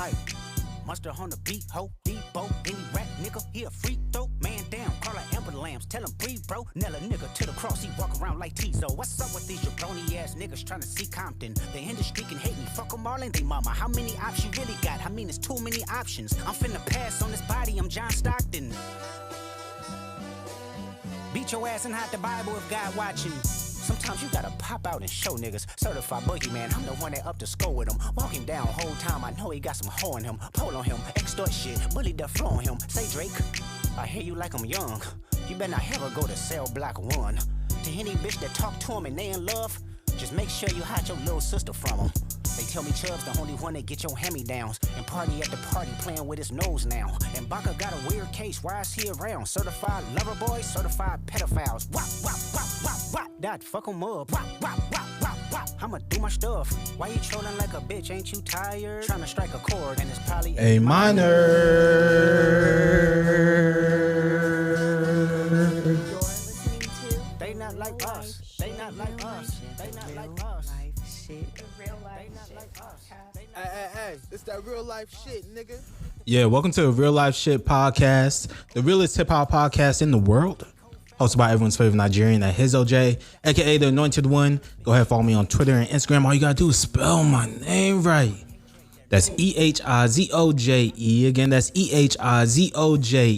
Aye. Mustard on the beat, ho, Debo, any rap nigga, he a free throw, man down, call her Amber Lambs, tell him breathe, bro, nail a nigga to the cross, he walk around like Tizo. What's up with these jabroni ass niggas trying to see Compton? The industry can hate me, fuck them all and they mama. How many options you really got? I mean, it's too many options. I'm finna pass on this body, I'm John Stockton. Beat your ass and hide the Bible if God watching. Sometimes you gotta pop out and show niggas. Certified boogeyman, I'm the one that up to score with him. Walk him down whole time, I know he got some hoe in him. Pull on him, extort shit, bully the flow on him. Say Drake, I hear you like I'm young. You better not ever go to cell block 1. To any bitch that talk to him and they in love, just make sure you hide your little sister from him. They tell me Chubb's the only one that get your hand-me-downs. And party at the party playing with his nose now. And Baka got a weird case, why is he around? Certified lover boys, certified pedophiles. Wop, wop, wop, wop, wop. That fuck him up. Wop, wop, wop, wop, wop. I'ma do my stuff. Why you trolling like a bitch? Ain't you tired? Trying to strike a chord and it's probably A minor. They not like us. They not like us. They not like us. Hey, it's that real life shit, nigga. Yeah, welcome to a Real Life Shit podcast, the realest hip hop podcast in the world. Hosted by everyone's favorite Nigerian, Ehizoje, aka the Anointed One. Go ahead, follow me on Twitter and Instagram. All you gotta do is spell my name right. That's Ehizoje. Again, that's Ehizoje.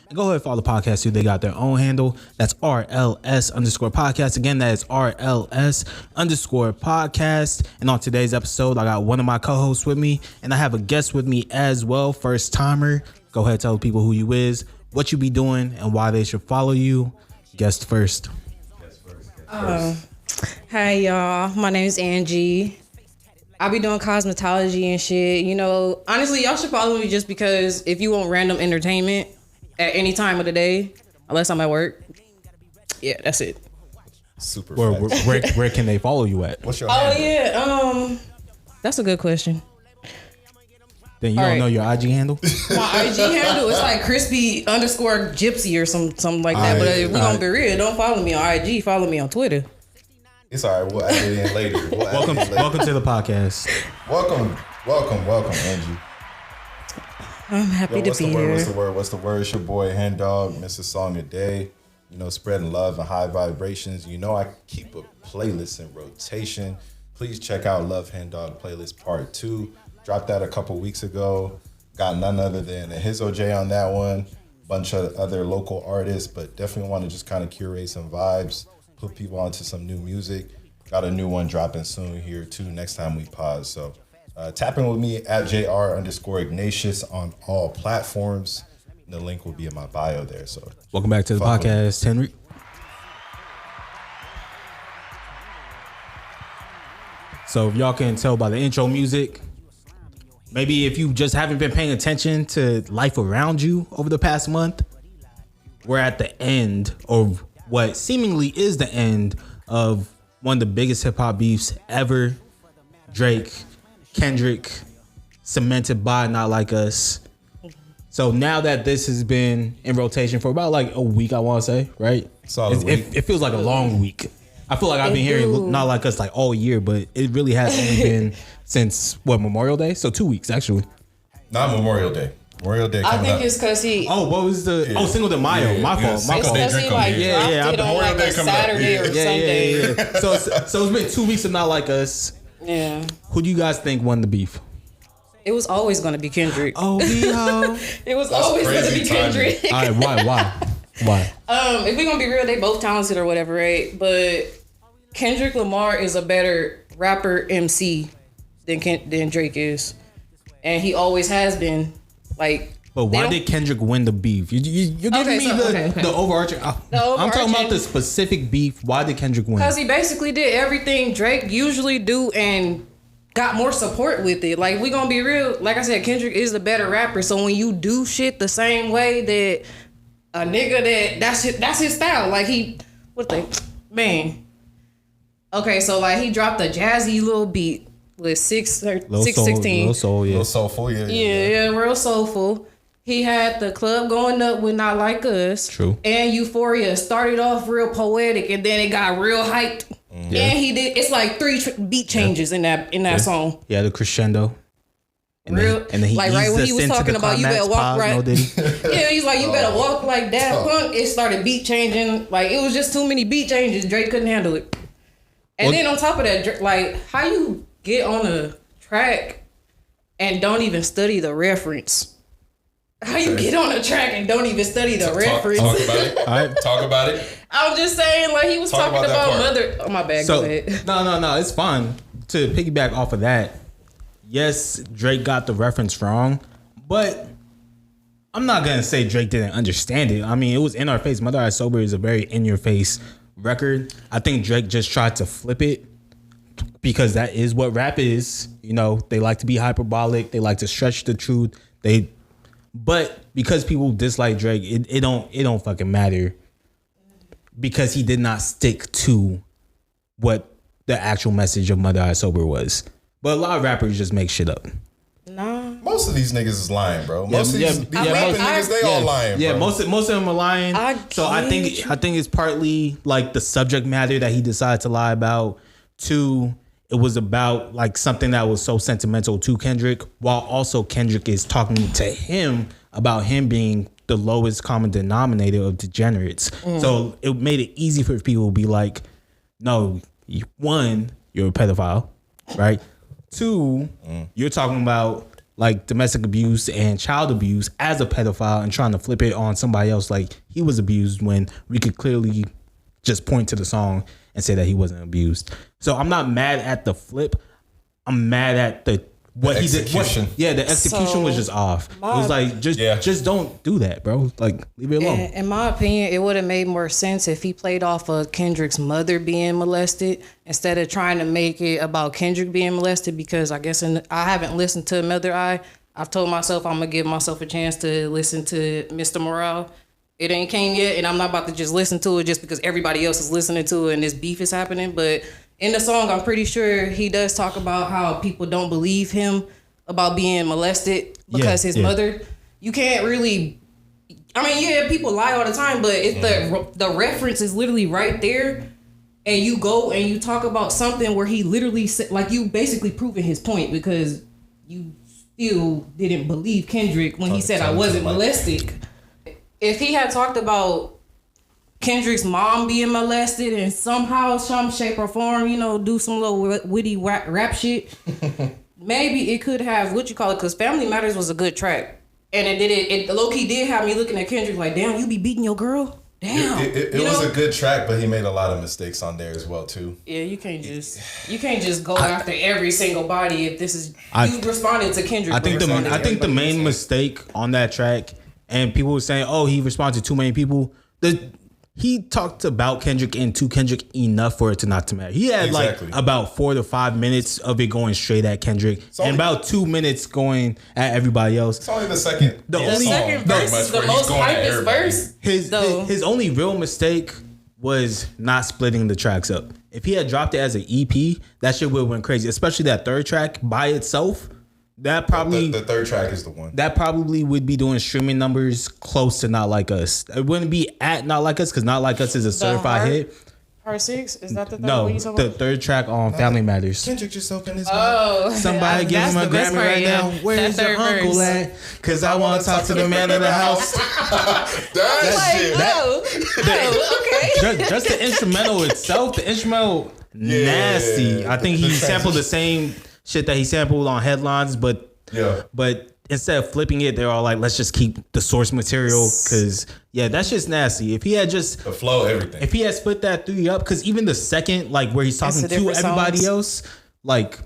And go ahead and follow the podcast too. They got their own handle. That's RLS_podcast. Again, that is RLS_podcast. And on today's episode, I got one of my co-hosts with me, and I have a guest with me as well, first timer. Go ahead, tell people who you is, what you be doing, and why they should follow you. Guest first. Hi, y'all. My name is Angie. I be doing cosmetology and shit. You know, honestly, y'all should follow me just because if you want random entertainment at any time of the day, unless I'm at work. Yeah, that's it. Super. Where can they follow you at? What's your Oh, handle? yeah. That's a good question. Then you don't know your IG handle? My IG handle is like crispy_gypsy or something like that. All But right, if we're going to be real, don't follow me on IG. Follow me on Twitter. It's all right. We'll add it in later. Welcome to the podcast. Welcome, Angie. I'm happy to be here. What's the word? It's your boy Henn Dawg, Mr. Song a Day. You know, spreading love and high vibrations. You know, I keep a playlist in rotation. Please check out Love Henn Dawg playlist part 2. Dropped that a couple weeks ago. Got none other than Ehizoje on that one. Bunch of other local artists, but definitely want to just kind of curate some vibes. Put people onto some new music. Got a new one dropping soon here too. Next time we pause. So tap in with me at JR_Ignatius on all platforms. And the link will be in my bio there. So Welcome back to the podcast, Henry. So if y'all can tell by the intro music, maybe if you just haven't been paying attention to life around you over the past month, we're at the end of what seemingly is the end of one of the biggest hip hop beefs ever. Drake, Kendrick, cemented by Not Like Us. So now that this has been in rotation for about like a week, I want to say, right? It feels like a long week. I feel like I've been hearing Not Like Us like all year, but it really has only been since Memorial Day? So 2 weeks actually. not Memorial Day. Memorial Day. I think it's because he. Oh, what was the? Oh, Cinco de Mayo. My fault. It's because he like dropped it on like a Saturday or Sunday. So it's been 2 weeks of Not Like Us. Yeah. Who do you guys think won the beef? It was always going to be Kendrick. Oh, it was always going to be Kendrick. All right, why? If we're gonna be real, they both talented or whatever, right? But Kendrick Lamar is a better rapper MC than Drake is, and he always has been. Like, but why did Kendrick win the beef? You're giving me the overarching. I'm talking about the specific beef. Why did Kendrick win? Because he basically did everything Drake usually do and got more support with it. Like, we gonna be real. Like I said, Kendrick is the better rapper. So when you do shit the same way that a nigga that's his style. Like man. Okay, so like he dropped a jazzy little beat with 616. Little soul, yeah. Real soulful, yeah. Yeah, real soulful. He had the club going up with Not Like Us. True. And Euphoria started off real poetic and then it got real hyped. Yeah. And he did. It's like 3 beat changes in that song. Yeah, the crescendo. And Real, then he like right when he was talking about you better walk right. No, Diddy. Yeah, he's like you better walk like Daft Punk. It started beat changing. Like it was just too many beat changes. Drake couldn't handle it. And then on top of that, like how you get on a track and don't even study the reference. How you get on a track and don't even study the reference? Talk about it. All right. Talk about it. I'm just saying, like he was talking about mother. Oh my bad. So go ahead. no, it's fine. To piggyback off of that, yes, Drake got the reference wrong, but I'm not gonna say Drake didn't understand it. I mean, it was in our face. Mother I Sober is a very in your face record. I think Drake just tried to flip it because that is what rap is. You know, they like to be hyperbolic. They like to stretch the truth. But because people dislike Drake, it don't fucking matter because he did not stick to what the actual message of Mother I Sober was. But a lot of rappers just make shit up. Nah. Most of these niggas is lying, bro. Most of these rapping niggas, they all lying, bro. Yeah, most of them are lying. I think it's partly like the subject matter that he decided to lie about. Two, it was about like something that was so sentimental to Kendrick, while also Kendrick is talking to him about him being the lowest common denominator of degenerates. So it made it easy for people to be like, no, one, you're a pedophile, right? Two, you're talking about like domestic abuse and child abuse as a pedophile and trying to flip it on somebody else like he was abused when we could clearly just point to the song and say that he wasn't abused. So I'm not mad at the flip. I'm mad at the execution. The execution was just off. It was like just don't do that, bro. Like leave it alone. In my opinion, it would have made more sense if he played off of Kendrick's mother being molested instead of trying to make it about Kendrick being molested. Because I guess I haven't listened to Mother Eye. I've told myself I'm gonna give myself a chance to listen to Mr. Morale. It ain't came yet, and I'm not about to just listen to it just because everybody else is listening to it and this beef is happening. But in the song, I'm pretty sure he does talk about how people don't believe him about being molested because his mother. You can't really. I mean, people lie all the time, but it's the reference is literally right there, and you go and you talk about something where he literally said, like you basically proving his point because you still didn't believe Kendrick when he said I wasn't molested. If he had talked about Kendrick's mom being molested and somehow, some shape or form, do some little witty rap shit, maybe it could have, because Family Matters was a good track. And it low-key did have me looking at Kendrick like, damn, you be beating your girl? Damn. It was a good track, but he made a lot of mistakes on there as well, too. Yeah, you can't just go after every single body if this is, you responded to Kendrick. I think the main mistake on that track, and people were saying, oh, he responded to too many people. He talked about Kendrick and to Kendrick enough for it to not to matter. He had like about 4 to 5 minutes of it going straight at Kendrick and about 2 minutes going at everybody else. It's only the second. The second verse is the most hypest verse. His only real mistake was not splitting the tracks up. If he had dropped it as an EP, that shit would have went crazy. Especially that third track by itself. That probably the third track is the one that probably would be doing streaming numbers close to Not Like Us. It wouldn't be at Not Like Us because Not Like Us is a certified hit. Part 6 is that the third? No, the third track on Family Matters. Kendrick just opened his mouth. Somebody give him a Grammy right now. Where's your uncle at? Because I want to talk to the man of the house. Okay. Just the instrumental itself. The instrumental nasty. I think he sampled the same shit that he sampled on Headlines, but instead of flipping it, they're all like, let's just keep the source material because that's just nasty. If he had just the flow, everything. If he had split that 3 up, because even the second, like where he's talking to everybody else, like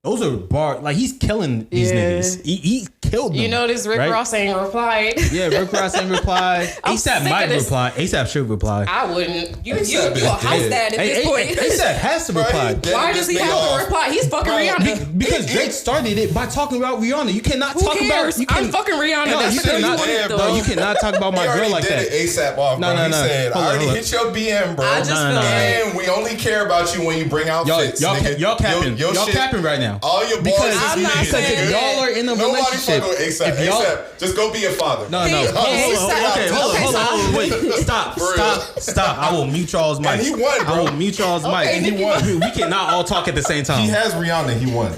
those are bars. Like he's killing these niggas. He killed them. You notice Rick Ross ain't replied. Yeah, Rick Ross ain't replied. ASAP might reply. ASAP should reply. I wouldn't. You house that at this point. ASAP has to reply. Why does he have to reply? He's fucking Rihanna. Because Drake started it by talking about Rihanna. You cannot talk about. I'm fucking Rihanna. No, you cannot talk about my girl like that. ASAP off. No. He said, I already hit your BM, bro. I just feel and we only care about you when you bring out fits. Y'all capping. Y'all capping right now. All your boys because if y'all are in a relationship, if y'all just go be a father. No. Hold on. Wait. Stop. I will mute y'all's mic. And he won, bro. I will mute y'all's mic. And he won. We cannot all talk at the same time. He has Rihanna. He won.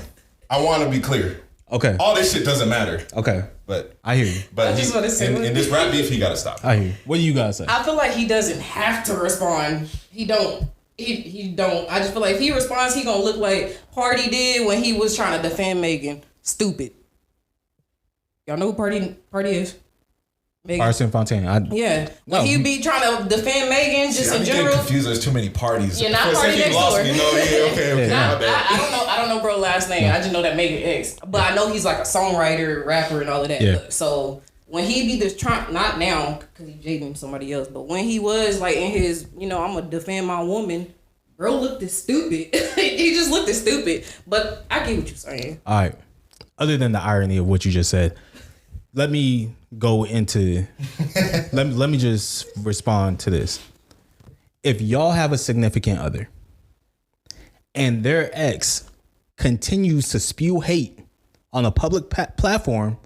I want to be clear. Okay. All this shit doesn't matter. Okay. But I hear you. But I just wanna say in this rap beef, he got to stop. I hear you. What do you guys say? I feel like he doesn't have to respond. He don't. He don't. I just feel like if he responds, he gonna look like Party did when he was trying to defend Megan. Stupid. Y'all know who Party is? Megan. Arsene Fontaine. Yeah. No. When he be trying to defend Megan just in general. Confused. There's too many parties. You're not For a Party second, next you lost door. me. No, yeah, okay. Nah, My bad. I don't know bro last name. I just know that Megan X. But I know he's like a songwriter, rapper, and all of that. Yeah. So when he be just trying, not now because he's dating somebody else, but when he was like in his, I'm gonna defend my woman. Bro looked as stupid. He just looked as stupid. But I get what you're saying. All right. Other than the irony of what you just said, let me go into. let me just respond to this. If y'all have a significant other, and their ex continues to spew hate on a public platform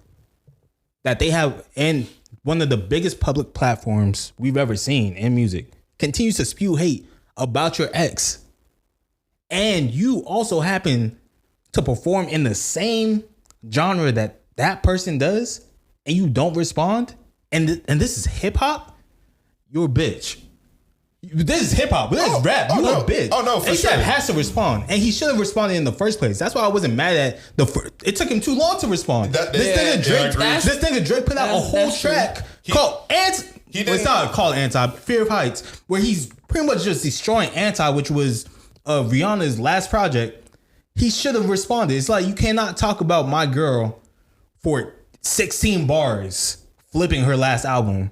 that they have, and one of the biggest public platforms we've ever seen in music, continues to spew hate about your ex, and you also happen to perform in the same genre that that person does, and you don't respond, and this is hip hop, you're a bitch. This is hip hop, but this is rap. You're a bitch. Oh no, for A$AP sure. has to respond, and he should have responded in the first place. That's why I wasn't mad at it took him too long to respond. This nigga Drake put out a whole that's true. track called Anti. It's not called Anti. Fear of Heights, where he's pretty much just destroying Anti, which was Rihanna's last project. He should have responded. It's like, you cannot talk about my girl for 16 bars flipping her last album.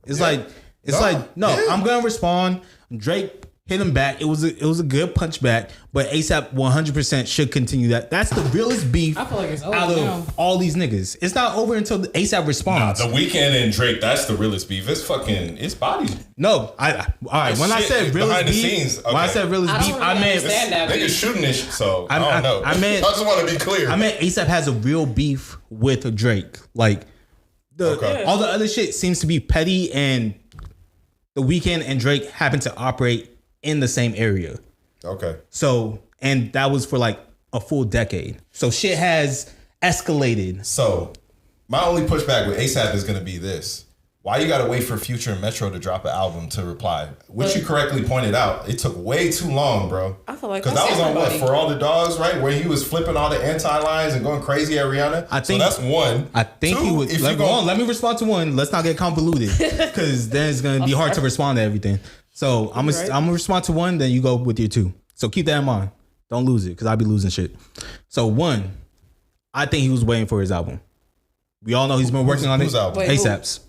It's like I'm gonna respond. Drake hit him back. It was a good punch back, but A$AP 100% should continue that. That's the realest beef I feel like it's over out of now. all these niggas. It's not over until A$AP responds. The Weeknd and Drake, that's the realest beef. It's body. No, all right. When I said realest behind the beef, scenes, when I okay. said realest I don't beef, really I meant understand that. Niggas shooting this, so I don't know. I meant- I just want to be clear. I meant A$AP has a real beef with Drake. Like all the other shit seems to be petty, and The Weeknd and Drake happen to operate in the same area. Okay. So, and that was for like a full decade. So shit has escalated. So my only pushback with A$AP is going to be this. Why you got to wait for Future and Metro to drop an album to reply? Which you correctly pointed out. It took way too long, bro. I feel like because that was on everybody. For All the Dogs, right? Where he was flipping all the anti-lines and going crazy at Rihanna. I think so that's one. I think Two, he would. if Let, you gon- let me respond to one. Let's not get convoluted, because then it's gonna be hard to respond to everything. So I'm gonna respond to one. Then you go with your two. So keep that in mind. Don't lose it, because I'll be losing shit. So one, I think he was waiting for his album. We all know he's been working on it. Whose album? Wait, who? A$AP's.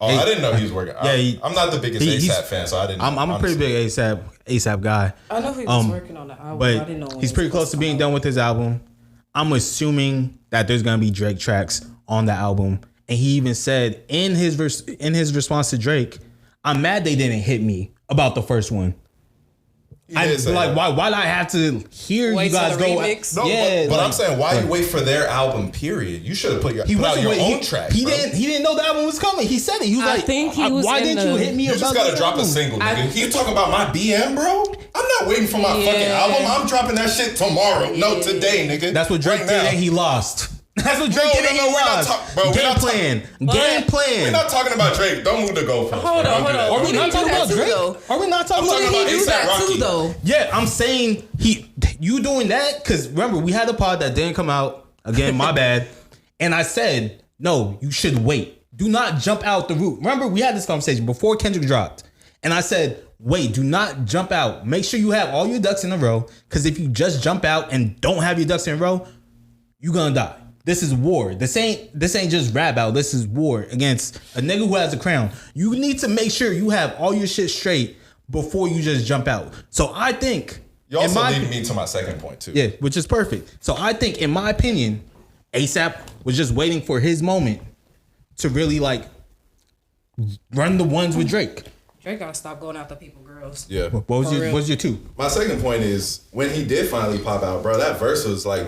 Oh, I didn't know he was working. Yeah, I'm not the biggest he's- A$AP fan, so I didn't know. I'm a pretty big A$AP guy. I know he was working on the album. But I didn't know when he's it pretty was close to supposed being come done out. with his album. I'm assuming that there's gonna be Drake tracks on the album, and he even said in his response to Drake, "I'm mad they didn't hit me about the first one." He did say that. Why did I have to hear Wait you guys till the go? remix? No, Yeah, but like- I'm saying, why you wait for their album? Period. You should have put out wasn't your waiting. own track. He bro. didn't. He didn't know the album was coming. He said it. He was I like, think he was "Why in didn't you the- hit me You about just gotta this drop a album?" single, nigga. You talking about my BM, bro? I'm not waiting for my fucking album. I'm dropping that shit tomorrow. No, today, nigga. That's what Drake Right did, now. and he lost. That's what Drake did, and he we're not lost. we're Game not plan. Game We're plan. not talking about Drake. Don't move the goalpost. Hold bro. on, Don't do that. hold Are we He not did talking that about too, Drake? though. Are we not talking I'm talking about about He do that A$AP too, Rocky. though. Yeah, I'm saying you doing that because remember we had a pod that didn't come out again. My bad. And I said no, you should wait. Do not jump out the route. Remember we had this conversation before Kendrick dropped, and I said wait, do not jump out. Make sure you have all your ducks in a row, because if you just jump out and don't have your ducks in a row, you're gonna die. This is war. This ain't just rap out. This is war against a nigga who has a crown. You need to make sure you have all your shit straight before you just jump out. So I think You also lead me to my second point too. yeah, which is perfect. So I think, in my opinion, A$AP was just waiting for his moment to really like run the ones with Drake. Drake gotta stop going after people, girls. Yeah. What was your two? My second point is when he did finally pop out, bro. That verse was like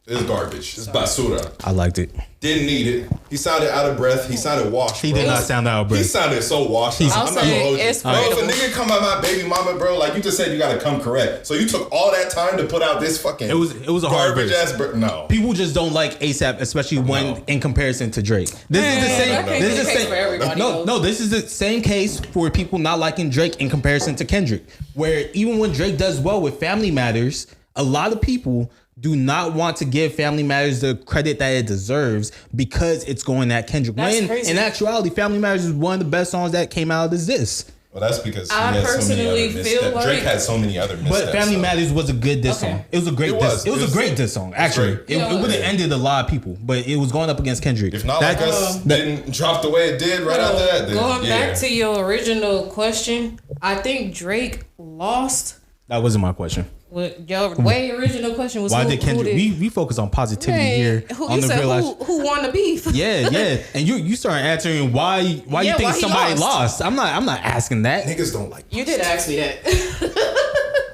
It's garbage. It's basura. I liked it. Didn't need it. He sounded out of breath. He sounded washed. He did not sound out of breath. He sounded so washed. I'll I'm not gonna say hold you. it's Bro, if a relatable. nigga come at my baby mama, bro, like you just said, you gotta come correct. So you took all that time to put out this fucking. It was a hard garbage verse. ass. No. People just don't like ASAP, especially when in comparison to Drake. This is the same. that can't This be is the the case same. for everybody, No, though. this is the same case for people not liking Drake in comparison to Kendrick. Where even when Drake does well with Family Matters, a lot of people do not want to give Family Matters the credit that it deserves because it's going at Kendrick. That's When crazy. in actuality, Family Matters is one of the best songs that came out of this. Well, that's because he I had so many personally other feel missteps. like- Drake had so many other missteps. But Family so. Matters was a good diss Okay. song. It was a great It diss. was. It was It a was- great diss song. Actually, great. it would have ended a lot of people, but it was going up against Kendrick. If not like us didn't drop the way it did right after that, then Going yeah. back to your original question, I think Drake lost. That wasn't my question. What your way original question was Why who, did Kendrick? We focus on positivity here Who, on you the said real life. who won the beef? Yeah, and you start answering why you Yeah, think why he somebody lost. lost. I'm not asking that. Niggas don't like. You did ask me that.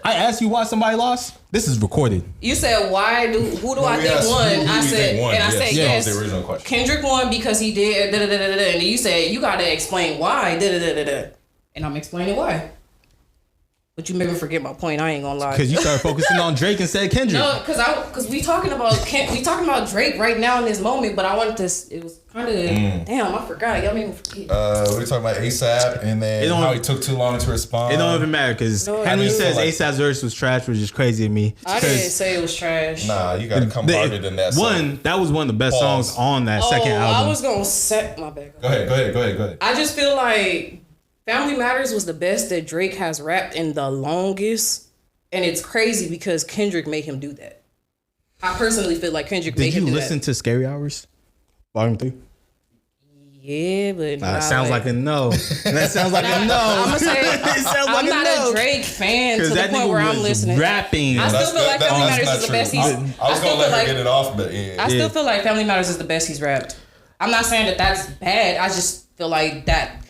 I asked you why somebody lost. This is recorded. You said who do I we think asked won? who I you said think won, and I yes. said Yeah, that yes. was the original question. Kendrick won because he did da da da da da, and you said you got to explain why da da da da da, and I'm explaining why. But you made me forget my point. I ain't gonna lie. Because you started focusing on Drake and said Kendrick. No, because we talking about Drake right now in this moment, but I wanted to. It was kind of damn. I forgot. Y'all made me forget. We talking about ASAP and then don't- how he took too long to respond. It don't even matter because No, Henry I mean, says like- ASAP's verse was trash, which is crazy to me. I didn't say it was trash. Nah, you gotta come harder than that. song. That was one of the best Pause. songs on that second album. I was gonna set my back. Go ahead. I just feel like Family Matters was the best that Drake has rapped in the longest, and it's crazy because Kendrick made him do that. I personally feel like Kendrick made Did him you do listen to Scary Hours, Volume 3? Yeah, but That sounds like a no. That sounds like a no. I'm gonna say It sounds like I'm a not no. a Drake fan to Because the that point nigga where I'm was listening. rapping. I still feel like Family Matters not is the true. best I he's. was I gonna still let feel her like get it off, but yeah. I still feel like Family Matters is the best he's rapped. I'm not saying that that's bad. I just feel like that.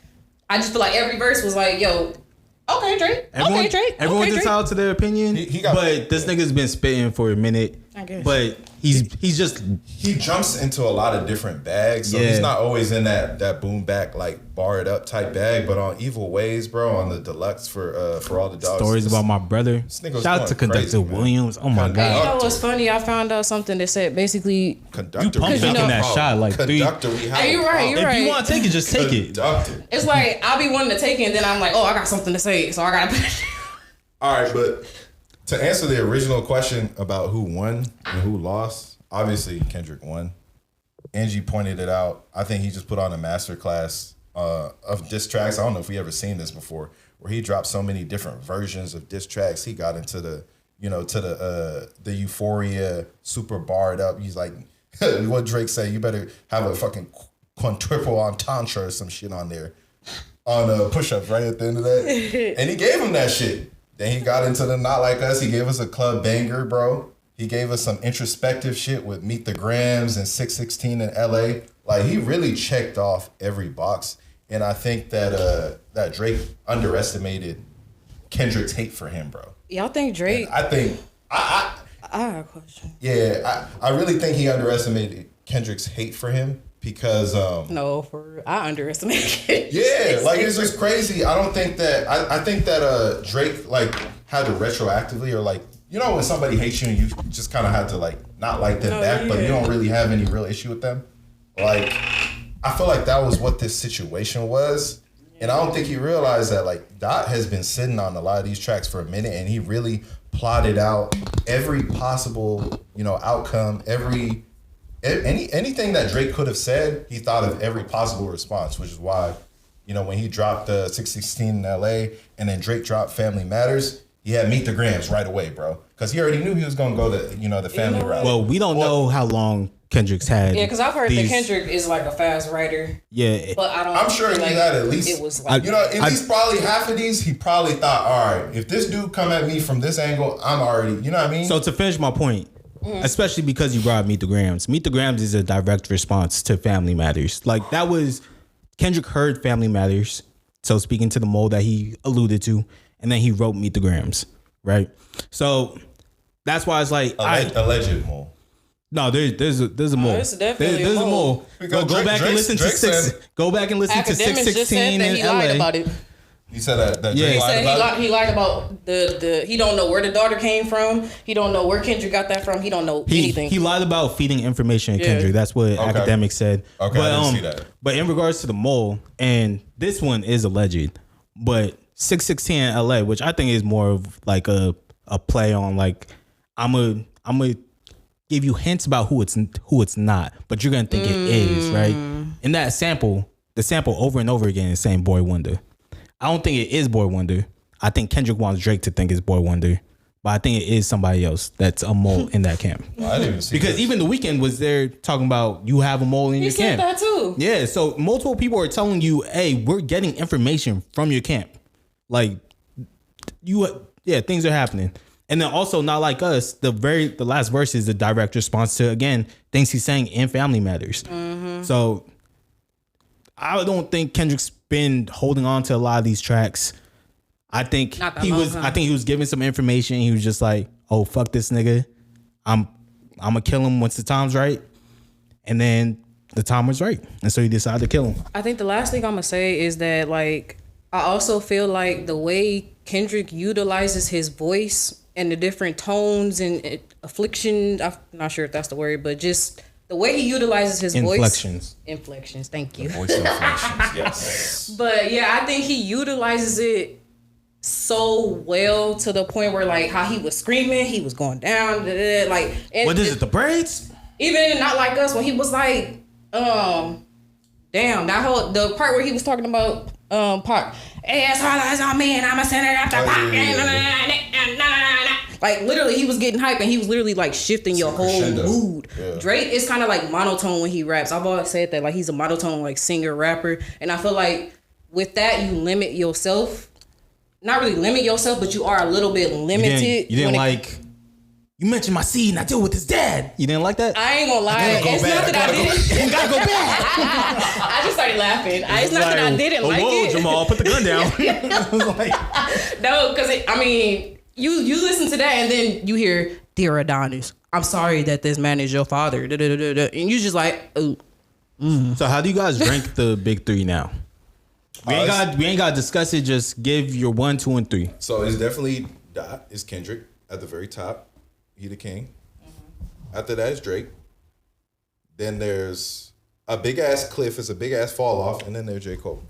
I just feel like every verse was like, yo, okay, Drake. Everyone, Okay, Drake. Everyone's Okay, Drake. entitled to their opinion. He got- but this nigga's been spitting for a minute. I guess. But he's just He jumps into a lot of different bags, so Yeah. he's not always in that boom back like barred up type bag. But on Evil Ways, bro, on the deluxe for all the dogs. stories about my brother. nigga was Shout out to going Conductor crazy, man. Williams. Oh my Conductor. god. You know what's funny? I found out something that said basically, Conductor. pumped we up have in a that problem. shot like three. Conductor, we have Hey, you're a right, problem. you're If you right. want to take it, just take it. Conductor. it's like I'll be wanting to take it, and then I'm like, oh, I got something to say, so I gotta put it. All right, but to answer the original question about who won and who lost, obviously Kendrick won. Angie pointed it out. I think he just put on a masterclass of diss tracks. I don't know if we ever seen this before, where he dropped so many different versions of diss tracks. He got into the, the Euphoria super barred up. He's like, what Drake say? You better have a fucking quadruple entendre or some shit on there, on push-ups right at the end of that. And he gave him that shit. Then he got into the Not Like Us. He gave us a club banger, bro. He gave us some introspective shit with Meet the Grams and 616 in LA. Like, he really checked off every box. And I think that that Drake underestimated Kendrick's hate for him, bro. Y'all think Drake? I think I have a question. yeah, I really think he underestimated Kendrick's hate for him because No, I underestimated it. yeah, like it's just crazy. I don't think that I think that Drake like had to retroactively or like, you know, when somebody hates you and you just kind of had to like not like them back, but you don't really have any real issue with them. Like, I feel like that was what this situation was. And I don't think he realized that like Dot has been sitting on a lot of these tracks for a minute and he really plotted out every possible, outcome, anything that Drake could have said, he thought of every possible response, which is why, when he dropped 616 in LA and then Drake dropped Family Matters, he had Meet the Grams right away, bro. Because he already knew he was going to go the family route. Well, we don't know how long Kendrick's had. Yeah, because I've heard that these- Kendrick is like a fast writer, Yeah, but I don't. I'm sure feel he like had at least, it was like at least probably half of these, he probably thought, all right, if this dude come at me from this angle, I'm already, you know what I mean? So to finish my point, especially because you brought Meet the Grams. Meet the Grams is a direct response to Family Matters. Like, that was, Kendrick heard Family Matters, so speaking to the mold that he alluded to, and then he wrote Meet the Grams, right? So that's why it's like, Alleged mole. No, there's a mole. it's definitely there's a a mole. mole. Because Go back and listen to Drake said- Go back and listen to Academics just 616 said that in he lied LA. about it. He said that Yeah. Drake He lied Said about it? he lied about the he don't know where the daughter came from. He don't know where Kendrick got that from. He don't know anything. He lied about feeding information to Yeah. Kendrick. That's what Akademiks said. Okay, but, I didn't see that. But in regards to the mole, and this one is alleged, but 616 in LA, which I think is more of like a play on like I'm a give you hints about who it's not, but you're gonna think it is, right? In that sample, the sample over and over again is saying Boy Wonder. I don't think it is Boy Wonder. I think Kendrick wants Drake to think it's Boy Wonder, but I think it is somebody else that's a mole in that camp. Well, I didn't even see Because this. even The Weeknd was there talking about you have a mole in he your said camp. that too. Yeah, so multiple people are telling you, hey, we're getting information from your camp. Like things are happening. And then also Not Like Us, the last verse is a direct response to, again, things he's saying in Family Matters. So I don't think Kendrick's been holding on to a lot of these tracks. I think Not that he long was time. I think he was giving some information. He was just like, oh, fuck this nigga. I'm gonna kill him once the time's right. And then the time was right. And so he decided to kill him. I think the last thing I'm gonna say is that like I also feel like the way Kendrick utilizes his voice and the different tones and affliction, I'm not sure if that's the word, but just the way he utilizes his Inflections. voice. Inflections. Thank you. Voice inflections, yes. But yeah, I think he utilizes it so well to the point where like how he was screaming, he was going down, like and What is it, the braids? even in Not Like Us when he was like, damn, the part where he was talking about Pac, as hard as on me and I'm a sinner after Pac. Like literally he was getting hype and he was literally like shifting your whole Crescendo. mood. Yeah. Drake is kind of like monotone when he raps. I've always said that like he's a monotone like singer rapper, and I feel like with that you limit yourself. Not really limit yourself, but you are a little bit limited. You didn't when like, you mentioned my seed and I deal with his dad. You didn't like that? I ain't gonna lie. It's not that I didn't. You gotta go back. I just started laughing. It's not that I didn't like whoa, it. Jamal, put the gun down. I was like, No, because I mean, you listen to that and then you hear, "Dear Adonis, I'm sorry that this man is your father," and you just like, "Ooh." so how do you guys rank the big three now? We ain't got to discuss it. Just give your 1, 2, and 3. So it's definitely it's Kendrick at the very top. He the king. After that is Drake. Then there's a big ass cliff. It's a big ass fall off, and then there's J. Cole.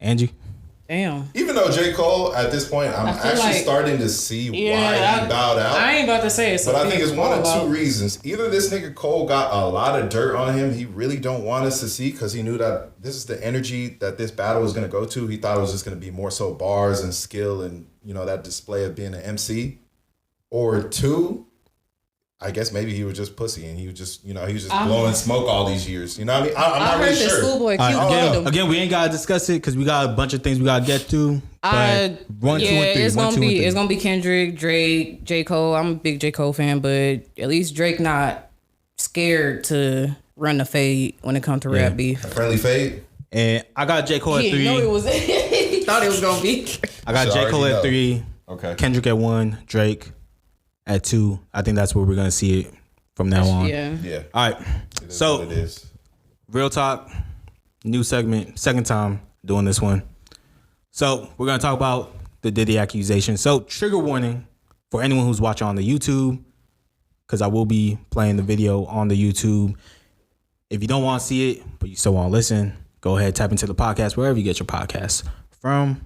Angie? Damn. Even though J. Cole at this point, I'm feel actually like- starting to see why Yeah, he bowed out. I ain't about to say it. But I think it's one of two reasons. Either this nigga Cole got a lot of dirt on him he really don't want us to see because he knew that this is the energy that this battle was going to go to. He thought it was just going to be more so bars and skill and, you know, that display of being an MC. Or two, I guess maybe he was just pussy and he was just, you know, he was just blowing smoke all these years. You know what I mean? I'm I not heard really that sure. Schoolboy Q All called right, him. again, we ain't got to discuss it because we got a bunch of things we got to get to. But 1, 2, and 3. It's 1, 2, and 3. it's gonna be Kendrick, Drake, J. Cole. I'm a big J. Cole fan, but at least Drake not scared to run the fade when it comes to rap beef. Friendly fade. And I got J. Cole at He 3. didn't know it was. He thought it was gonna be. I got So J. I Cole already at know. 3. Okay. Kendrick at 1. Drake at 2. I think that's where we're going to see it from now on. Yeah. Yeah. All right. It is So, what it is. real talk, new segment, second time doing this one. So we're gonna talk about the Diddy accusation. So trigger warning for anyone who's watching on the YouTube, because I will be playing the video on the YouTube. If you don't want to see it, but you still want to listen, go ahead, tap into the podcast wherever you get your podcasts from.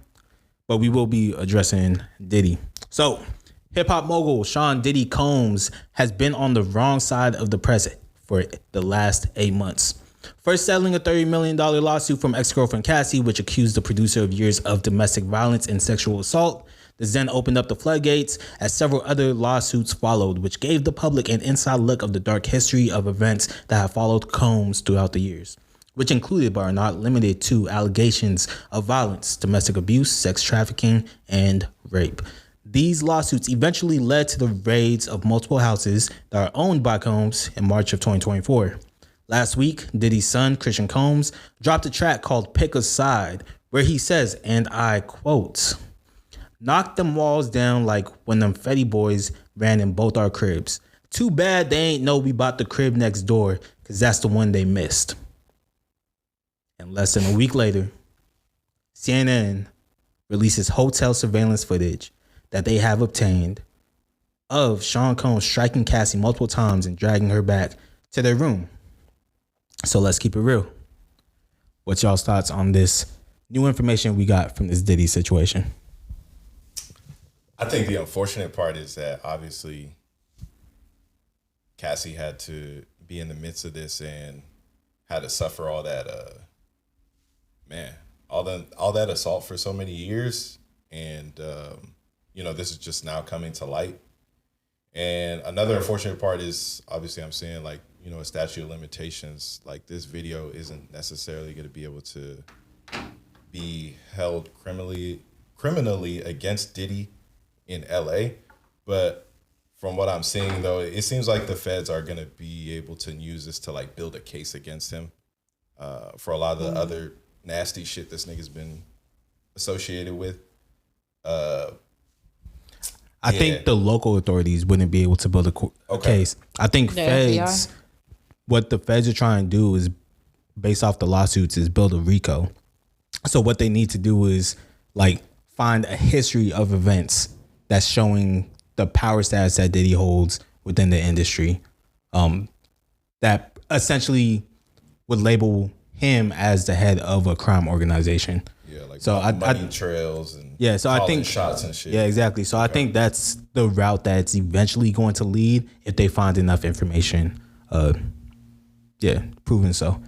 But we will be addressing Diddy. So hip hop mogul Sean Diddy Combs has been on the wrong side of the press for the last 8 months. First settling a $30 million lawsuit from ex-girlfriend Cassie, which accused the producer of years of domestic violence and sexual assault. This then opened up the floodgates as several other lawsuits followed, which gave the public an inside look of the dark history of events that have followed Combs throughout the years, which included but are not limited to allegations of violence, domestic abuse, sex trafficking, and rape. These lawsuits eventually led to the raids of multiple houses that are owned by Combs in March of 2024. Last week, Diddy's son, Christian Combs, dropped a track called Pick a Side, where he says, and I quote, "Knock them walls down like when them Fetty boys ran in both our cribs. Too bad they ain't know we bought the crib next door, because that's the one they missed. And less than a week later, CNN releases hotel surveillance footage that they have obtained of Sean Combs striking Cassie multiple times and dragging her back to their room. So let's keep it real. What's y'all's thoughts on this new information we got from this Diddy situation? I think the unfortunate part is that obviously Cassie had to be in the midst of this and had to suffer all that all that assault for so many years, and this is just now coming to light. And another unfortunate part is obviously I'm seeing a statute of limitations. Like, this video isn't necessarily going to be able to be held criminally against Diddy in LA, but from what I'm seeing, though, it seems like the feds are going to be able to use this to build a case against him for a lot of the other nasty shit this nigga's been associated with. I think the local authorities wouldn't be able to build a case. I think feds, what the feds are trying to do is, based off the lawsuits, is build a RICO. So what they need to do is find a history of events that's showing the power status that Diddy holds within the industry, that essentially would label him as the head of a crime organization. Yeah, money trails and so I think shots and shit. Yeah, exactly. So I think that's the route that's eventually going to lead if they find enough information. Proven so.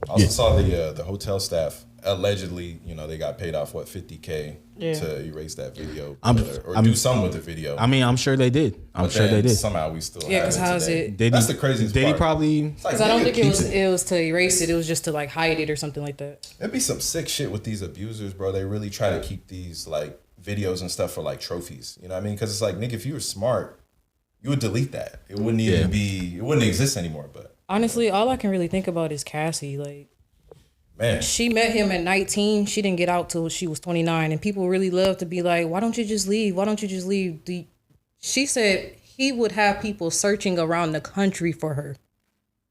I also saw the hotel staff allegedly, they got paid off $50K to erase that video or do something with the video. I mean, I'm sure they did. I'm sure they did. Somehow we still have because how is it? That's the craziest Diddy part. Probably, because I don't think it was to erase it. It was just to hide it or something like that. It'd be some sick shit with these abusers, bro. They really try to keep these videos and stuff for trophies. You know what I mean? Because it's nigga, if you were smart, you would delete that. It wouldn't even it wouldn't exist anymore. But honestly, all I can really think about is Cassie. Man, she met him at 19. She didn't get out till she was 29. And people really love to be like, why don't you just leave? Why don't you just leave? She said he would have people searching around the country for her.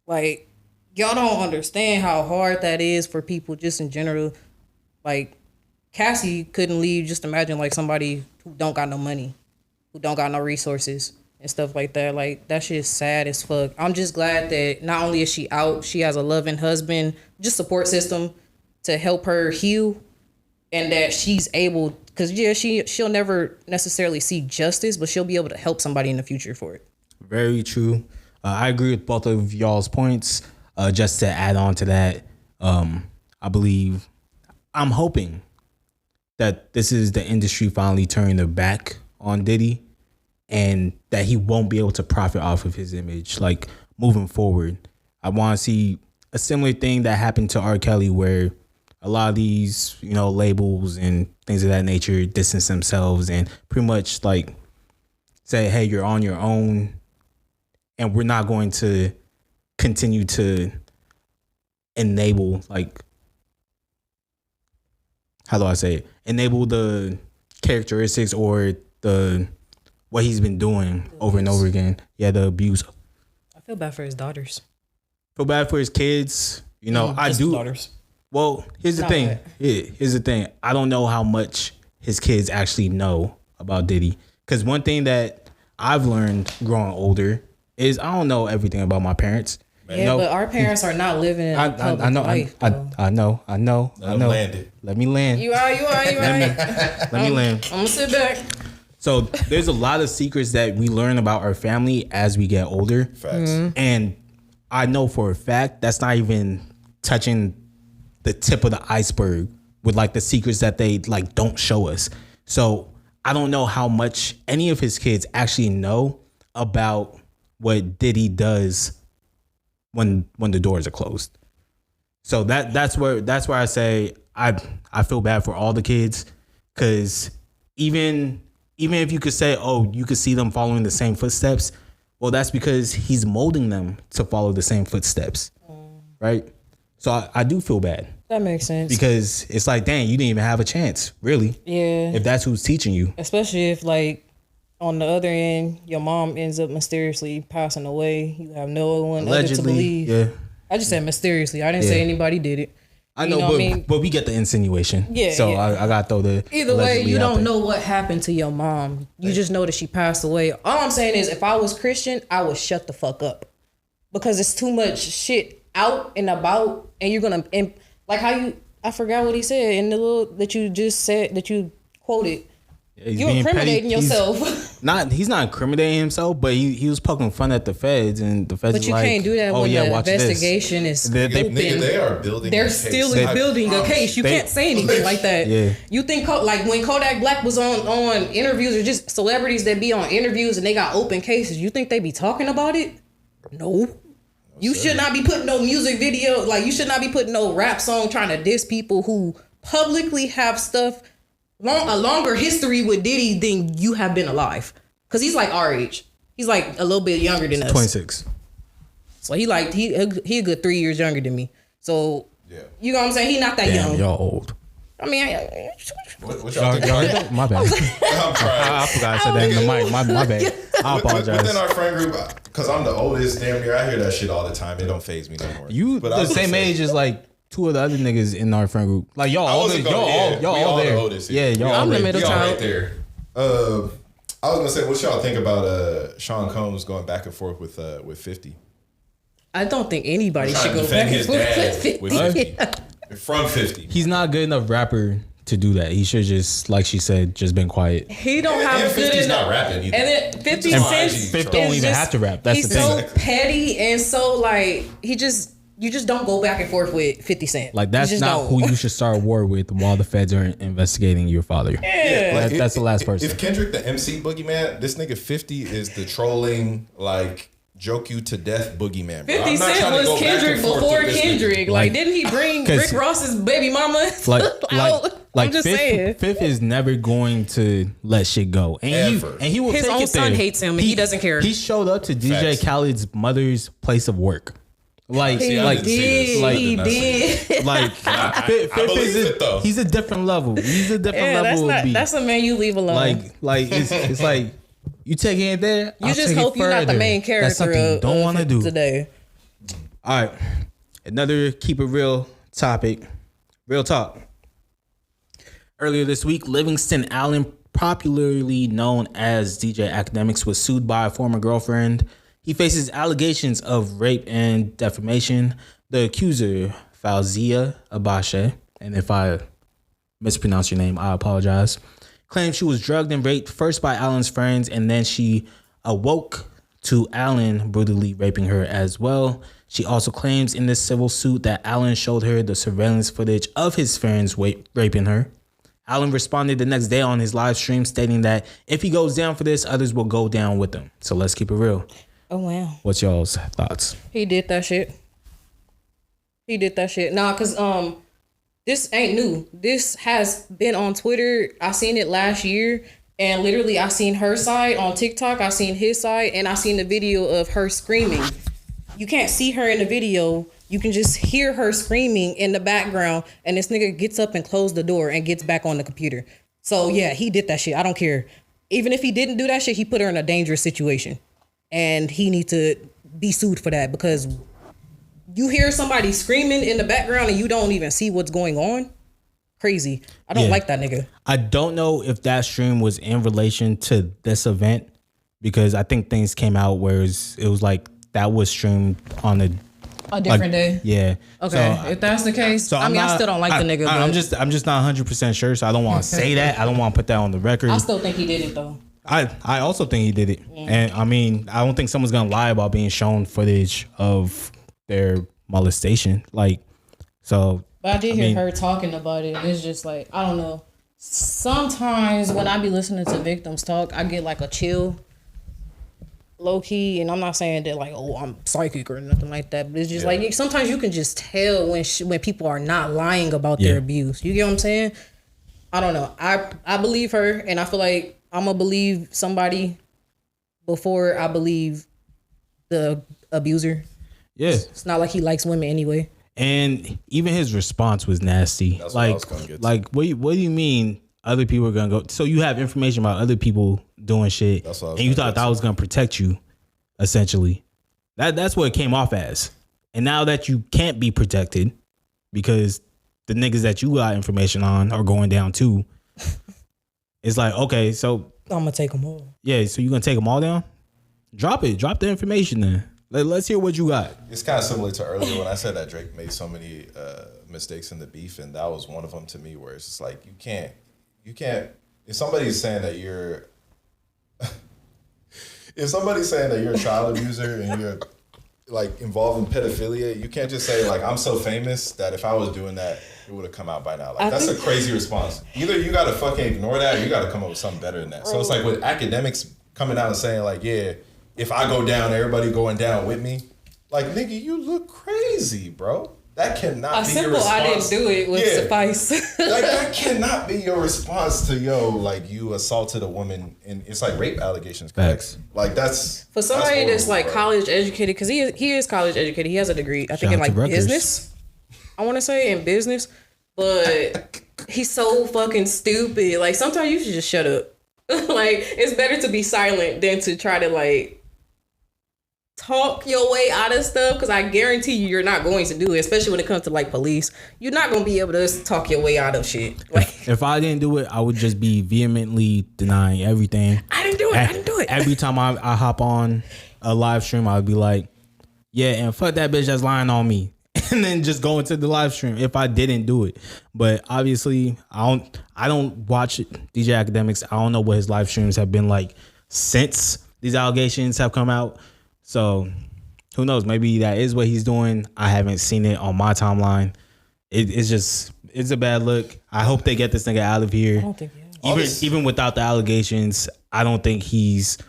Y'all don't understand how hard that is for people just in general. Cassie couldn't leave. Just imagine somebody who don't got no money, who don't got no resources and stuff like that. That shit is sad as fuck. I'm just glad that not only is she out, she has a loving husband, just support system to help her heal, and that she's able, because she'll never necessarily see justice, but she'll be able to help somebody in the future for it. Very true. I agree with both of y'all's points. Just to add on to that, I'm hoping that this is the industry finally turning their back on Diddy, and that he won't be able to profit off of his image moving forward. I want to see a similar thing that happened to R. Kelly, where a lot of these labels and things of that nature distance themselves and pretty much say, hey, you're on your own, and we're not going to continue to enable how do I say it? Enable the characteristics or what he's been doing over and over again. Yeah, the abuse. I feel bad for his daughters. Feel bad for his kids. I do. Daughters. Well, here's the thing. Here's the thing. I don't know how much his kids actually know about Diddy. Because one thing that I've learned growing older is I don't know everything about my parents. Yeah, but our parents are not living in public life. I know. Let me land. You are. Let me land. I'm gonna sit back. So there's a lot of secrets that we learn about our family as we get older. Facts. And I know for a fact that's not even touching the tip of the iceberg with the secrets that they don't show us. So I don't know how much any of his kids actually know about what Diddy does when the doors are closed. So that's where I say I feel bad for all the kids, because even if you could say, oh, you could see them following the same footsteps, well, that's because he's molding them to follow the same footsteps, right? So I do feel bad. That makes sense. Because it's dang, you didn't even have a chance, really. Yeah. If that's who's teaching you. Especially if on the other end, your mom ends up mysteriously passing away. You have no one other to Allegedly, believe. yeah. I just said mysteriously. I didn't say anybody did it. I know, but we get the insinuation. Yeah, So yeah. I got to throw the Either way, allegedly you out don't there. know what happened to your mom. You just know that she passed away. All I'm saying is, if I was Christian, I would shut the fuck up because it's too much shit out and about, and you're gonna like how you. I forgot what he said in the little that you just said that you quoted. He's You're being incriminating petty. yourself. He's not incriminating himself, but he was poking fun at the feds, and the feds. But is you like, can't do that when the watch this." investigation is They- open. Nigga, they are building. They're a case. still I building a promise case. You They- can't say anything like that. Yeah. You think like when Kodak Black was on interviews or just celebrities that be on interviews and they got open cases, you think they be talking about it? No. You should not be putting no music video, like you should not be putting no rap song trying to diss people who publicly have stuff a longer history with Diddy than you have been alive. Cause he's like our age. He's like a little bit younger than us. 26. So he a good 3 years younger than me. So Yeah. you know what I'm saying? He not that Damn, young. y'all old. I mean, What y'all think about that? My bad. I'm crying. I forgot I said that in the mic. My bad. I apologize. Within our friend group, because I'm the oldest, damn near, I hear that shit all the time. It don't phase me no more. You But I the was same gonna say- age as like two of the other niggas in our friend group. Like y'all I all wasn't there. gonna- Y'all we all the there. oldest Yeah, here. y'all I'm all the there. middle We all child. right there. I was gonna say, what y'all think about Sean Combs going back and forth with 50? I don't think anybody Trying should to go defend back and his forth dad with with 50. 50. From 50. He's not a good enough rapper to do that. He should just, like she said, just been quiet. He don't And have good 50's enough. not rapping either. And then 50 And Cent 50 don't is even have to rap. That's he's the thing. so petty and so like you just don't go back and forth with 50 Cent. Like that's You just not don't. who you should start a war with while the feds are investigating your father. Yeah. That's the last person. If Kendrick the MC boogeyman, this nigga 50 is the trolling, like, joke you to death boogeyman. Bro. 50 I'm not Cent trying to was go back and Kendrick forth before with this nigga. Kendrick. Like, didn't he bring 'Cause- Rick Ross's baby mama like out? I'm just saying. Fifth is never going to let shit go, and Ever. he will His take own it there. son hates him, and he doesn't care. He showed up to DJ Facts. Khaled's mother's place of work, like See, I like didn't see this. like- I did not see this. like Fifth believe is it, though. he's a different level. He's a different Yeah, level of beat. that's a man you leave alone. like it's like you taking it there. you I'll just take it hope you're not the further. main character That's something you don't want to do today. All right, another keep it real topic. Real talk. Earlier this week, Livingston Allen, popularly known as DJ Akademiks, was sued by a former girlfriend. He faces allegations of rape and defamation. The accuser, Fauzia Abashe, and if I mispronounce your name, I apologize, claimed she was drugged and raped first by Allen's friends, and then she awoke to Allen brutally raping her as well. She also claims in this civil suit that Allen showed her the surveillance footage of his friends raping her. Allen responded the next day on his live stream stating that if he goes down for this, others will go down with him. So let's keep it real. Oh wow. What's y'all's thoughts? He did that shit. Nah, cause this ain't new. This has been on Twitter. I seen it last year, and literally I seen her side on TikTok. I seen his side, and I seen the video of her screaming. You can't see her in the video. You can just hear her screaming in the background, and this nigga gets up and closes the door and gets back on the computer. So yeah, he did that shit. I don't care. Even if he didn't do that shit, he put her in a dangerous situation, and he needs to be sued for that because you hear somebody screaming in the background and you don't even see what's going on. Crazy. I don't Yeah. like that nigga. I don't know if that stream was in relation to this event because I think things came out where it was like that was streamed on A different day. Yeah. Okay, So, if that's the case, I mean, I still don't like the nigga. I'm but just not 100% sure, so I don't want to say that. I don't want to put that on the record. I still think he did it though. I also think he did it, and I mean, I don't think someone's gonna lie about being shown footage of their molestation. Like, so. But I did hear her talking about it. It's just like, I don't know. Sometimes when I be listening to victims talk, I get like a chill, low key. And I'm not saying that like, oh, I'm psychic or nothing like that. But it's just like, sometimes you can just tell when people are not lying about their abuse. You get what I'm saying? I don't know. I believe her, and I feel like I'm going to believe somebody before I believe the abuser. Yeah. It's not like he likes women anyway. And even his response was nasty. That's what I was gonna get to. Like, what do you mean other people are gonna go. So you have information about other people doing shit, That's what I was and you gonna thought that was gonna protect you, essentially. That's what it came off as. And now that you can't be protected because the niggas that you got information on are going down too, it's like, okay, so I'm gonna take them all. yeah, so you gonna take them all down? Drop it. Drop the information then. Let's hear what you got. It's kind of similar to earlier when I said that Drake made so many mistakes in the beef, and that was one of them to me. Where it's just like you can't. If somebody's saying that you're, if somebody's saying that you're a child abuser and you're like involved in pedophilia, you can't just say like I'm so famous that if I was doing that, it would have come out by now. Like that's a crazy response. Either you gotta fucking ignore that, or you gotta come up with something better than that. So it's like with Akademiks coming out and saying like, yeah, if I go down, everybody going down with me. Like nigga, you look crazy, bro. That cannot be your response. I didn't do it would suffice. Like that cannot be your response to like you assaulted a woman and it's like rape allegations. Facts. Like that's for somebody that's horrible, like college educated, because he is college educated. He has a degree, I think, in like business. I want to say in business, but he's so fucking stupid. Like sometimes you should just shut up. Like it's better to be silent than to try to like talk your way out of stuff, because I guarantee you're not going to do it, especially when it comes to like police. You're not going to be able to talk your way out of shit. Like if I didn't do it, I would just be vehemently denying everything. I didn't do it. Every time I hop on a live stream, I would be like, yeah, and fuck that bitch that's lying on me. And then just go into the live stream if I didn't do it. But obviously I don't watch DJ Akademiks. I don't know what his live streams have been like since these allegations have come out. So who knows? Maybe that is what he's doing. I haven't seen it on my timeline. It's a bad look. I hope they get this nigga out of here. I don't think even without the allegations, I don't think he's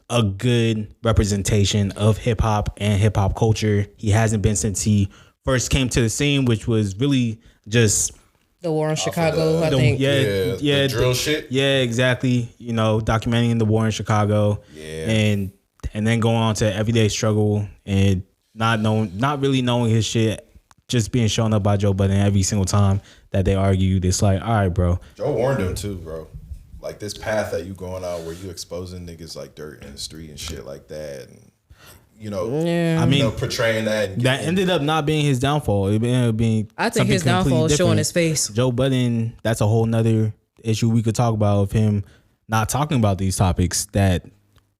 a good representation of hip hop and hip hop culture. He hasn't been since he first came to the scene, which was really just the war in Chicago. I think. Yeah, the drill shit. Yeah, exactly. You know, documenting the war in Chicago. Yeah, and then going on to everyday struggle and not really knowing his shit, just being shown up by Joe Budden every single time that they argued. It's like, all right, bro. Joe warned him too, bro. Like this path that you going out where you exposing niggas like dirt in the street and shit like that, and I mean, portraying that. That ended up not being his downfall. It ended up being. I think his downfall is showing his face. Joe Budden. That's a whole nother issue we could talk about of him not talking about these topics that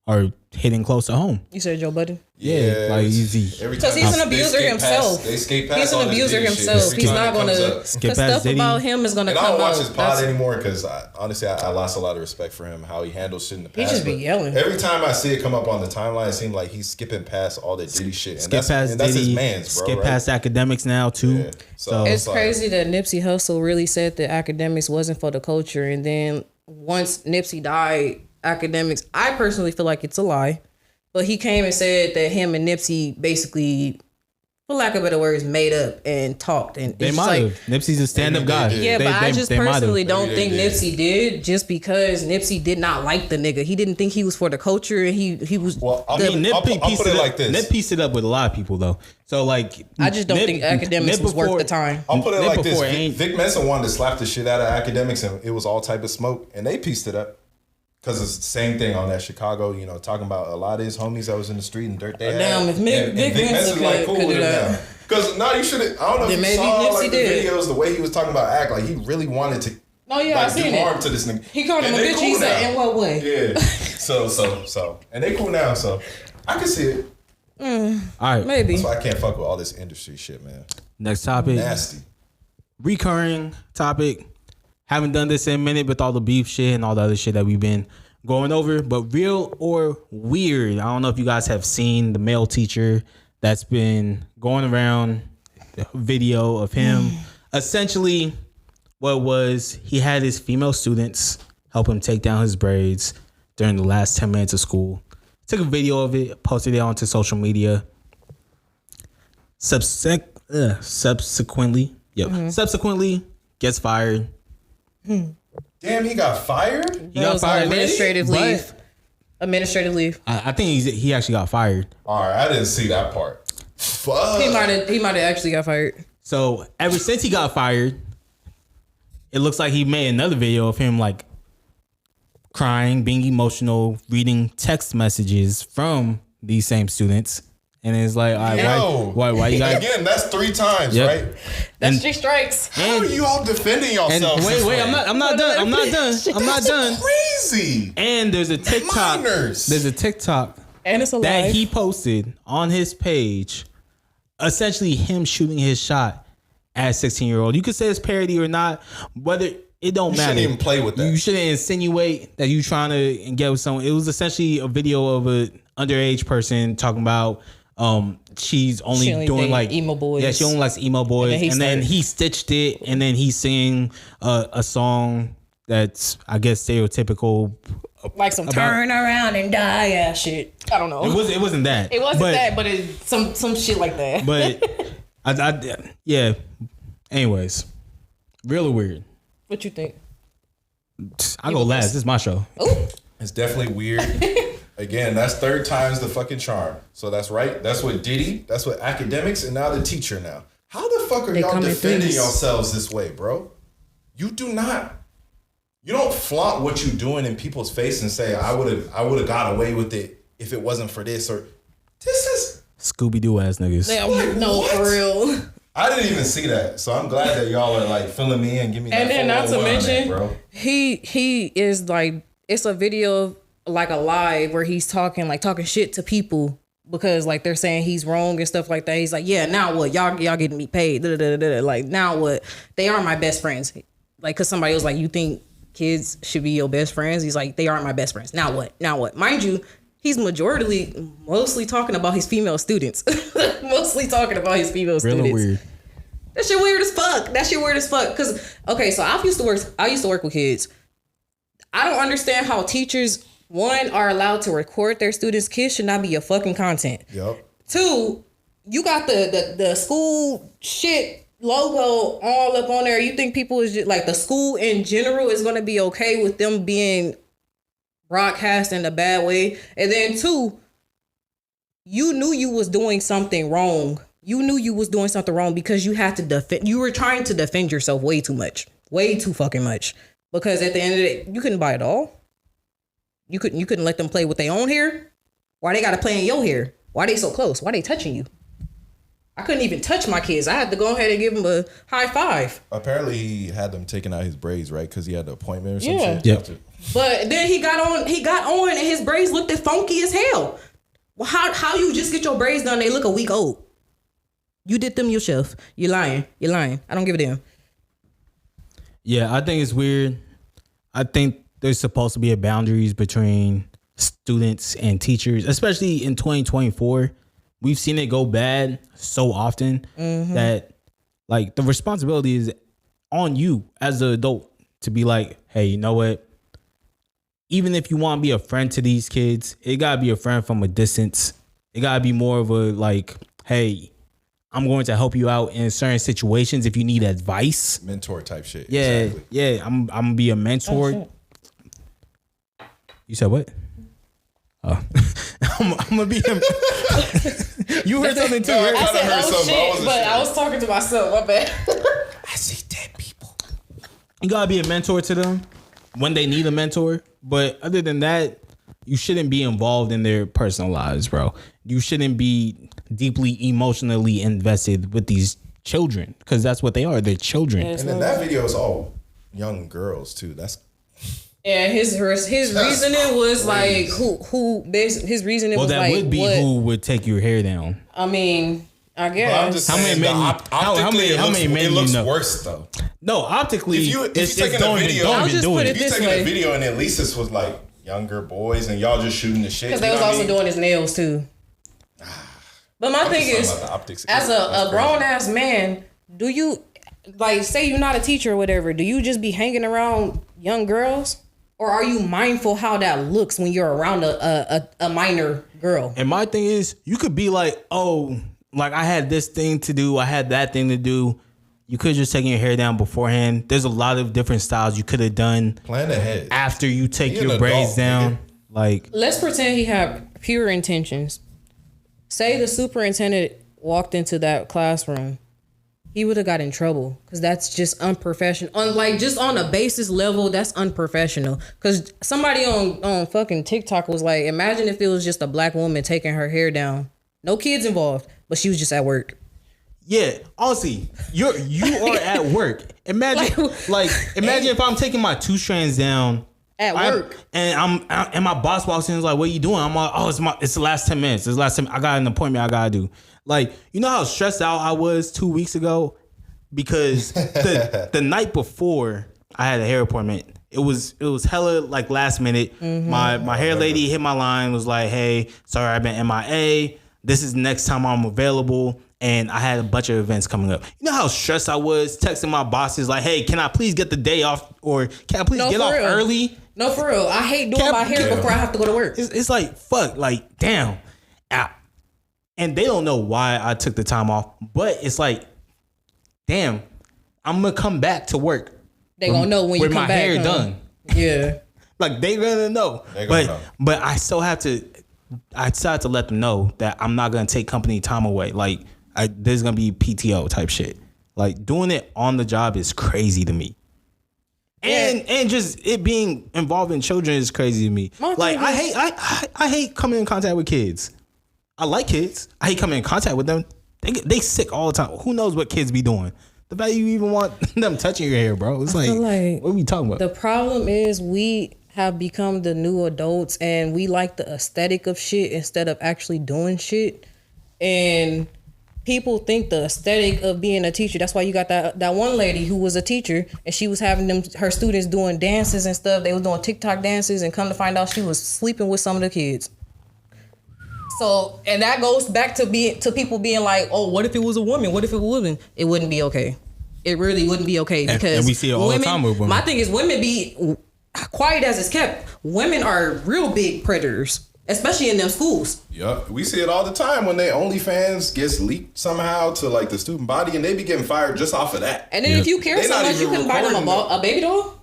are hitting close to home. You said Joe Budden? Yeah, like because he's an abuser himself. They skate past. He's an abuser himself. He's not going to. Because stuff Diddy. About him is going to come out. I don't watch his pod anymore because honestly, I lost a lot of respect for him, how he handles shit in the past. He just be yelling. Every time I see it come up on the timeline, it seems like he's skipping past all the Diddy shit. And that's his man's, bro. Skip past Akademiks now too. Yeah. So it's crazy that Nipsey Hussle really said that Akademiks wasn't for the culture, and then once Nipsey died, Akademiks. I personally feel like it's a lie. But he came and said that him and Nipsey basically, for lack of better words, made up and talked. And they might have. Nipsey's a stand-up guy. Yeah, but I just personally don't think Nipsey did, just because Nipsey did not like the nigga. He didn't think he was for the culture, and he was. Well, I mean, I'll put it like this. Nip pieced it up with a lot of people though. So like, I just don't think Akademiks was worth the time. I'll put it like this: Vic Mensa wanted to slap the shit out of Akademiks, and it was all type of smoke, and they pieced it up. Because it's the same thing on that Chicago, talking about a lot of his homies that was in the street and dirt they had. Damn, if Vic Mensa like cool with him now. Because now you should have, I don't know if you saw like, the videos, the way he was talking about Act, like he really wanted to do harm to this nigga. He called him a bitch, he said, in what way? Yeah. So. And they cool now, so I can see it. All right. Maybe. That's why I can't fuck with all this industry shit, man. Next topic. Nasty. Recurring topic. Haven't done this in a minute with all the beef shit and all the other shit that we've been going over, but real or weird. I don't know if you guys have seen the male teacher that's been going around, the video of him. Essentially, what was, he had his female students help him take down his braids during the last 10 minutes of school. Took a video of it, posted it onto social media. Subsequently, gets fired. Damn, he got fired? He got fired. Administrative leave. Administrative leave. I think he actually got fired. All right, I didn't see that part. Fuck. He might have actually got fired. So ever since he got fired, it looks like he made another video of him like crying, being emotional, reading text messages from these same students. And it's like, all right, why you got again? That's 3 times, Yep. right? That's 3 strikes. How are you all defending And yourselves? wait, I'm not done. Crazy. And there's a TikTok. Minors. There's a TikTok And it's a that lie. he posted on his page, essentially him shooting his shot at a 16-year-old. You could say it's parody or not, whether it don't matter. You shouldn't even play with that. You shouldn't insinuate that you trying to get with someone. It was essentially a video of a underage person talking about she's only doing date like emo boys. Yeah, she only likes emo boys. And then he stitched it, and then he sang a song that's, I guess, stereotypical. Like some turn around and die ass shit. I don't know. It wasn't that. It wasn't that, but it's some shit like that. But yeah. Anyways, really weird. What you think? I go last. This is my show. Ooh. It's definitely weird. Again, that's 3rd time's the fucking charm. So that's right. That's what Diddy. That's what Akademiks, and now the teacher now. How the fuck are y'all defending yourselves this way, bro? You do not. You don't flaunt what you're doing in people's face and say, I would have got away with it if it wasn't for this, or this is Scooby-Doo ass niggas. No, for real. I didn't even see that. So I'm glad that y'all are like filling me in, give me that. And then not to 411 on that, mention, bro. he is like, it's a video like a live where he's talking shit to people because like they're saying he's wrong and stuff like that. He's like, yeah, now what? Y'all getting me paid. Like, now what? They are my best friends. Like, cause somebody was like, you think kids should be your best friends? He's like, they aren't my best friends. Now what? Mind you, he's mostly talking about his female students. Mostly talking about his female students. Really weird. That shit weird as fuck. Cause okay, so I used to work with kids. I don't understand how teachers, 1, are allowed to record their students. Kids should not be your fucking content. Yep. 2, you got the school shit logo all up on there. You think people is just, like, the school in general is gonna be okay with them being broadcast in a bad way? And then 2, you knew you was doing something wrong. You knew you was doing something wrong because you had to defend. You were trying to defend yourself way too much, way too fucking much. Because at the end of the day, you couldn't buy it all. You couldn't let them play with their own hair. Why they gotta play in your hair? Why they so close? Why they touching you? I couldn't even touch my kids. I had to go ahead and give them a high five. Apparently he had them taking out his braids, right? Because he had an appointment or some shit. Yep. But then he got on and his braids looked funky as hell. Well, how you just get your braids done? They look a week old. You did them yourself. You're lying. I don't give a damn. Yeah, I think it's weird. I think there's supposed to be a boundaries between students and teachers, especially in 2024. We've seen it go bad so often that like the responsibility is on you as an adult to be like, hey, you know what? Even if you want to be a friend to these kids, it gotta be a friend from a distance. It gotta be more of a like, hey, I'm going to help you out in certain situations if you need advice. Mentor type shit. Yeah, Exactly. yeah. I'm gonna be a mentor. You said what? Oh, I'm gonna be him. You heard something too, right? I said, heard something, I wasn't but sure. I was talking to myself. My bad. I see dead people. You gotta be a mentor to them when they need a mentor. But other than that, you shouldn't be involved in their personal lives, bro. You shouldn't be deeply emotionally invested with these children because that's what they are. They're children. And then that video is all young girls too. That's Yeah, his reasoning was like his reasoning Well, was that like would be what? who would take your hair down. I mean, I But I'm guess. just How many saying, men you- optically, how many men it you looks know? worse though. No, optically, If you it's taking a don't video- even I'll just do put it. it If you this taking way. a video and at least this was like younger boys and y'all just shooting the shit. Because they was also doing his nails too. But my thing is, as a grown ass man, do you like say you're not a teacher or whatever? Do you just be hanging around young girls, or are you mindful how that looks when you're around a minor girl? And my thing is, you could be like, oh, like I had this thing to do, I had that thing to do. You could just taken your hair down beforehand. There's a lot of different styles you could have done Plan ahead. after you take He an your braids adult, down. nigga. Like, Let's pretend he had pure intentions. Say the superintendent walked into that classroom he would have got in trouble because that's just unprofessional. Like just on a basis level, that's unprofessional. Because somebody on fucking TikTok was like, imagine if it was just a black woman taking her hair down, no kids involved, but she was just at work. Yeah, honestly, you are at work. Imagine imagine if I'm taking my 2 strands down at work, and my boss walks in and is like, "What are you doing?" I'm like, "Oh, it's the last 10 minutes. It's the last 10. I got an appointment I gotta do." Like, you know how stressed out I was 2 weeks ago because the night before I had a hair appointment. It was hella like last minute. Mm-hmm. My hair lady hit my line, was like, "Hey, sorry I've been MIA. This is the next time I'm available." And I had a bunch of events coming up. You know how stressed I was texting my bosses like, "Hey, can I please get the day off, or can I please get off early?" No, for real. I hate doing my hair before I have to go to work. It's like, fuck, like, damn. And they don't know why I took the time off, but it's like, damn, I'm gonna come back to work. They gonna know when you come back. With my hair done. Yeah. Like, they gonna know. But I still have to let them know that I'm not gonna take company time away. Like, there's gonna be PTO type shit. Like, doing it on the job is crazy to me. And just it being involved in children is crazy to me. Like, I hate coming in contact with kids. I like kids. I hate coming in contact with them. They sick all the time. Who knows what kids be doing? The fact you even want them touching your hair, bro. It's like, what are we talking about? The problem is we have become the new adults and we like the aesthetic of shit instead of actually doing shit. And people think the aesthetic of being a teacher. That's why you got that one lady who was a teacher and she was having her students doing dances and stuff. They was doing TikTok dances and come to find out she was sleeping with some of the kids. So, and that goes back to people being like, "Oh, what if it was a woman? What if it was a woman?" It wouldn't be okay. It really wouldn't be okay because and we see it all the time with women. My thing is, women be quiet as it's kept. Women are real big predators, especially in them schools. Yep, we see it all the time when they OnlyFans gets leaked somehow to like the student body, and they be getting fired just off of that. And then if you care so much, you couldn't buy them a baby doll.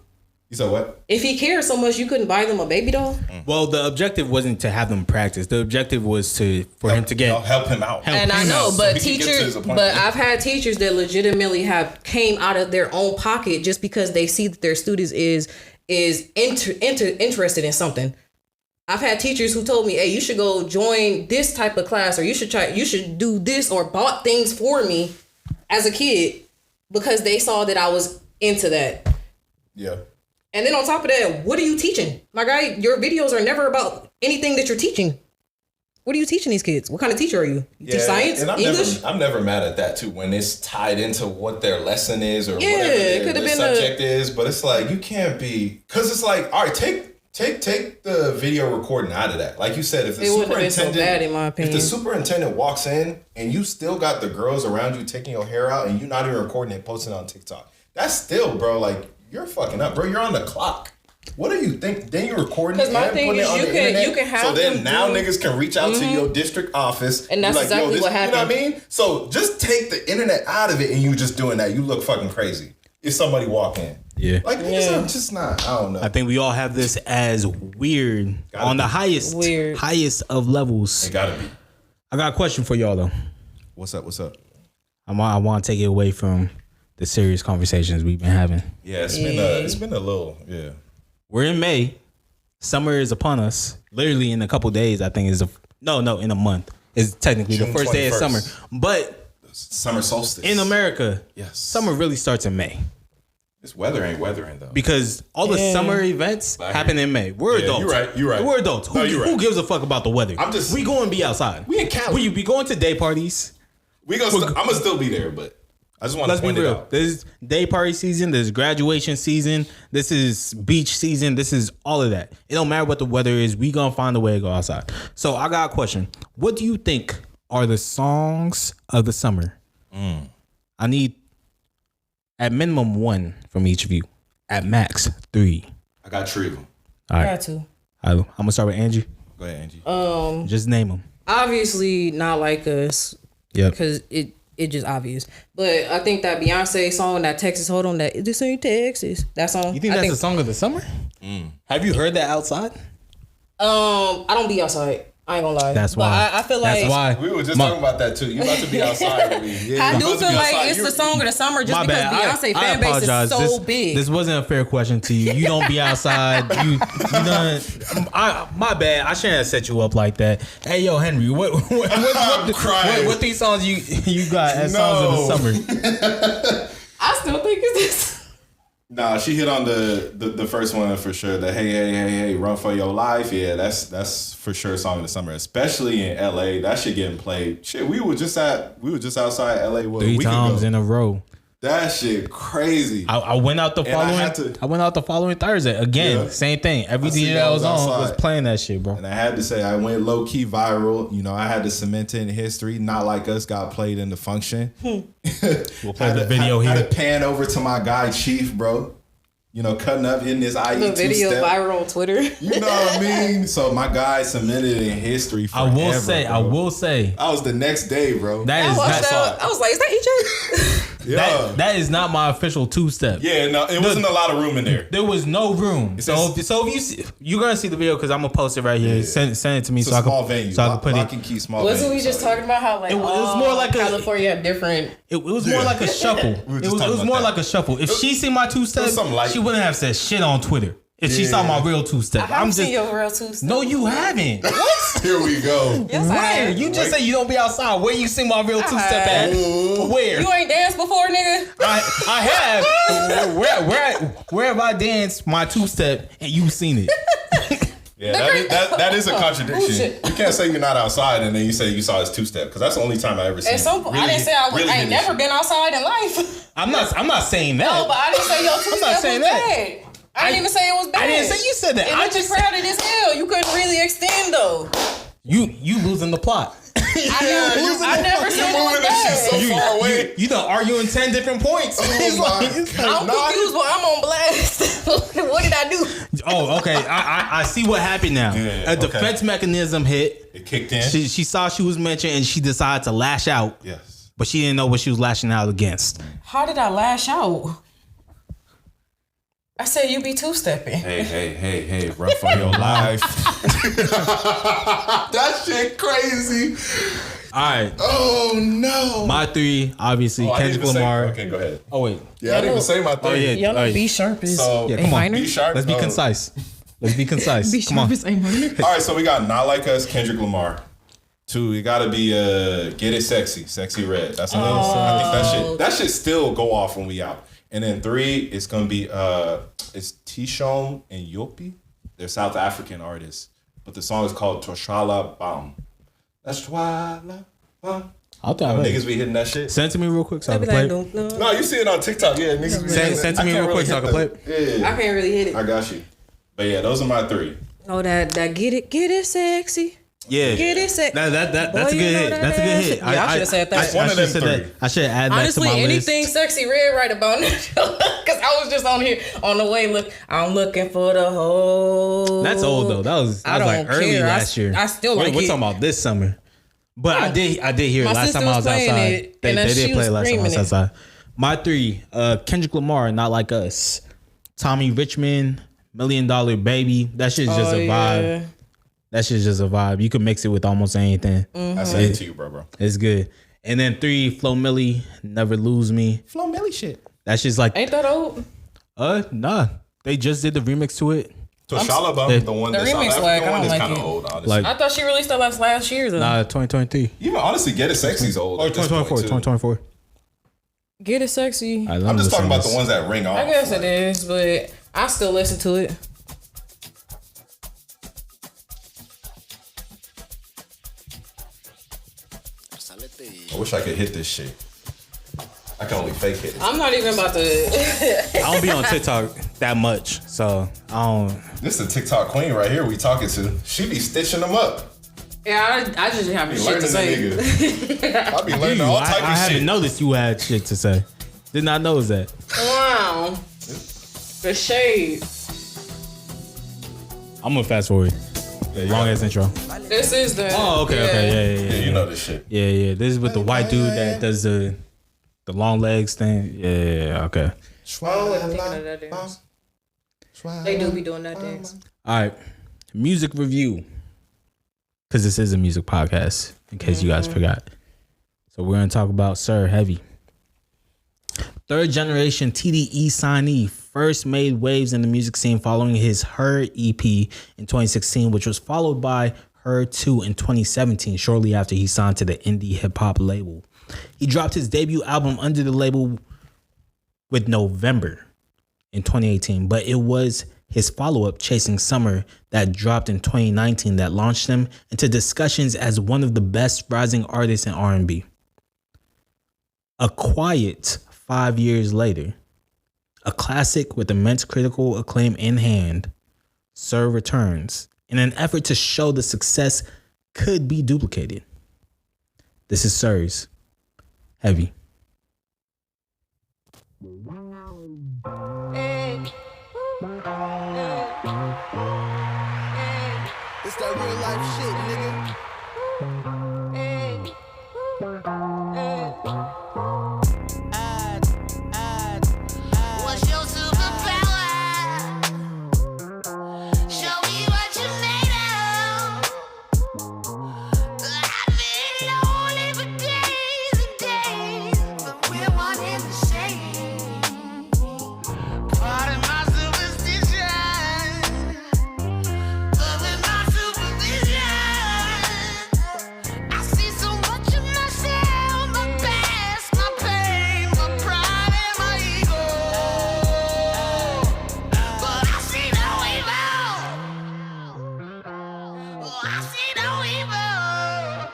You said what? If he cared so much, you couldn't buy them a baby doll. Well, the objective wasn't to have them practice. The objective was for him to help him out. And I know, but I've had teachers that legitimately have came out of their own pocket just because they see that their students is interested in something. I've had teachers who told me, "Hey, you should go join this type of class, or you should do this," or bought things for me as a kid because they saw that I was into that. Yeah. And then on top of that, what are you teaching? My guy, your videos are never about anything that you're teaching. What are you teaching these kids? What kind of teacher are you? You teach science, and English? I'm never mad at that too when it's tied into what their lesson is or whatever their subject is. But it's like, you can't be, because it's like, all right, take the video recording out of that. Like you said, if the superintendent, so bad, in my opinion. If the superintendent walks in and you still got the girls around you taking your hair out and you're not even recording it, posting it on TikTok, that's still, bro, like, you're fucking up, bro. You're on the clock. What do you think? Then you're recording it and putting it on the internet. You can have so then now niggas can reach out to your district office. And that's exactly what happened. You know what I mean? So just take the internet out of it and you just doing that. You look fucking crazy. If somebody walk in. Yeah. Like, niggas are just not, I don't know. I think we all have this as weird on the highest of levels. It gotta be. I got a question for y'all though. What's up? I want to take it away from the serious conversations we've been having. Yeah, it's been a little, yeah. We're in May. Summer is upon us. Literally in a couple days, I think in a month is technically June the first 21st. Day of summer. But summer solstice in America, yes, summer really starts in May. This weather ain't weathering though. Because all the summer events happen in May. We're adults. You're right. We're adults. Who gives a fuck about the weather? We going to be outside. We in Cali. We going to day parties. I'm gonna still be there, but I just want to point it out. There's day party season. There's graduation season. This is beach season. This is all of that. It don't matter what the weather is. We gonna find a way to go outside. So I got a question. What do you think are the songs of the summer? I need at minimum 1 from each of you. At max 3. I got 3 of them. All right. I got 2. I'm gonna start with Angie. Go ahead, Angie. Just name them. Obviously, Not Like Us. Yeah. Because it's just obvious. But I think that Beyonce song, that Texas Hold On, that This Ain't Texas, that song. You think that's the song of the summer? Have you heard that outside? I don't be outside. I ain't gonna lie. That's But why. I feel like That's why. We were just talking about that too. You about to be outside with me. I do You about to feel be like outside. it's the song of the summer just My because bad. Beyonce I fan base apologize. is so big. This wasn't a fair question to you. You don't be outside. You done. My bad. I shouldn't have set you up like that. Hey, yo, Henry, what these songs you got as songs of the summer? I still think it's this. Nah, she hit on the first one for sure. The hey, run for your life. Yeah, that's for sure song of the summer, especially in LA. That shit getting played. Shit, we were just outside LA 3 times in a row. That shit crazy. I went out the following Thursday again. Yeah. Same thing. Every I see DJ that was on outside. was playing that shit, bro. And I had to say, I went low key viral. You know, I had to cement it in history. Not Like Us got played in the function. We'll play the video here. I had to pan over to my guy Chief, bro. You know, cutting up in this IE The video two-step. viral on Twitter. You know what I mean? So my guy cemented it in history forever, I will say. I was the next day, bro. That is I was like, is that EJ? Yeah. that is not my official 2-step. Yeah, no, it wasn't a lot of room in there. There was no room. So if you see, you're gonna see the video because I'm gonna post it right here. Yeah. Send it to me It's so a I small can venue. so I can put Lock it. and key small Wasn't venue. we just talking about how like It was more like a- California have different? It was more like a shuffle. We were It just was talking more about like that. a shuffle. If she seen my 2-step, something light. she wouldn't have said shit on Twitter. If she saw my real 2-step, I haven't seen your real 2-step. No, you haven't. What? Here we go. Yes, I Where? have. You just say you don't be outside. Where you see my real 2-step at? Where? You ain't danced before, nigga. I have. Where have I danced my 2-step and you seen it? Yeah, that is a contradiction. Bullshit. You can't say you're not outside and then you say you saw his 2-step because that's the only time I ever seen. At some point, I didn't say I ain't never been outside in life. I'm not saying that. No, but I didn't say your 2-step was saying that. bad. I didn't even say it was bad. I didn't say you said that. It I was just crowded as hell. You couldn't really extend though. you losing the plot. I never said it was moving that shit bad. so far away. You done arguing 10 different points. It's like- I'm confused, but I'm on blast. What did I do? Oh, okay. I see what happened now. Yeah, A defense mechanism hit. It kicked in. She saw she was mentioned and she decided to lash out. Yes. But she didn't know what she was lashing out against. How did I lash out? I said you be 2-stepping. Hey, run for your life. That shit crazy. All right. Oh no. My 3, obviously, I didn't Kendrick even say- Lamar. Okay, go ahead. Oh, wait. Yeah, I didn't even say my thing. Oh, yeah. Y'all know All right. B sharp is So, Yeah, A come on. minor. B sharp. Let's be concise. Let's be concise. B Come on. sharp is A minor. All right, so we got Not Like Us, Kendrick Lamar. 2, it gotta be Get It Sexy Red. That's another song. I think that shit still go off when we out. And then 3, it's gonna be it's Tishon and Yopi. They're South African artists, but the song is called Toshala Bam. That's Twala Bam. I'll tell you. Niggas be hitting that shit. Send it to me real quick so I can play it. No, you see it on TikTok. Yeah, niggas. Be hitting Send it. to me I can't real quick so I hit can play that. it. Yeah, I can't really hit it. I got you. But yeah, those are my 3. Oh, that get it sexy. Yeah. Get it sexy. That's Boy, a good you know hit. that That's a good ass. hit. Yeah, I should've said that. One of them said 3. that. I should add Honestly, that to my anything list. sexy red right about it. Because I was just on here on the way. Look, I'm looking for the whole. That's old though. That was I like don't early care. last year. I still like We're it. talking about this summer. But I did hear it My last sister time I was was playing outside. it, They and then did she play was it last time I was screaming it. outside. My 3, Kendrick Lamar, Not Like Us. Tommy Richmond, $1 Million Baby. That shit's just a vibe. That shit's just a vibe. You can mix it with almost anything. I sent it to you, bro. It's good. And then 3, Flo Milli, Never Lose Me. Flo Milli shit. That's just like Ain't that old? nah. They just did the remix to it. Toshala Bam, the one The that South remix, African like, I one, don't is like kind of it. old, honestly. Like I thought she released that last year though. 2023. Even honestly, Get It Sexy's old. Or at this point, 2024. too. Get it sexy. I'm just talking about the ones that ring off. I guess it is, but I still listen to it. I wish I could hit this shit. I can only fake hit it. I'm not even about to. I don't be on TikTok that much, so I don't. This is a TikTok queen right here we talking to. She be stitching them up. Yeah, I just have Be shit learning to the say. nigga. I be learning all type I of haven't shit. noticed you had shit to say. Did not notice that. Wow, the shade. I'm gonna fast forward. Yeah, you Wrong got ass it. intro. This is the. Oh, okay, yeah. Yeah, you know this shit. Yeah. This is with the white dude that does the long legs thing. Yeah, okay. Oh, I'm thinking of that dance. They do be doing that dance. All right. Music review. because this is a music podcast, in case you guys forgot. So we're going to talk about Sir Heavy. Third generation TDE signee, first made waves in the music scene following his Her EP in 2016, which was followed by Her 2 in 2017, shortly after he signed to the indie hip-hop label. He dropped his debut album under the label with November in 2018, but it was his follow-up, Chasing Summer, that dropped in 2019 that launched him into discussions as one of the best rising artists in R&B. A quiet 5 years later, a classic with immense critical acclaim in hand, Sir returns in an effort to show the success could be duplicated. This is Sir's Heavy. It's that real life shit, nigga. What's your superpower? Show me what you made of. I've been lonely for days and days, but we're one in the same. Part of my superstition, but with my supervision, I see so much of myself, my past, my pain, my pride and my ego. But I see no evil. Oh, I see no evil.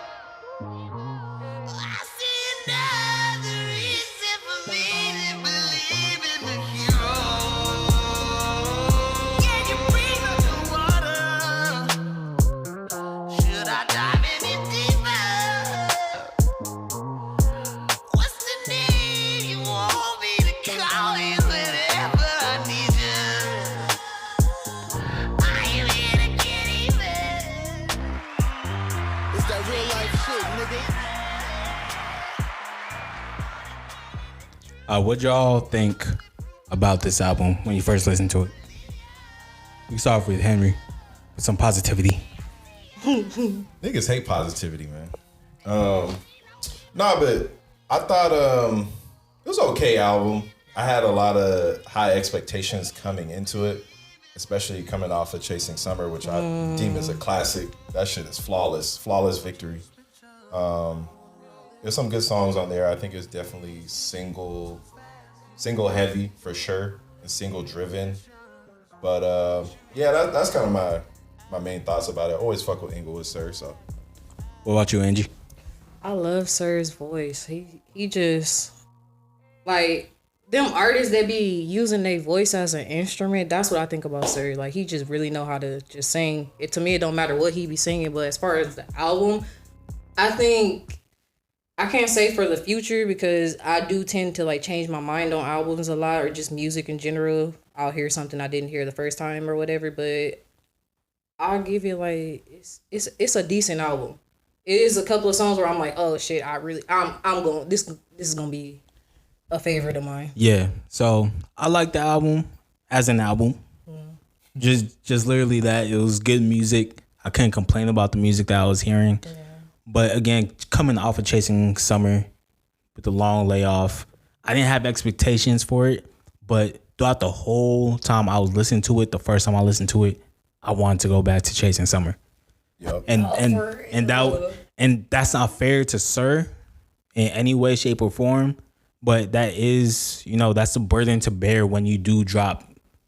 I see another reason for me to believe in the hero. Can you bring up the water? Should I dive any deeper? What's the name you want me to call you whenever I need you? I am here to get even. It's that real life shit, nigga. What y'all think about this album when you first listened to it? We can start off with Henry with some positivity. Niggas hate positivity, man. But I thought it was an okay album. I had a lot of high expectations coming into it, especially coming off of Chasing Summer, which I deem as a classic. That shit is flawless victory. There's some good songs on there. I think it's definitely single heavy for sure and single driven. But that's kind of my main thoughts about it. I always fuck with Inglewood Sir. So What about you, Angie? I love Sir's voice. He just like them artists that be using their voice as an instrument. That's what I think about Sir. Like he just really know how to just sing. To me, it don't matter what he be singing. But as far as the album, I think I can't say for the future because I do tend to like change my mind on albums a lot or just music in general. I'll hear something I didn't hear the first time or whatever, but I'll give it like it's a decent album. It is a couple of songs where I'm like, oh shit, I'm going this is gonna be a favorite of mine. Yeah. So I like the album as an album. Just literally that. It was good music. I couldn't complain about the music that I was hearing. Yeah. But again, coming off of Chasing Summer with the long layoff, I didn't have expectations for it. But throughout the whole time I was listening to it, the first time I listened to it, I wanted to go back to Chasing Summer. yep. And that's not fair to Sir in any way, shape, or form. But that is, that's a burden to bear when you do drop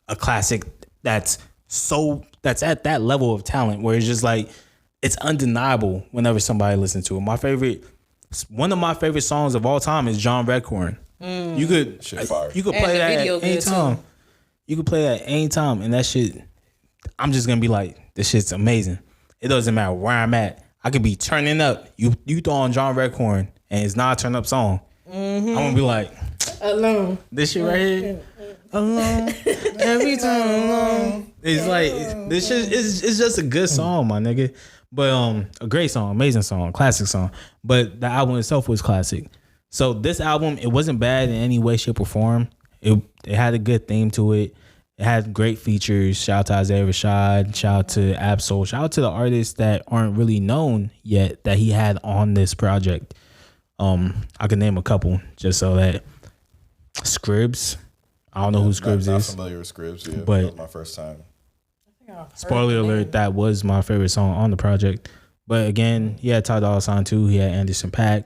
a classic that's at that level of talent where it's just like it's undeniable whenever somebody listens to it. One of my favorite songs of all time is John Redcorn. You could play that at any time. You could play that at any time, and that shit, I'm just gonna be like, this shit's amazing. It doesn't matter where I'm at. I could be turning up. You throw on John Redcorn, and it's not a turn up song. I'm gonna be like, Alone. This shit right here, alone. Every time alone. It's like this shit. It's just a good song, my nigga. But a great song, amazing song, classic song. But the album itself was classic. So this album, it wasn't bad in any way, shape, or form. It had a good theme to it. It had great features. Shout out to Isaiah Rashad. Shout out to Absol. Shout out to the artists that aren't really known yet that he had on this project. I can name a couple just so that Scribs. I don't know who Scribs not is. familiar with Scribs, yeah. But that was my first time. Spoiler alert, that was my favorite song on the project. But again, he had Ty Dolla $ign too. He had Anderson .Paak.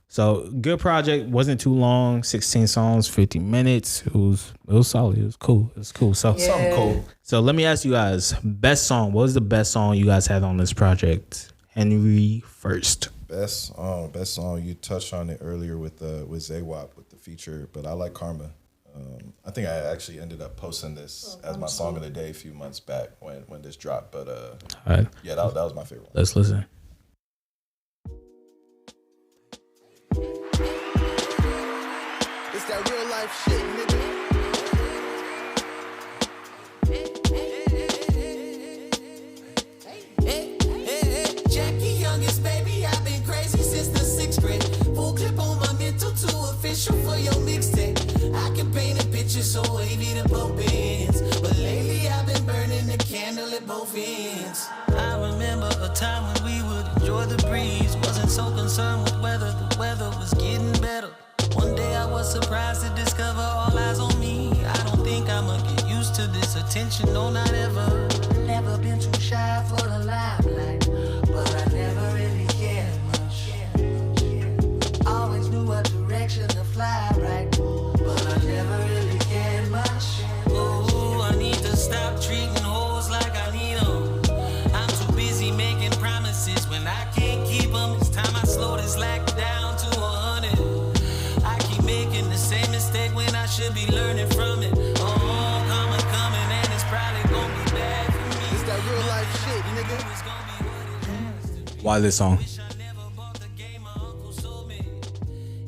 So good project. Wasn't too long. 16 songs, 50 minutes. It was solid. It was cool. So Something cool. So let me ask you guys, best song. What was the best song you guys had on this project? Henry first. Best song. You touched on it earlier with Zaywap with the feature, but I like Karma. I think I actually ended up posting this as my song of the day a few months back when this dropped. But All right. yeah, that was my favorite one. Let's listen. It's that real life shit, nigga. Jackie youngest baby, I've been crazy since the 6th grade. Full clip on my mental, too official for your mixtape. I can paint a picture so wavy to both ends, but lately I've been burning the candle at both ends. I remember a time when we would enjoy the breeze, wasn't so concerned with whether the weather was getting better. One day I was surprised to discover all eyes on me. I don't think I'ma get used to this attention, no, not ever. Never been too shy for the limelight, but I never really cared much. Always knew what direction to fly right, but I never really cared much. Oh, I need to stop treating hoes like I need them. I'm too busy making promises when I can't keep them. It's time I slow this lack down to 100. I keep making the same mistake when I should be learning from it. Oh, coming, and it's probably gonna be bad for me. It's that real life shit, nigga. It's gonna be what it has to be. Why this song? Wish I never bought the game my uncle sold me.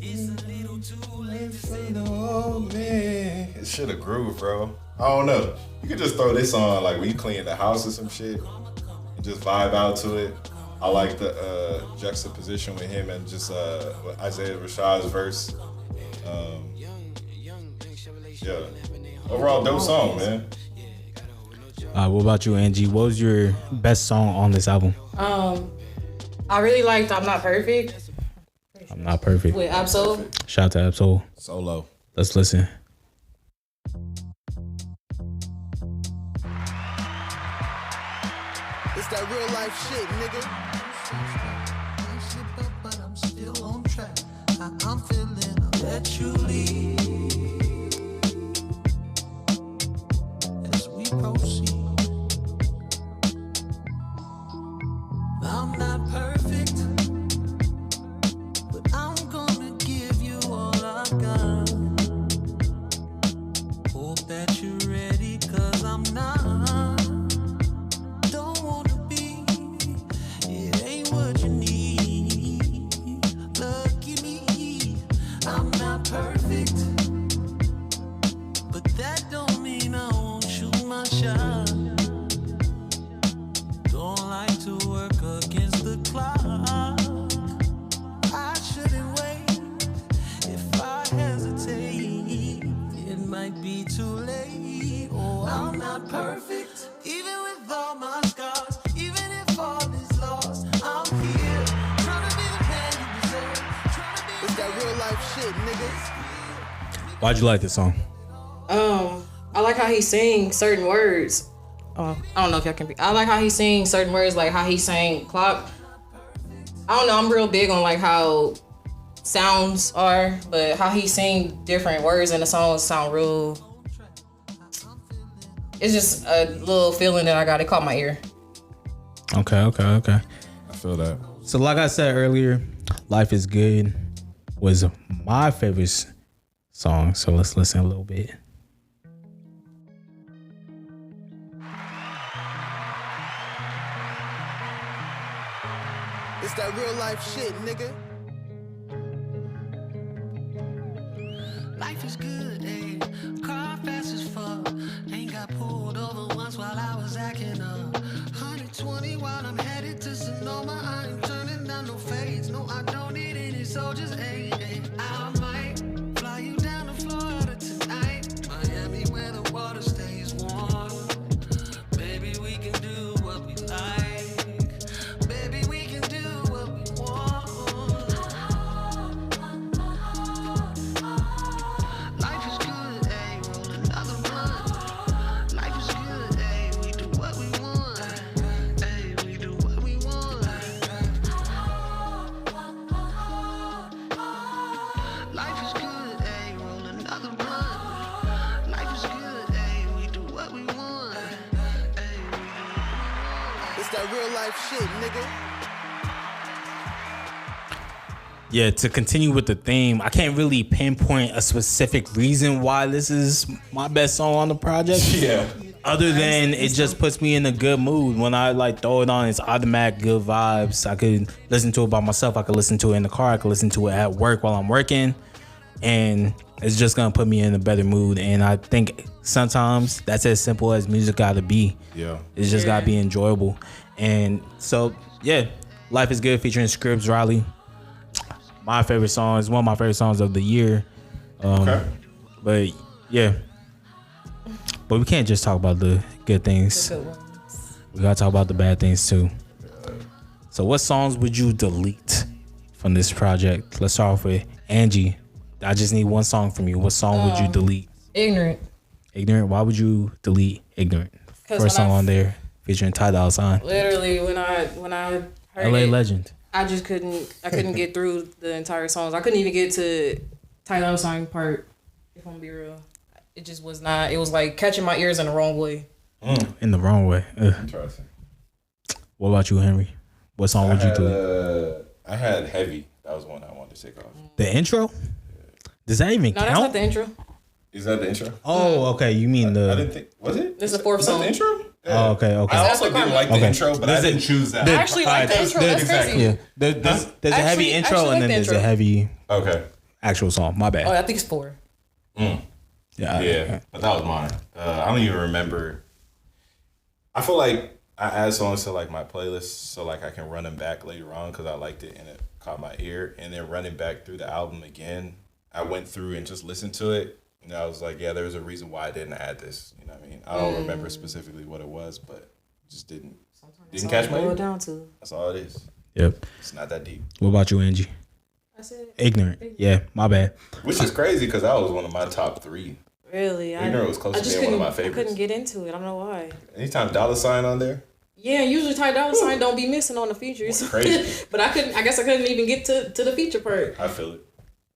It's a little too late to say no. Oh man, it should have groove, bro. I don't know. You could just throw this on like when you clean the house or some shit and just vibe out to it. I like the juxtaposition with him and just with Isaiah Rashad's verse. Yeah. Overall, dope song, man. What about you, Angie? What was your best song on this album? I really liked I'm Not Perfect I'm Not Perfect. with Absol. Shout out to Absol. Solo. Let's listen. It's that real life shit, nigga. But I'm still on track. I'm feeling I'll let you leave as we proceed. I'm not perfect, but I'm gonna give you all I got. Hope that you're ready, 'cause I'm not. Don't wanna be, it ain't what you need. Lucky me, I'm not perfect, but that don't mean I won't shoot my shot. Don't like to work against the clock. I shouldn't wait. If I hesitate, it might be too late. Oh, I'm not perfect, even with all my scars. Even if all is lost, I'm here, trying to be the man you deserve. Trying to be It's that real life shit, nigga. Why'd you like this song? I like how he sings certain words. I don't know if y'all can be. I like how he sings certain words, like how he sang clock. I don't know. I'm real big on like how sounds are, but how he sing different words in the songs sound real. It's just a little feeling that I got. It caught my ear. Okay. I feel that. So like I said earlier, Life is Good was my favorite song. So let's listen a little bit. It's that real life shit, nigga. life is good, ayy. Car fast as fuck. Ain't got pulled over once while I was acting up. 120 while I'm headed to Sonoma. I ain't turning down no fades. No, I don't need any soldiers, ayy. I might fly you down to Florida tonight. Miami where the water stays warm. real life shit, nigga. Yeah, to continue with the theme, I can't really pinpoint a specific reason why this is my best song on the project. Yeah. Other than it just puts me in a good mood. When I like throw it on, it's automatic good vibes. I could listen to it by myself. I could listen to it in the car. I could listen to it at work while I'm working. And it's just gonna put me in a better mood. And I think sometimes that's as simple as music gotta be. Yeah. It's just gotta be enjoyable. And so, yeah, Life is Good featuring Scripps Riley. My favorite song is one of my favorite songs of the year. Okay. But yeah. But we can't just talk about the good things. We gotta talk about the bad things too. So what songs would you delete from this project? Let's start off with Angie. I just need one song from you. What song would you delete? Ignorant. Ignorant? Why would you delete Ignorant? First song on there featuring Ty Dolla $ign. Literally, when I heard LA it, Legend. I couldn't get through the entire songs. I couldn't even get to Ty Dolla $ign part, if I'm gonna be real. It just was not, it was like catching my ears in the wrong way. In the wrong way. Interesting. What about you, Henry? What song would you delete? I had Heavy. That was one I wanted to take off. The intro? Does that even No, count? that's not the intro. Is that the intro? Oh, okay. You mean I the... didn't think. Was it? This is the fourth Was that song. the intro? Oh, okay. I also didn't like the intro, but I didn't choose that. I actually like the intro. That's crazy. Yeah. There's a heavy intro actually and then like the there's a intro. heavy Okay. actual song. My bad. Oh, I think it's 4. Yeah, but that was mine. I don't even remember. I feel like I add songs to like my playlist so like I can run them back later on because I liked it and it caught my ear. And then running back through the album again, I went through and just listened to it. And I was like, yeah, there's a reason why I didn't add this. You know what I mean? I don't remember specifically what it was, but it just didn't catch my ear. Down to. That's all it is. Yep. It's not that deep. What about you, Angie? I said Ignorant. Yeah, my bad. Which is crazy because that was one of my top 3. really. Ignorant was close to being one of my favorites. I couldn't get into it. I don't know why. Anytime Dollar Sign on there, Yeah, usually Ty Dolla $ign don't be missing on the features. Crazy. But I guess I couldn't even get to the feature part. I feel it.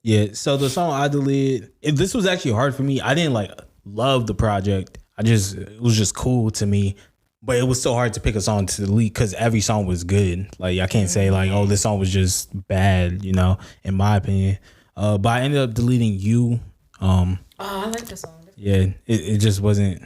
Yeah, so the song I deleted, this was actually hard for me. I didn't like love the project. It was just cool to me. But it was so hard to pick a song to delete because every song was good. Like I can't say like, oh, this song was just bad, you know, in my opinion. But I ended up deleting You. Oh, I like this song. Yeah, it just wasn't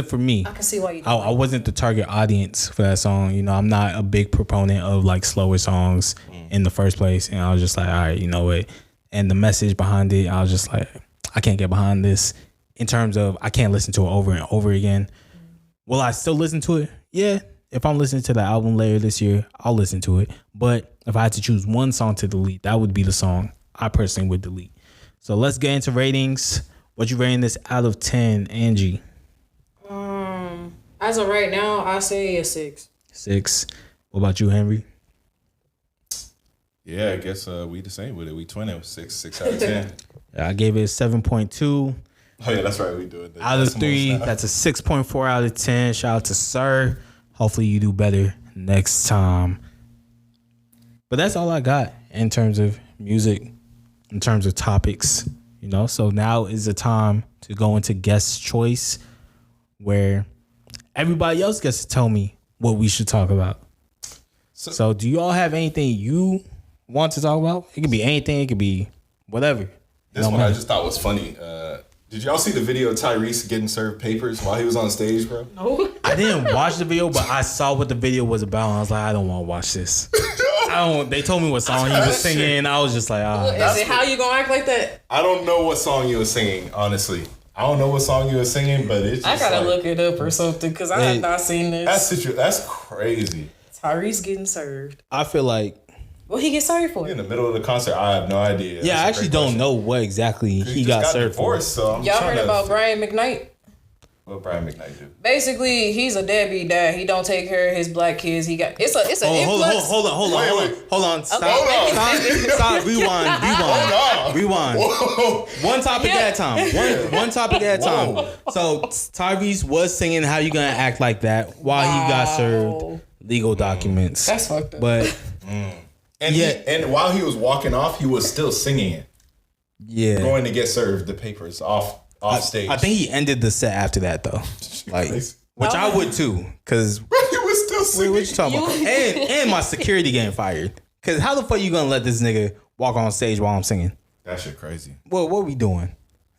for me. I can see why you I wasn't the target audience for that song. You know, I'm not a big proponent of like slower songs in the first place. And I was just like, all right, you know what? And the message behind it, I was just like, I can't get behind this in terms of I can't listen to it over and over again. Will I still listen to it? Yeah. If I'm listening to the album later this year, I'll listen to it. But if I had to choose one song to delete, that would be the song I personally would delete. So let's get into ratings. What you rating this out of 10, Angie? As of right now, I say a 6. 6. What about you, Henry? Yeah, I guess we the same with it. We twin it 6 out of 10. I gave it a 7.2. Oh yeah, that's right. We do it. Out of 3, that's a 6.4 out of 10. Shout out to Sir. Hopefully you do better next time. But that's all I got in terms of music, in terms of topics, you know. So now is the time to go into guest choice, where everybody else gets to tell me what we should talk about. So do you all have anything you want to talk about? It could be anything. It could be whatever. This one I just thought was funny. Did y'all see the video of Tyrese getting served papers while he was on stage, bro? No. I didn't watch the video, but I saw what the video was about. And I was like, I don't want to watch this. They told me what song he was singing. I was just like, Is it how you gonna act like that? I don't know what song you were singing, honestly. I don't know what song you were singing, but it's just I gotta like, look it up or something because I have not seen this. That's crazy. Tyrese getting served. I feel like. What he get served for? In the middle of the concert, I have no idea. Yeah, I actually don't know what exactly he got served for. So I'm Y'all trying heard to about Brian McKnight? What Brian McKnight do? Basically, he's a deadbeat dad. He don't take care of his black kids. He got it's an influx. Hold on. Stop. Rewind. One topic at a time. One topic at a time. So Tyrese was singing "How You Gonna Act Like That" while he got served legal documents. That's fucked up. But and and while he was walking off, he was still singing it. Yeah, going to get served the papers off stage. I think he ended the set after that though, like which I would too, because he was still Wait, what you talking about? And my security getting fired. Cause how the fuck you gonna let this nigga walk on stage while I'm singing? That shit crazy. What are we doing?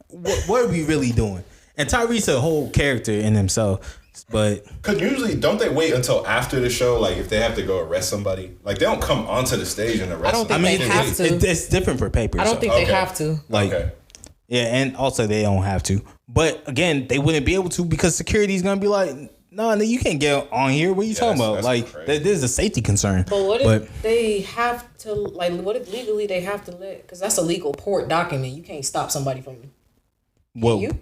What are we really doing? And Tyrese's a whole character in himself, but Cause usually don't they wait until after the show? Like if they have to go arrest somebody, like they don't come onto the stage and arrest. I don't think somebody. they have to. it's different for papers. I don't so. think they have to. Like, Okay. yeah, and also they don't have to. But again, they wouldn't be able to because security's gonna be like, no, you can't get on here. What are you talking about? that's Like, crazy. there's a safety concern. But what if they have to, like, what if legally they have to let, because that's a legal port document. You can't stop somebody from,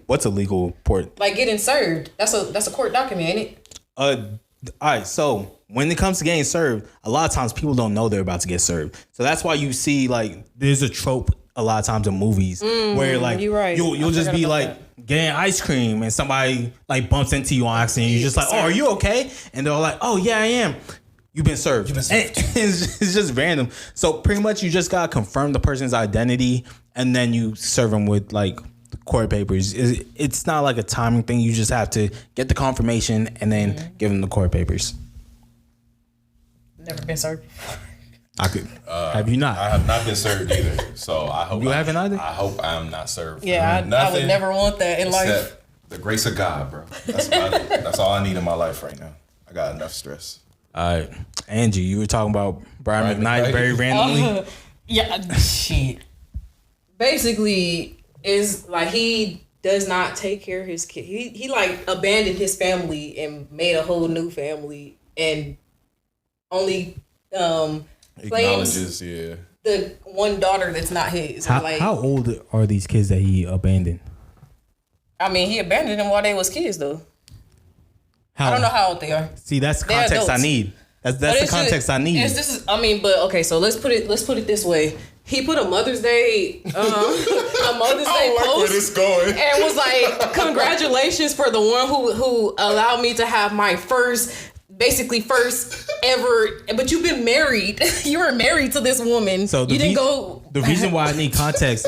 what's a legal port? like, getting served. That's a court document, ain't it? All right, so when it comes to getting served, a lot of times people don't know they're about to get served. So that's why you see, like, there's a trope a lot of times in movies where, like, you're right. you'll just be, like, getting ice cream and somebody, like, bumps into you on accident. You're just like, oh, are you okay? And they're like, oh, yeah, I am. You've been served. And it's just random. So pretty much you just got to confirm the person's identity and then you serve them with, like, court papers. It's not like a timing thing. You just have to get the confirmation and then give them the court papers. Never been served. I could. Have you not? I have not been served either. So I hope You haven't either? I hope I'm not served. Yeah, I would never want that in life. Except the grace of God, bro. That's about it. That's all I need in my life right now. I got enough stress. All right, Angie, you were talking about Brian McKnight very randomly. Yeah, shit. Basically, is like he does not take care of his kid. He like abandoned his family and made a whole new family and only claims Acknowledges, yeah. the one daughter that's not his. How old are these kids that he abandoned? I mean, he abandoned them while they was kids though. How? I don't know how old they are. See, that's the They're context I adults. need. That's But the it's context I need. But okay, so let's put it this way. He put a Mother's Day post going. and was like, "Congratulations for the one who allowed me to have my first ever." But you've been married. You were married to this woman. So you didn't go. The reason why I need context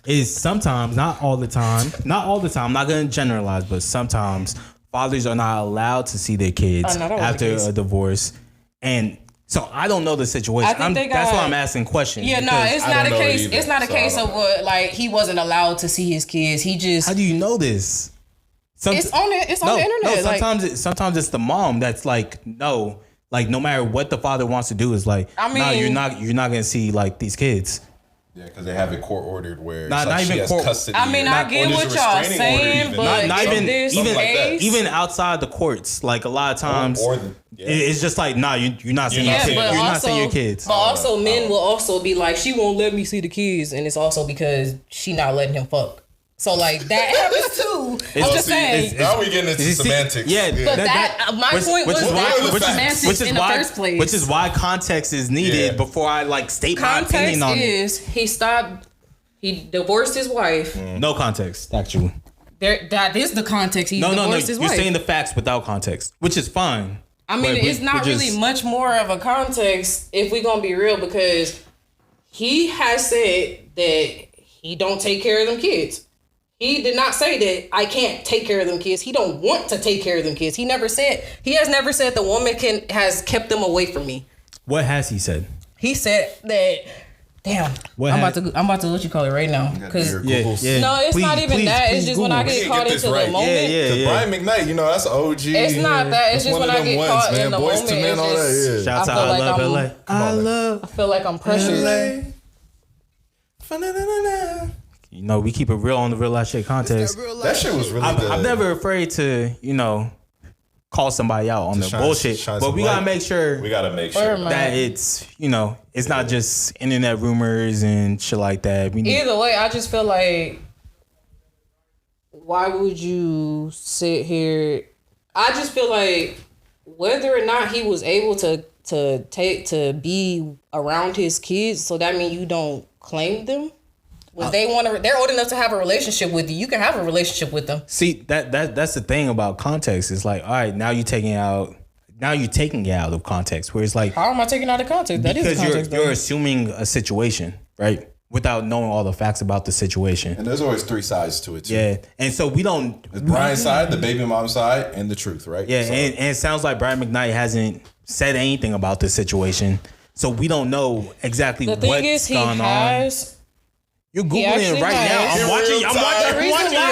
is sometimes, not all the time. I'm not going to generalize, but sometimes fathers are not allowed to see their kids not always after the case. a divorce, and so I don't know the situation. That's why I'm asking questions. Yeah, no, because it's I not a don't know case. either, It's not a so case I of don't what like he wasn't allowed to see his kids. He just how do you know this? it's on the internet. No, like, sometimes it's the mom that's like, no, like no matter what the father wants to do is like, I no, mean- you're not gonna see like these kids. Yeah, because they have it court ordered where it's Not like even she has court- custody. I mean, or I get there's what a y'all restraining order saying, even. but Not in even this Something like that. case, even outside the courts, like a lot of times, Yeah. it's just like, nah, you're not seeing Yeah, your kids. but You're not also- seeing your kids. But also, men will also be like, she won't let me see the kids, and it's also because she not letting him fuck. So like that happens too. I'm just saying. Now we getting into You see- semantics. Yeah, But my point was which is- semantics in the first place. Which is why context is needed Yeah. before I like state my Context opinion on it. is he divorced his wife. No context, actually. That is the context. He No. divorced his You're wife. saying the facts without context, which is fine. I mean, But it's not we're just- really much more of a context if we gonna be real, because he has said that he don't take care of them kids. He did not say that I can't take care of them kids. He don't want to take care of them kids. He has never said the woman has kept them away from me. What has he said? He said that. Damn, I'm about to let you call it right now, because Yeah. no, it's not even that. It's just when I get Google. caught Get into this right. the moment. Yeah. Brian McKnight, you know, that's OG. It's not that. It's That's just one when of I them get ones, caught man. in the Boys moment. to Men, It's all that, just, yeah. Shouts I out, feel I like love I'm- LA. I love I feel like I'm pressured. You know, we keep it real on the real life shit context. That shit was really good. I'm never afraid to, call somebody out on the bullshit. But we gotta make sure We gotta make sure. that it's, it's not just internet rumors and shit like that. We need, Either way, I just feel like, why would you sit here? I just feel like whether or not he was able to be around his kids, so that means you don't claim them. When they're old enough to have a relationship with you, you can have a relationship with them. see that's the thing about context. It's like, all right, now you're taking it out of context. Where it's like, How am I taking out of context? That is because context. you're assuming a situation, right? without knowing all the facts about the situation. And there's always three sides to it too. Yeah, and so we don't. It's Brian's side, the baby mom side, and the truth, right? Yeah, So, and it sounds like Brian McKnight hasn't said anything about this situation, so we don't know exactly The thing what's is, he going on. has. You're googling it actually right now. has. I'm watching. I'm watching. The reason why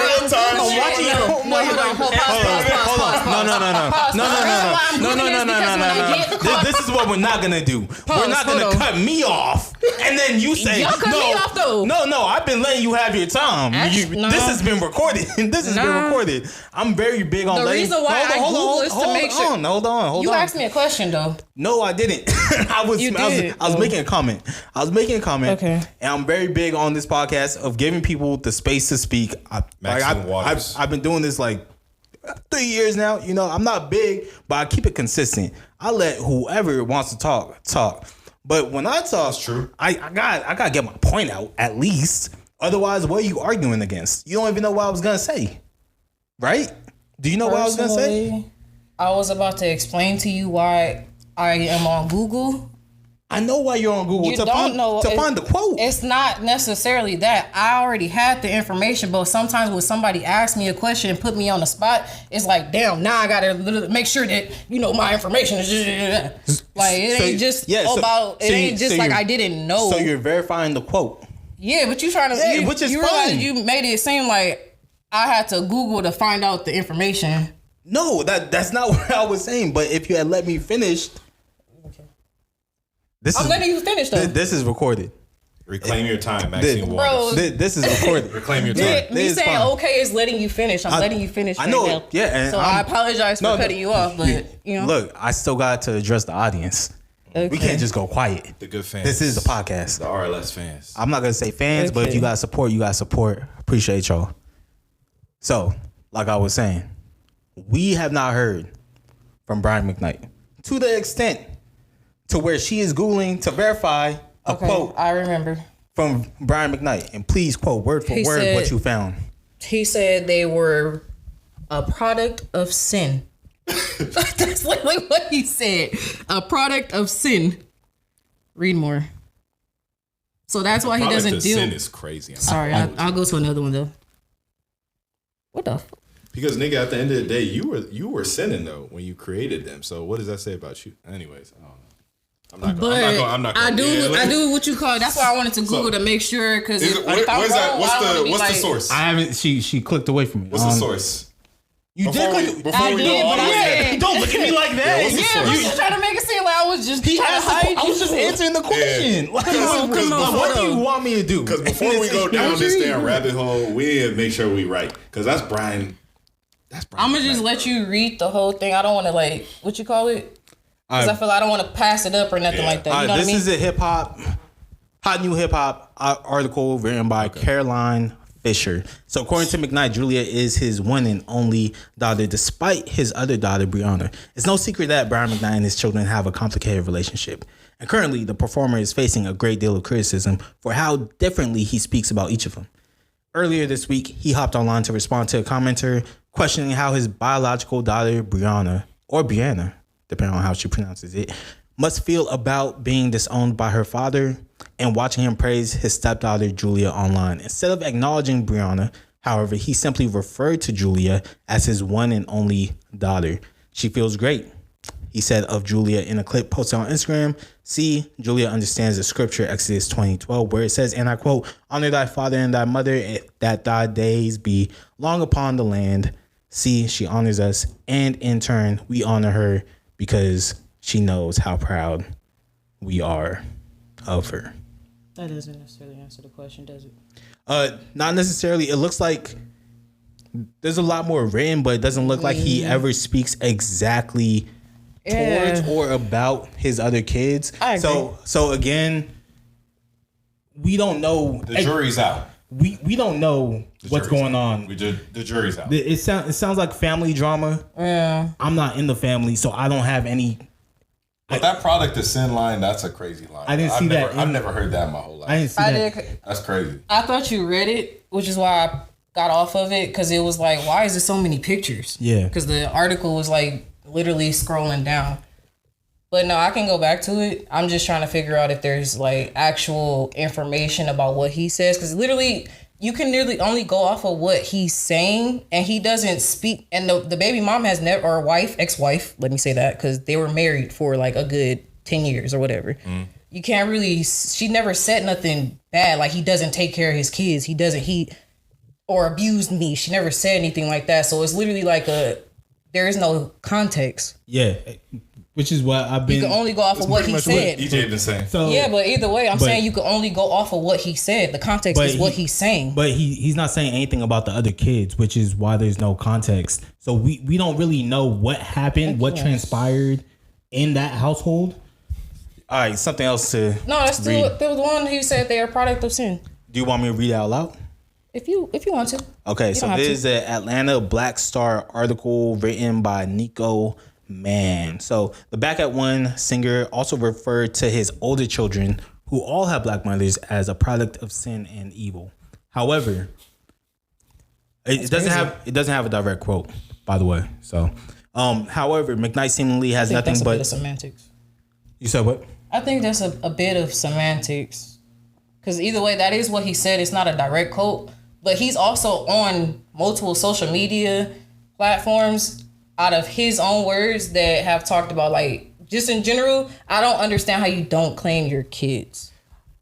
I'm watching. No, hold on. Hold on. No. This is what we're not gonna do. We're not gonna cut me off, and then you say Y'all cut me off, though. No. I've been letting you have your time. No. This has been recorded. This has been recorded. I'm very big on The letting. reason why I Google is to make sure. Hold on. You asked me a question though. No, I didn't. I was making a comment. Okay. And I'm very big on this podcast of giving people the space to speak. I've been doing this like 3 years now. You know, I'm not big, but I keep it consistent. I let whoever wants to talk. But when I talk, that's true. I gotta get my point out at least. Otherwise, what are you arguing against? You don't even know what I was gonna say, right? Do you know what I was gonna say? I was about to explain to you why I am on Google. I know why you're on Google You to don't know find the quote. It's not necessarily that. I already had the information, but sometimes when somebody asks me a question and put me on the spot, it's like, damn, now I gotta make sure that my information is like it ain't just about. It ain't just like I didn't know. So you're verifying the quote. Yeah, but you trying to, which is you fine. realize you made it seem like I had to Google to find out the information. No, that's not what I was saying. But if you had let me finish, I'm letting you finish though. This is recorded. Reclaim your time, Maxine Waters. This is recorded. Reclaim your time. Me saying okay is letting you finish. I'm letting you finish. I know. Right now. Yeah. And so I apologize for cutting you off, but you know. Look, I still got to address the audience. Okay. We can't just go quiet. The good fans. This is the podcast. The RLS fans. I'm not gonna say fans, but if you got support, you got support. Appreciate y'all. So, like I was saying, we have not heard from Brian McKnight to the extent to where she is Googling to verify a quote. I remember from Brian McKnight, and please quote word for word what you found. He said they were a product of sin. That's literally what he said. A product of sin. Read more. So that's why he doesn't deal. Sin is crazy. Sorry, I'll go to another one though. What the fuck? Because nigga, at the end of the day, you were sinning though when you created them. So what does that say about you? Anyways, I don't know. I'm not gonna. I do what you call it. That's why I wanted to Google to make sure. Because what's the source? I haven't. She clicked away from me. What's the source? You before did. we go all the way. Don't look at me like that. Yeah, I was just trying to make it seem like I was just trying to hide you. I was just answering the question. Yeah. What do you want me to do? Because before we go down this damn rabbit hole, we need to make sure we right. Because that's Brian. I'm gonna just let you read the whole thing. I don't want to what you call it? Because I feel like I don't want to pass it up or nothing like that. You know what I mean? This is a hot new hip hop article written by Caroline Fisher. So according to McKnight, Julia is his one and only daughter, despite his other daughter, Brianna. It's no secret that Brian McKnight and his children have a complicated relationship. And currently, the performer is facing a great deal of criticism for how differently he speaks about each of them. Earlier this week, he hopped online to respond to a commenter questioning how his biological daughter, Brianna, depending on how she pronounces it, must feel about being disowned by her father and watching him praise his stepdaughter, Julia, online. Instead of acknowledging Brianna, however, he simply referred to Julia as his one and only daughter. She feels great, he said of Julia in a clip posted on Instagram. See, Julia understands the scripture, Exodus 20:12, where it says, and I quote, honor thy father and thy mother, that thy days be long upon the land. See, she honors us, and in turn, we honor her because she knows how proud we are of her. That doesn't necessarily answer the question, does it? Not necessarily. It looks like there's a lot more written, but it doesn't look like he ever speaks exactly towards or about his other kids. I agree. So again, we don't know. The jury's out. We don't know what's going on. The jury's out. It sounds like family drama. Yeah. I'm not in the family, so I don't have any. But that product of sin line, that's a crazy line. I didn't see that. I've never heard that in my whole life. I didn't see that. That's crazy. I thought you read it, which is why I got off of it, because it was like, why is there so many pictures? Yeah. Because the article was like literally scrolling down. But no, I can go back to it. I'm just trying to figure out if there's like actual information about what he says. Because literally, you can literally only go off of what he's saying. And he doesn't speak. And the baby mom has never, or wife, ex-wife, let me say that. Because they were married for like a good 10 years or whatever. You can't really, she never said nothing bad. Like he doesn't take care of his kids. Or abused me. She never said anything like that. So it's literally like there is no context. Yeah. Which is what I've been. You can only go off of what he said. EJ been saying. So, yeah, but either way, I'm saying you can only go off of what he said. The context is what he's saying. But he's not saying anything about the other kids, which is why there's no context. So we don't really know what happened, what transpired in that household. All right, something else to No, that's still there was one who said they are a product of sin. Do you want me to read it out loud? If you want to. Okay, so this is an Atlanta Black Star article written by Nico Mann. So the Back at One singer also referred to his older children, who all have black mothers, as a product of sin and evil. However, it doesn't have a direct quote, by the way. So, however, McKnight seemingly has nothing that's a but bit of semantics. You said what? I think that's a bit of semantics. Because either way, that is what he said. It's not a direct quote. But he's also on multiple social media platforms out of his own words that have talked about, like, just in general, I don't understand how you don't claim your kids.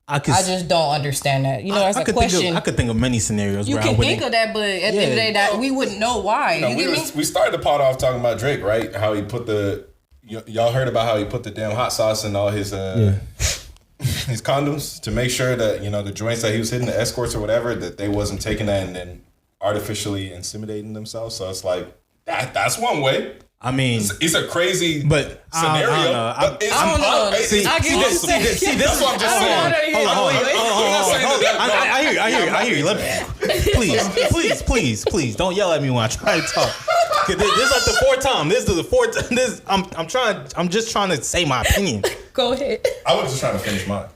I just don't understand that. You know, as a question. I could think of many scenarios. You can think of that, but at the end of the day, that we wouldn't know why. You know, we started the pod off talking about Drake, right? How he put y'all heard about how he put the damn hot sauce in all his his condoms to make sure that, you know, the joints that he was hitting, the escorts or whatever, that they wasn't taking that and then artificially intimidating themselves. So it's like that's one way. I mean, it's a crazy scenario. I don't know. I get what you're saying. See, that's what I'm just saying. Hold on. I hear you. Please, don't yell at me when I try to talk. This is like the fourth time. This is the fourth. I'm just trying to say my opinion. Go ahead. I was just trying to finish mine.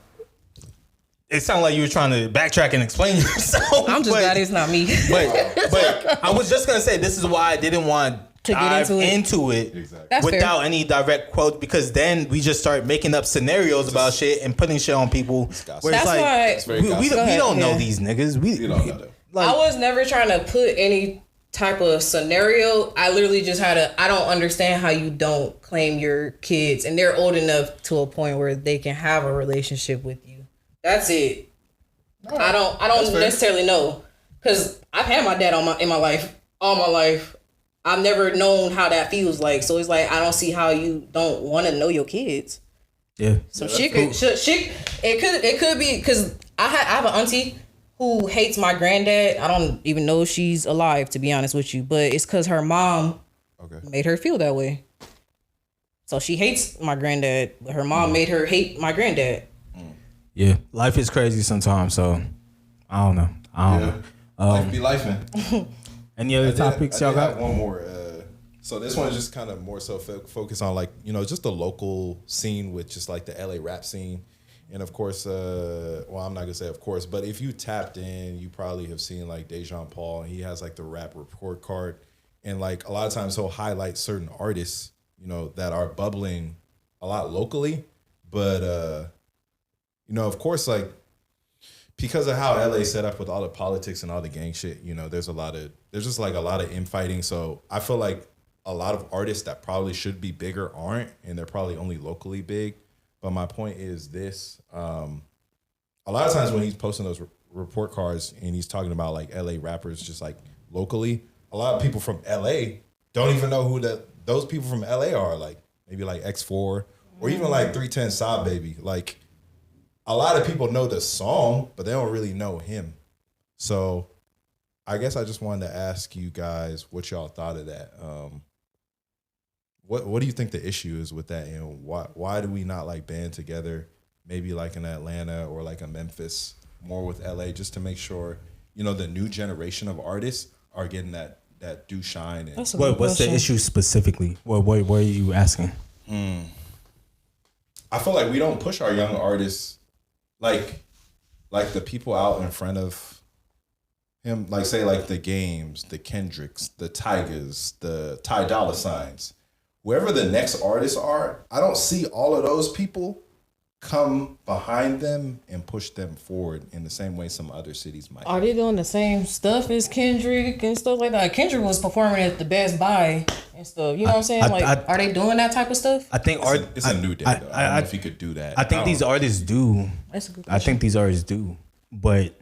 It sounded like you were trying to backtrack and explain yourself. I'm just glad it's not me. But I was just gonna say this is why I didn't want to dive into it exactly. without any direct quotes, because then we just start making up scenarios about shit and putting shit on people. Where that's it's like we don't know these niggas. We don't know them. I was never trying to put any type of scenario. I literally just I don't understand how you don't claim your kids and they're old enough to a point where they can have a relationship with you. That's it. Right. I don't necessarily know, because I've had my dad in my life all my life. I've never known how that feels like. So it's like, I don't see how you don't want to know your kids. Yeah. So it could be, because I have an auntie who hates my granddad. I don't even know if she's alive, to be honest with you, but it's because her mom made her feel that way. So she hates my granddad, but her mom made her hate my granddad. Yeah, life is crazy sometimes. So I don't know. Life be lifing. Any other topics y'all got? One more. So this one is just kind of more so focused on, like, you know, just the local scene with just like the LA rap scene. And of course, well, I'm not gonna say of course, but if you tapped in, you probably have seen like Dejan Paul. He has like the rap report card, and like a lot of times he'll highlight certain artists, you know, that are bubbling a lot locally. But you know, of course, like, because of how LA set up with all the politics and all the gang shit, you know, there's just like a lot of infighting. So I feel like a lot of artists that probably should be bigger aren't, and they're probably only locally big. But my point is this: a lot of times when he's posting those report cards and he's talking about like LA rappers, just like locally, a lot of people from LA don't even know who those people from LA are. Like maybe like X4 or even like 310 Saab Baby. Like, a lot of people know the song, but they don't really know him. So I guess I just wanted to ask you guys what y'all thought of that. What do you think the issue is with that, and why do we not like band together, maybe like in Atlanta or like a Memphis, more with LA, just to make sure, you know, the new generation of artists are getting that due shine? And what's the issue specifically? What are you asking? I feel like we don't push our young artists like the people out in front of him, like say like the Games, the Kendricks, the Tigers, the Ty Dolla Signs. whoever the next artists are, I don't see all of those people come behind them and push them forward in the same way some other cities might. Are they doing the same stuff as Kendrick and stuff like that? Kendrick was performing at the Best Buy and stuff. You know what I'm saying? Are they doing that type of stuff? I think It's a new day, though. I don't know if you could do that. I think these artists do. That's a good I think these artists do, but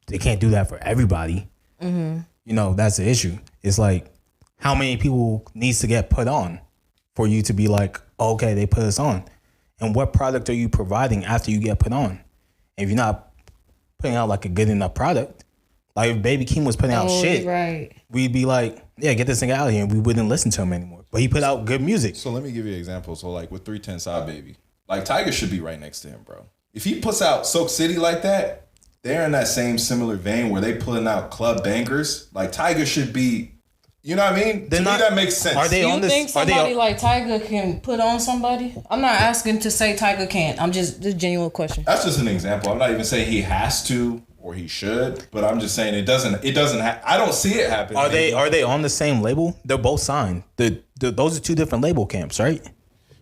they can't do that for everybody. You know, that's the issue. It's like, how many people needs to get put on for you to be like, okay, they put us on? And what product are you providing after you get put on? If you're not putting out like a good enough product, like if Baby Keem was putting out shit, right? We'd be like, yeah, get this thing out of here, and we wouldn't listen to him anymore. But he put out good music. So let me give you an example. So like with 310 Side Baby, like Tiger should be right next to him, bro. If he puts out Soak City like that, they're in that same similar vein where they putting out club bangers. Like Tiger should be. You know what I mean? To me, that makes sense. Are they Do on you this? think somebody like Tiger can put on somebody? I'm not asking to say Tiger can't. I'm just a genuine question. That's just an example. I'm not even saying he has to or he should, but I'm just saying it doesn't. I don't see it happen. Are they on the same label? They're both signed. Those are two different label camps, right?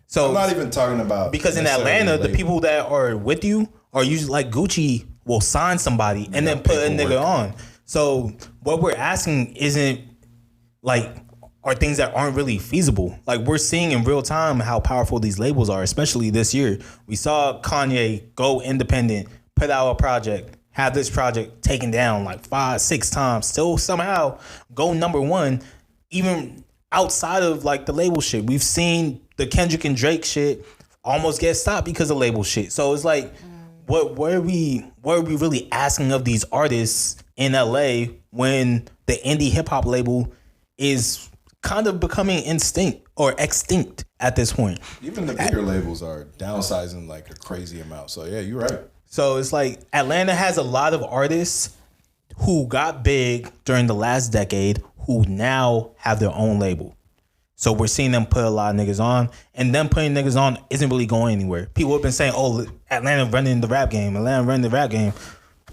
So I'm not even talking about because in Atlanta, the people that are with you are usually like Gucci will sign somebody and then put a nigga on. So what we're asking isn't like are things that aren't really feasible. Like we're seeing in real time how powerful these labels are, especially this year. We saw Kanye go independent, put out a project, have this project taken down like 5-6 times, still somehow go number one, even outside of like the label shit. We've seen the Kendrick and Drake shit almost get stopped because of label shit. So it's like, what are we really asking of these artists in LA when the indie hip hop label is kind of becoming extinct at this point? Even the bigger labels are downsizing like a crazy amount. So yeah, you're right. So it's like Atlanta has a lot of artists who got big during the last decade who now have their own label. So we're seeing them put a lot of niggas on, and them putting niggas on isn't really going anywhere. People have been saying, oh, Atlanta running the rap game.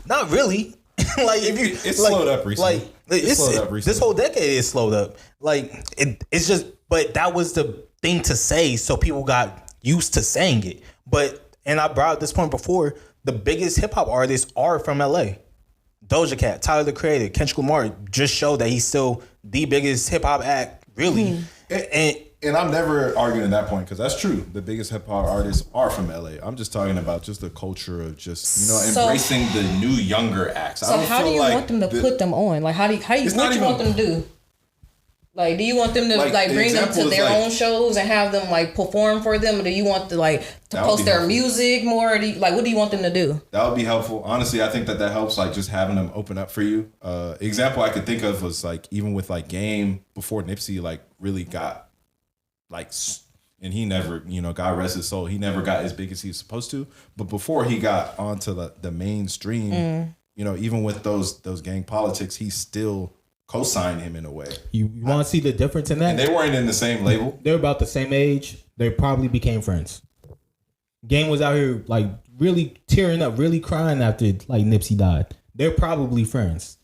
Not really. Like if you, it's slowed up recently. It's slowed up recently. This whole decade is slowed up. Like it's just, but that was the thing to say, so people got used to saying it. And I brought up this point before. The biggest hip hop artists are from LA. Doja Cat, Tyler the Creator, Kendrick Lamar just showed that he's still the biggest hip hop act, really. And I'm never arguing that point because that's true. The biggest hip hop artists are from LA. I'm just talking about just the culture of just embracing the new younger acts. So how do you want them to put them on? Like what do you want them to do? Like, do you want them to bring them to their own shows and have them like perform for them, or do you want to post their music more? What do you want them to do? That would be helpful. Honestly, I think that helps. Like just having them open up for you. Example I could think of was like even with like Game before Nipsey like really got and he never, God rest his soul, he never got as big as he was supposed to. But before he got onto the mainstream, even with those gang politics, he still co-signed him in a way. You want to see the difference in that? And they weren't in the same label. They're about the same age. They probably became friends. Game was out here like really tearing up, really crying after like Nipsey died. They're probably friends.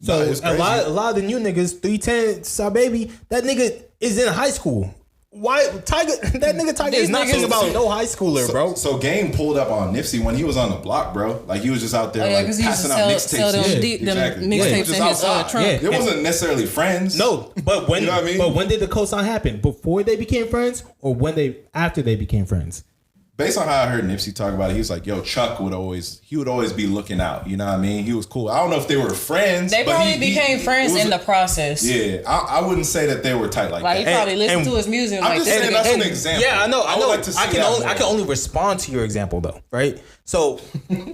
So a lot of the new niggas, 310 Side Baby, that nigga is in high school. Why Tiger? That nigga Tiger is not thinking about no high schooler, bro. So Game pulled up on Nipsey when he was on the block, bro. Like he was just out there passing out mixtapes. Mixtapes in his trunk. It wasn't necessarily friends. No, but when you know what I mean? But when did the cosign happen? Before they became friends, or after they became friends? Based on how I heard Nipsey talk about it, he was like, yo, Chuck would always be looking out. You know what I mean? He was cool. I don't know if they were friends. They probably became friends in the process. Yeah. I wouldn't say that they were tight like that. He probably listened to his music. I'm just saying that's an example. Yeah, I know. I would like to see I can only respond to your example though, right? So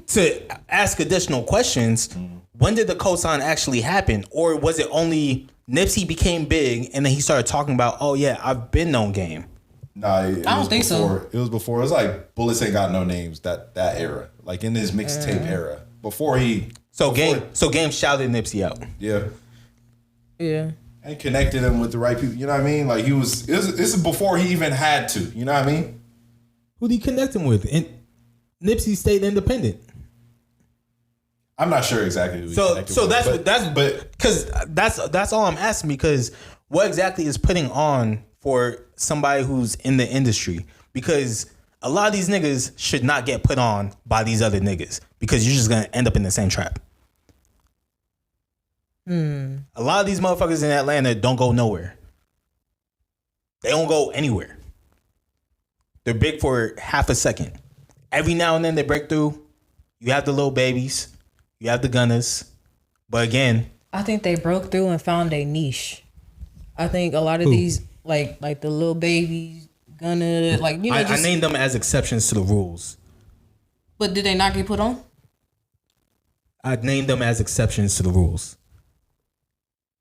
to ask additional questions, when did the cosign actually happen? Or was it only Nipsey became big and then he started talking about, oh yeah, I've been on Game? Nah, I don't think so. It was before. It was like Bullets Ain't Got No Names. That era, like in his mixtape era, before he. Game shouted Nipsey out. Yeah. And connected him with the right people. You know what I mean? Like this is before he even had to. You know what I mean? Who did he connect him with? And Nipsey stayed independent. I'm not sure exactly who he connected with. That's all I'm asking, because what exactly is putting on for somebody who's in the industry, because a lot of these niggas should not get put on by these other niggas because you're just gonna end up in the same trap. A lot of these motherfuckers in Atlanta don't go nowhere. They don't go anywhere. They're big for half a second. Every now and then they break through. You have the little babies. You have the Gunners. But again, I think they broke through and found a niche. I think a lot of these, like the little babies, Gunna, like, you know, I named them as exceptions to the rules. But did they not get put on? I named them as exceptions to the rules.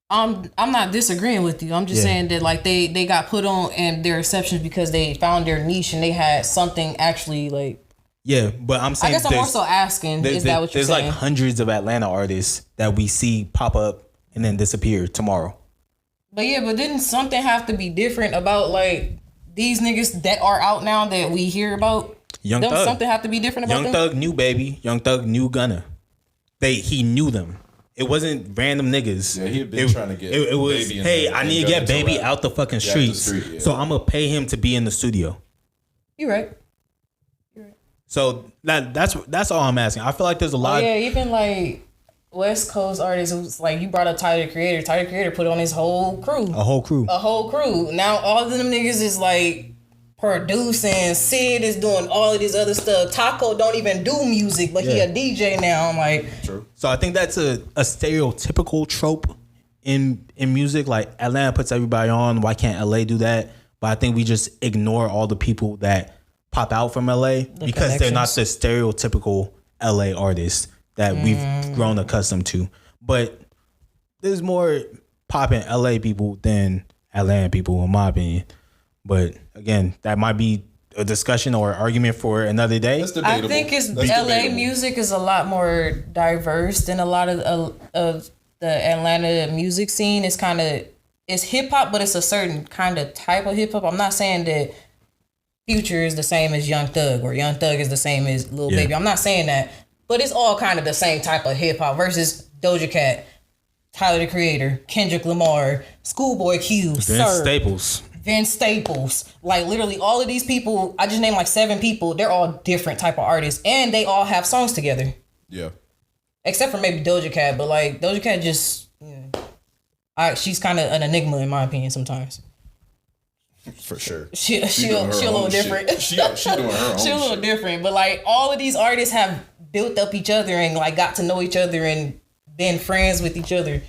I'm not disagreeing with you. I'm just saying that, like, they got put on and they're exceptions because they found their niche and they had something actually, like. Yeah, but I'm saying, I guess I'm also asking, is that what you're saying? There's like hundreds of Atlanta artists that we see pop up and then disappear tomorrow. But yeah, but didn't something have to be different about, like, these niggas that are out now that we hear about? Young Thug. Something have to be different about Young them? Thug knew Baby. Young Thug knew Gunna. He knew them. It wasn't random niggas. Yeah, he had been trying to get it was, Baby hey, I need to get Gunna Baby rap. out the fucking Yeah, out the streets. street, yeah. So I'm going to pay him to be in the studio. You're right. So that's all I'm asking. I feel like there's a lot. Yeah, even like West Coast artists, who's like, you brought up Tyler the Creator. Tyler the Creator put on his whole crew. A whole crew. Now all of them niggas is like producing. Sid is doing all of this other stuff. Taco don't even do music, but he a DJ now. I'm like, True. So I think that's a stereotypical trope in music. Like, Atlanta puts everybody on. Why can't LA do that? But I think we just ignore all the people that pop out from LA because they're not the stereotypical LA artists that we've grown accustomed to. But there's more popping LA people than Atlanta people, in my opinion. But again, that might be a discussion or argument for another day. That's I debatable. think it's That's LA debatable. music is a lot more diverse than a lot of the Atlanta music scene. It's hip hop, but it's a certain kind of type of hip hop. I'm not saying that Future is the same as Young Thug or Young Thug is the same as Lil Baby. I'm not saying that, but it's all kind of the same type of hip hop versus Doja Cat, Tyler the Creator, Kendrick Lamar, Schoolboy Q, Vince Staples. Like, literally all of these people, I just named like 7 people. They're all different type of artists and they all have songs together. Yeah. Except for maybe Doja Cat, but like Doja Cat just, she's kind of an enigma in my opinion sometimes. For sure. She a doing her little own different. shit. She doing her own She a little shit. different, but like all of these artists have built up each other and like got to know each other and been friends with each other.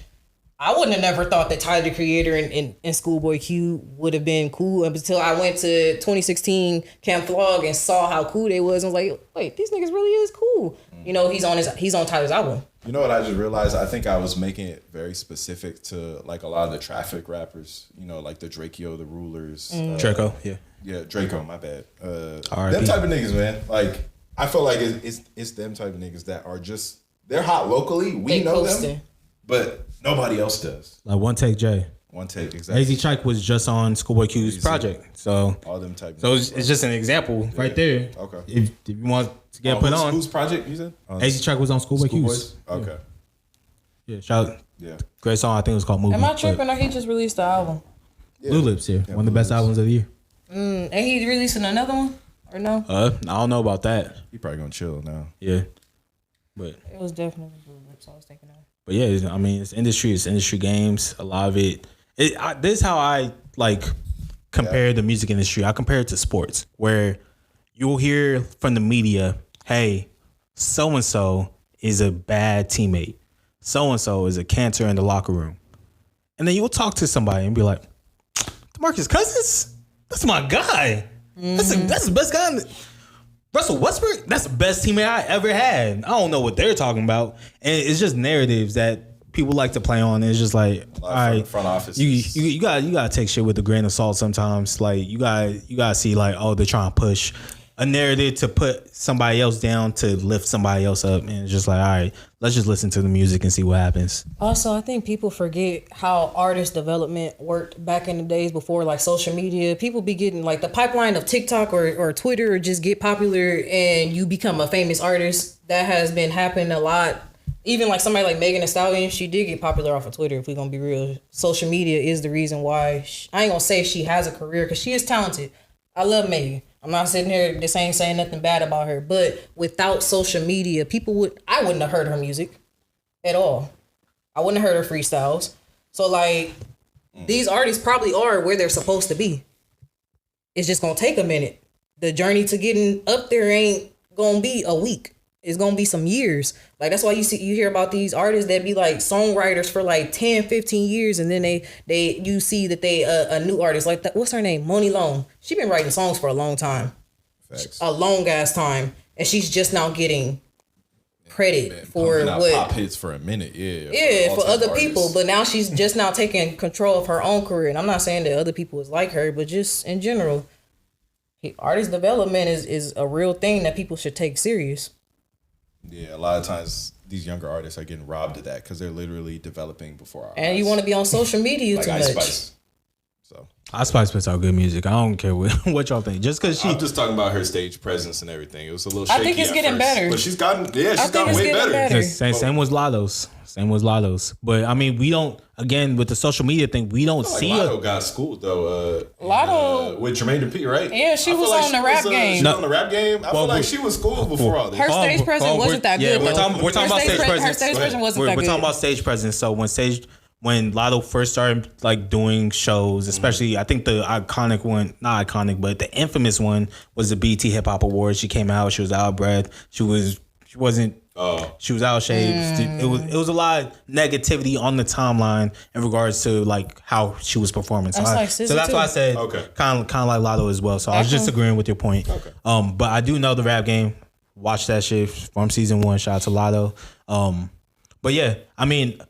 I wouldn't have never thought that Tyler the Creator and Schoolboy Q would have been cool until I went to 2016 Camp Vlog and saw how cool they was. I was like, wait, these niggas really is cool. You know, he's on Tyler's album. You know what I just realized? I think I was making it very specific to like a lot of the Traffic rappers. You know, like the Drakeo, the Rulers. Draco, yeah. Yeah, Draco, my bad. R.I.P. Them type of niggas, man. Like, I feel like it's them type of niggas that are just, they're hot locally. We They know coasting. them, but nobody else does. Like One Take J. One take, exactly. Ehizoje was just on Schoolboy Q's project. So All them type of so it's just an example right there. Okay. If you want to get put on. Whose project you said? Ehizoje was on Schoolboy Q's. Schoolboys? Okay. Yeah, shout out. Yeah. Great song. I think it was called Movie. Am I tripping or he just released the album? Blue Lips here. One of the best albums of the year. And he releasing another one? Or no? I don't know about that. He probably gonna chill now. Yeah. But It was definitely Blue Lips I was thinking of. But yeah, I mean, it's industry games. A lot of it. This is how I like compare the music industry. I compare it to sports, where you'll hear from the media, "Hey, so and so is a bad teammate. So and so is a cancer in the locker room," and then you'll talk to somebody and be like, "DeMarcus Cousins, that's my guy. That's the best guy." Russell Westbrook, that's the best teammate I ever had. I don't know what they're talking about. And it's just narratives that people like to play on. And it's just like, all right, front office. you gotta take shit with a grain of salt sometimes. Like you gotta see like, oh, they're trying to push a narrative to put somebody else down to lift somebody else up. And it's just like, all right, let's just listen to the music and see what happens. Also, I think people forget how artist development worked back in the days before like social media. People be getting like the pipeline of TikTok or Twitter or just get popular and you become a famous artist. That has been happening a lot even like somebody like Megan Thee Stallion, she did get popular off of Twitter. If we're gonna be real, social media is the reason why. I ain't gonna say she has a career because she is talented. I love Megan. I'm not sitting here just ain't saying nothing bad about her. But without social media, I wouldn't have heard her music at all. I wouldn't have heard her freestyles. So like, these artists probably are where they're supposed to be. It's just gonna take a minute. The journey to getting up there ain't gonna be a week. It's gonna be some years. Like that's why you hear about these artists that be like songwriters for like 10, 15 years, and then you see that they a new artist like that. What's her name? Moni Long. She been writing songs for a long time, Facts. a long ass time, and she's just now getting credit for what pop hits for a minute. For other people. But now she's just now taking control of her own career. And I'm not saying that other people is like her, but just in general, artist development is a real thing that people should take serious. Yeah, a lot of times these younger artists are getting robbed of that because they're literally developing before our eyes. And you want to be on social media like too Ice much. Spice. So Ice Spice puts out good music. I don't care what y'all think. Just because I'm just talking about her stage presence and everything. It was a little I shaky think it's at getting first, better. but she's gotten it's way getting better. better. Same with Lotto's. Same with Lotto's. But I mean, we don't. Again, with the social media thing, we don't see Lotto got schooled though. Lotto with Jermaine Dupri, right? Yeah, she I feel was like on the rap game. She was on the rap game. I feel like she was schooled before all this. Her stage presence wasn't that good. We're talking about stage presence. Her stage presence wasn't that good. We're talking about stage presence. So when Lotto first started like doing shows, especially I think the iconic one, not iconic, but the infamous one was the BET Hip Hop Awards. She came out, she was out of breath. She was out of shape. It was a lot of negativity on the timeline in regards to like how she was performing. So that's why I said kind of like Lotto as well. So I was just agreeing with your point. Okay. But I do know the rap game. Watch that shit from season 1. Shout out to Lotto. But yeah, I mean,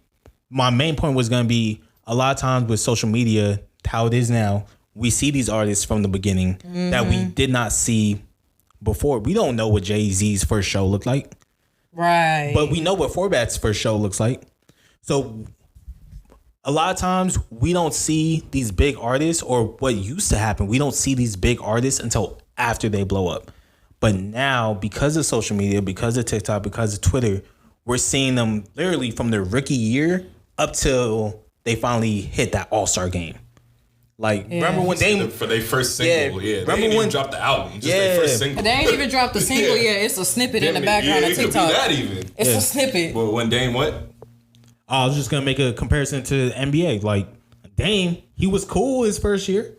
my main point was gonna be a lot of times with social media, how it is now, we see these artists from the beginning that we did not see before. We don't know what Jay-Z's first show looked like. Right. But we know what Forbat's first show looks like. So a lot of times we don't see these big artists, or what used to happen, we don't see these big artists until after they blow up. But now, because of social media, because of TikTok, because of Twitter, we're seeing them literally from their rookie year up till they finally hit that All-Star game. Like, remember when they... For their first single, Yeah, They ain't even dropped the album. Just their first single. They ain't even dropped the single yet. It's a snippet in the background of TikTok. It could be that even. It's a snippet. Well, when Dame what? I was just going to make a comparison to the NBA. Like, Dame, he was cool his first year.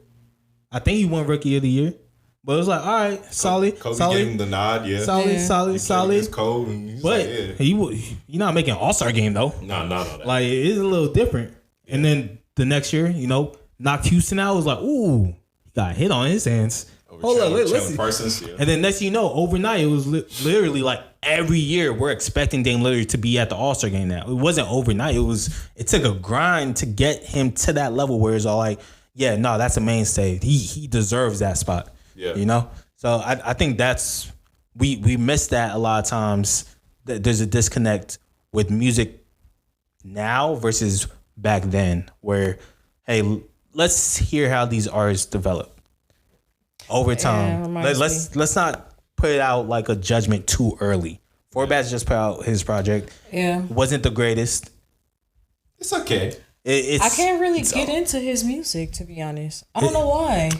I think he won Rookie of the Year. But it was like, all right, solid. Kobe solid, gave him the nod, yeah. Solid. It's cold. But you're not making All-Star game, though. No. Like, it is a little different. And then the next year, knocked Houston out. Was like, ooh, he got hit on his hands. Hold on, let's Parsons, yeah. And then next thing you know, overnight, it was literally like every year we're expecting Dame Lillard to be at the All-Star game now. It wasn't overnight. It took a grind to get him to that level where it's all like, yeah, no, that's a mainstay. He deserves that spot. Yeah. So I think that's we miss that a lot of times. There's a disconnect with music now versus back then, where hey, let's hear how these artists develop over time. Let's not put it out like a judgment too early. Forbat's just put out his project. Yeah, wasn't the greatest. It's okay. I can't really get into his music, to be honest. I don't know why.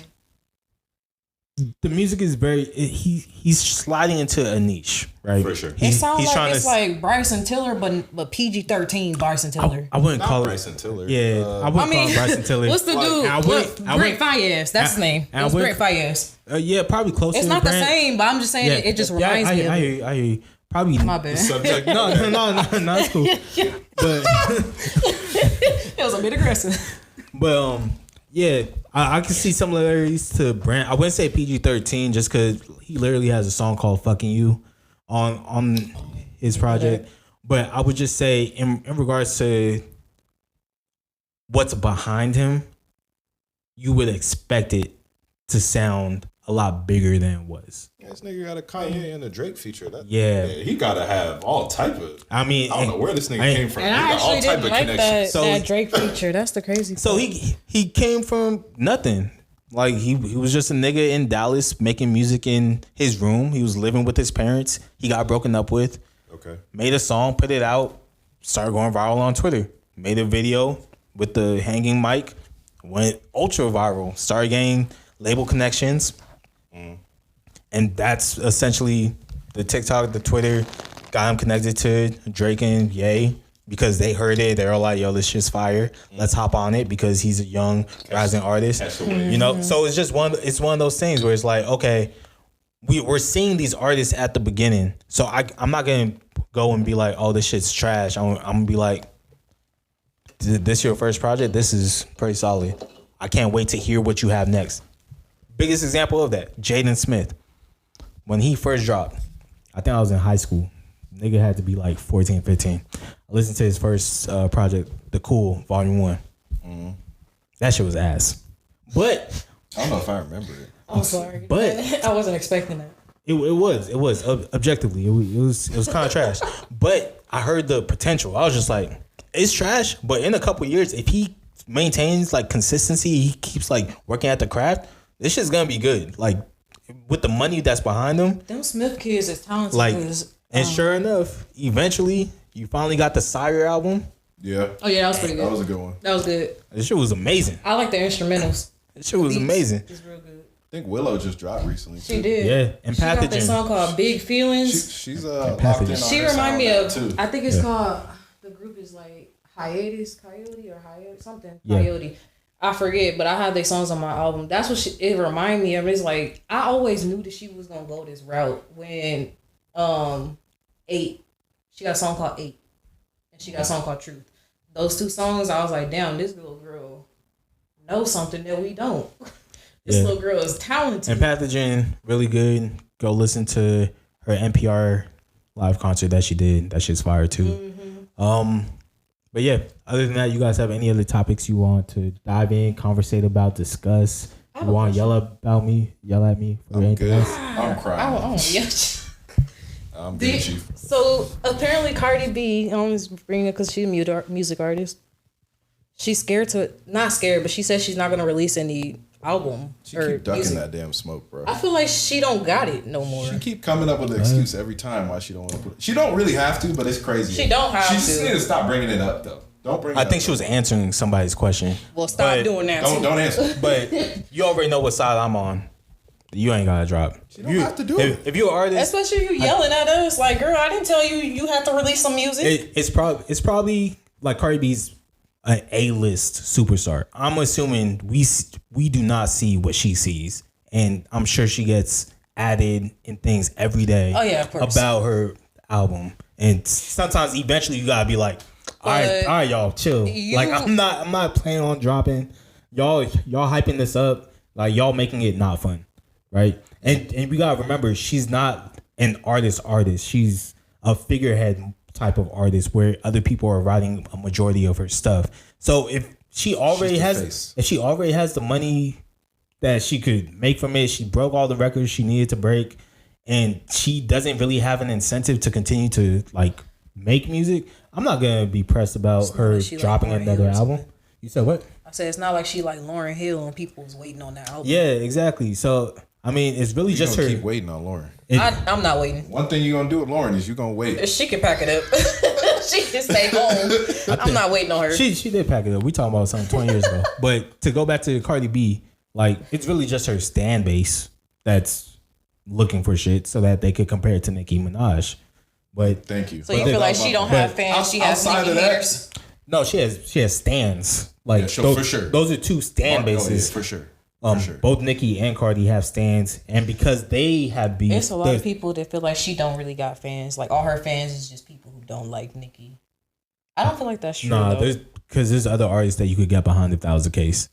The music is he's sliding into a niche, right? For sure. It sounds like it's like Bryson Tiller, but PG-13 Bryson Tiller. I wouldn't call it Bryson Tiller. Yeah, I wouldn't call it Bryson Tiller. What's the dude? Brent Fayez. That's his name. It's Brent Fayez. Yeah, probably close. It's not the same, but I'm just saying it just reminds me of it. I hear you. Probably my bad. Subject. No, it's cool. But it was a bit aggressive. But yeah, I can see similarities to Brent. I wouldn't say PG-13 just because he literally has a song called "Fucking You" on his project. But I would just say in regards to what's behind him, you would expect it to sound a lot bigger than it was. This nigga got a Kanye and a Drake feature. He gotta have all type of. I mean, I don't know where this nigga came from. And I actually didn't like that Drake feature. That's the crazy part. So he came from nothing. Like he was just a nigga in Dallas making music in his room. He was living with his parents. He got broken up with. Okay. Made a song, put it out. started going viral on Twitter. Made a video with the hanging mic, went ultra viral, started getting label connections. And that's essentially the TikTok, the Twitter got him connected to Drake and Ye because they heard it. They were like, yo, this shit's fire. Let's hop on it because he's a young rising artist. You know, so it's just one of those things where it's like, okay, we're seeing these artists at the beginning. So I'm not gonna go and be like, oh, this shit's trash. I'm gonna be like, this your first project? This is pretty solid. I can't wait to hear what you have next. Biggest example of that, Jaden Smith. When he first dropped, I think I was in high school. Nigga had to be like 14, 15. I listened to his first project, The Cool, Volume 1. That shit was ass. But I don't know if I remember it. I'm sorry. But I wasn't expecting that. It was objectively, it was kind of trash. But I heard the potential. I was just like, it's trash, but in a couple years, if he maintains like consistency, he keeps like working at the craft, this shit's gonna be good. Like with the money that's behind him, Them Smith kids is talented. like, and sure enough, eventually you finally got the Sire album. Yeah. Oh yeah, that was pretty good. That was a good one. That was good. This shit was amazing. I like the instrumentals. This shit was Beats amazing. is real good. I think Willow just dropped recently. She too. did. Yeah, and She got that Pathogen. song called Big Feelings. She's locked Pathogen. in on She her remind me sound of. too. I think it's called. The group is like Hiatus Coyote or Hiatus something. Yeah. Coyote. I forget, but I have their songs on my album. That's what it remind me of. It's like I always knew that she was gonna go this route when 8. She got a song called 8, and she got a song called Truth. Those two songs, I was like, damn, this little girl knows something that we don't. This little girl is talented. And Pathogen, really good. Go listen to her NPR live concert that she did. That shit's fire too. But yeah, other than that, you guys have any other topics you want to dive in, conversate about, discuss? You want to yell at me for anything Good. else? I'm crying. I'm good, Chief. So apparently Cardi B, I'm just bringing it because she's a music artist. She's scared not scared, but she says she's not going to release any album. She or keep ducking music. that damn smoke, bro. I feel like she don't got it no more. She keep coming up with an excuse every time why she don't want to put it. She don't really have to, but it's crazy. She don't have She just to. need to stop bringing it up, though. Don't bring it I up. think she was answering somebody's question. Well, stop But doing that. Don't answer. But you already know what side I'm on. You ain't got to drop. She don't have to do it. If you're an artist, Especially you yelling at us like, girl, I didn't tell you you have to release some music. it's probably like Cardi B's an A-list superstar. I'm assuming we do not see what she sees, and I'm sure she gets added in things every day. Oh, yeah, of course. About her album, and sometimes eventually you gotta be like, all right, y'all, chill. Like I'm not planning on dropping. Y'all hyping this up, like y'all making it not fun, right? And we gotta remember, she's not an artist. She's a figurehead type of artist where other people are writing a majority of her stuff. So if she already has the money that she could make from it, she broke all the records she needed to break, and she doesn't really have an incentive to continue to like make music, I'm not gonna be pressed about her dropping another album. You said what? I said it's not like she like Lauryn Hill and people's waiting on that album. Yeah, exactly. So I mean, it's really just her. Keep waiting on Lauren. I'm not waiting. One thing you're gonna do with Lauren is you're gonna wait. She can pack it up. She can stay home. I'm not waiting on her. She did pack it up. We talking about something 20 years ago. But to go back to Cardi B, like it's really just her stan base that's looking for shit so that they could compare it to Nicki Minaj. But thank you. So you feel like she don't have fans? She has outside Nicki of that, haters. no, she has stans. Like Yeah, those, for sure. Those are two stan bases. for sure. Both Nicki and Cardi have stans, and because they have beef, There's a lot of people that feel like she don't really got fans. Like all her fans is just people who don't like Nicki. I don't feel like that's true. Nah, though. there's other artists that you could get behind if that was the case.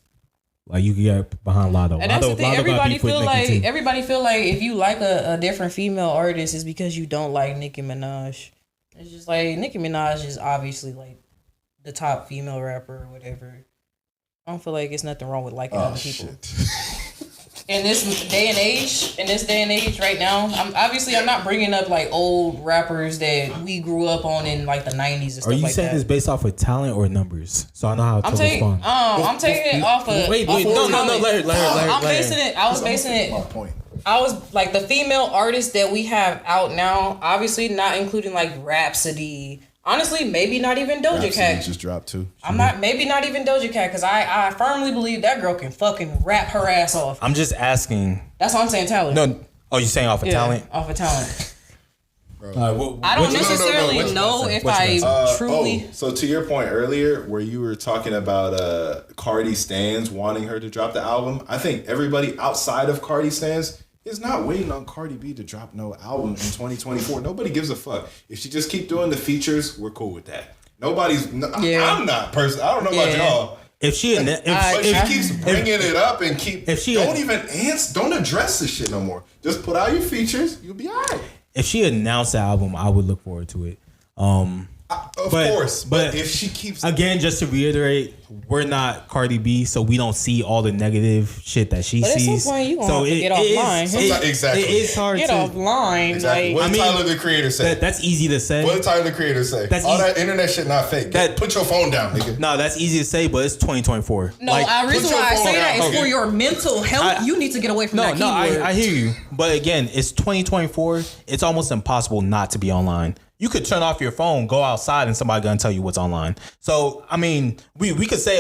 Like you could get behind Lotto. And that's the thing. Everybody feel like too. if you like a different female artist, it's because you don't like Nicki Minaj. It's just like Nicki Minaj is obviously like the top female rapper or whatever. I don't feel like it's nothing wrong with liking other people. In this day and age, right now, I'm not bringing up like old rappers that we grew up on in like the 90s and stuff Are you like saying that. this based off of talent or numbers? So I know how to respond. I'm taking it off of. Wait, off of no, talent. let her. I'm basing it. I was basing it. My point. I was like the female artists that we have out now, obviously not including like Rhapsody Honestly, maybe not even Doja Rhapsody Cat. just dropped too. Maybe not even Doja Cat, because I firmly believe that girl can fucking rap her ass off. I'm just asking. That's what I'm saying, talent. No, oh, you saying off of talent? Off of talent. I I don't necessarily know if I truly. So to your point earlier, where you were talking about Cardi stans wanting her to drop the album, I think everybody outside of Cardi stans is not waiting on Cardi B to drop no album in 2024. Nobody gives a fuck. If she just keep doing the features, we're cool with that. I'm not personally. I don't know about y'all. If she keeps bringing it up and don't address this shit no more. Just put out your features. You'll be alright. If she announced the album, I would look forward to it. Of course, but if she keeps again, just to reiterate, we're not Cardi B, so we don't see all the negative shit that she sees. At some point, you gonna have to get offline. Exactly, it is hard get to offline. Exactly. Like, What did Tyler the Creator say? That's easy to say. What did Tyler the Creator say? All that internet shit not fake. Put your phone down, nigga. No, that's easy to say, but it's 2024. No, the reason why I say that is for your mental health. You need to get away from that keyword. I hear you, but again, it's 2024. It's almost impossible not to be online. You could turn off your phone, go outside, and somebody gonna tell you what's online. So, I mean, we could say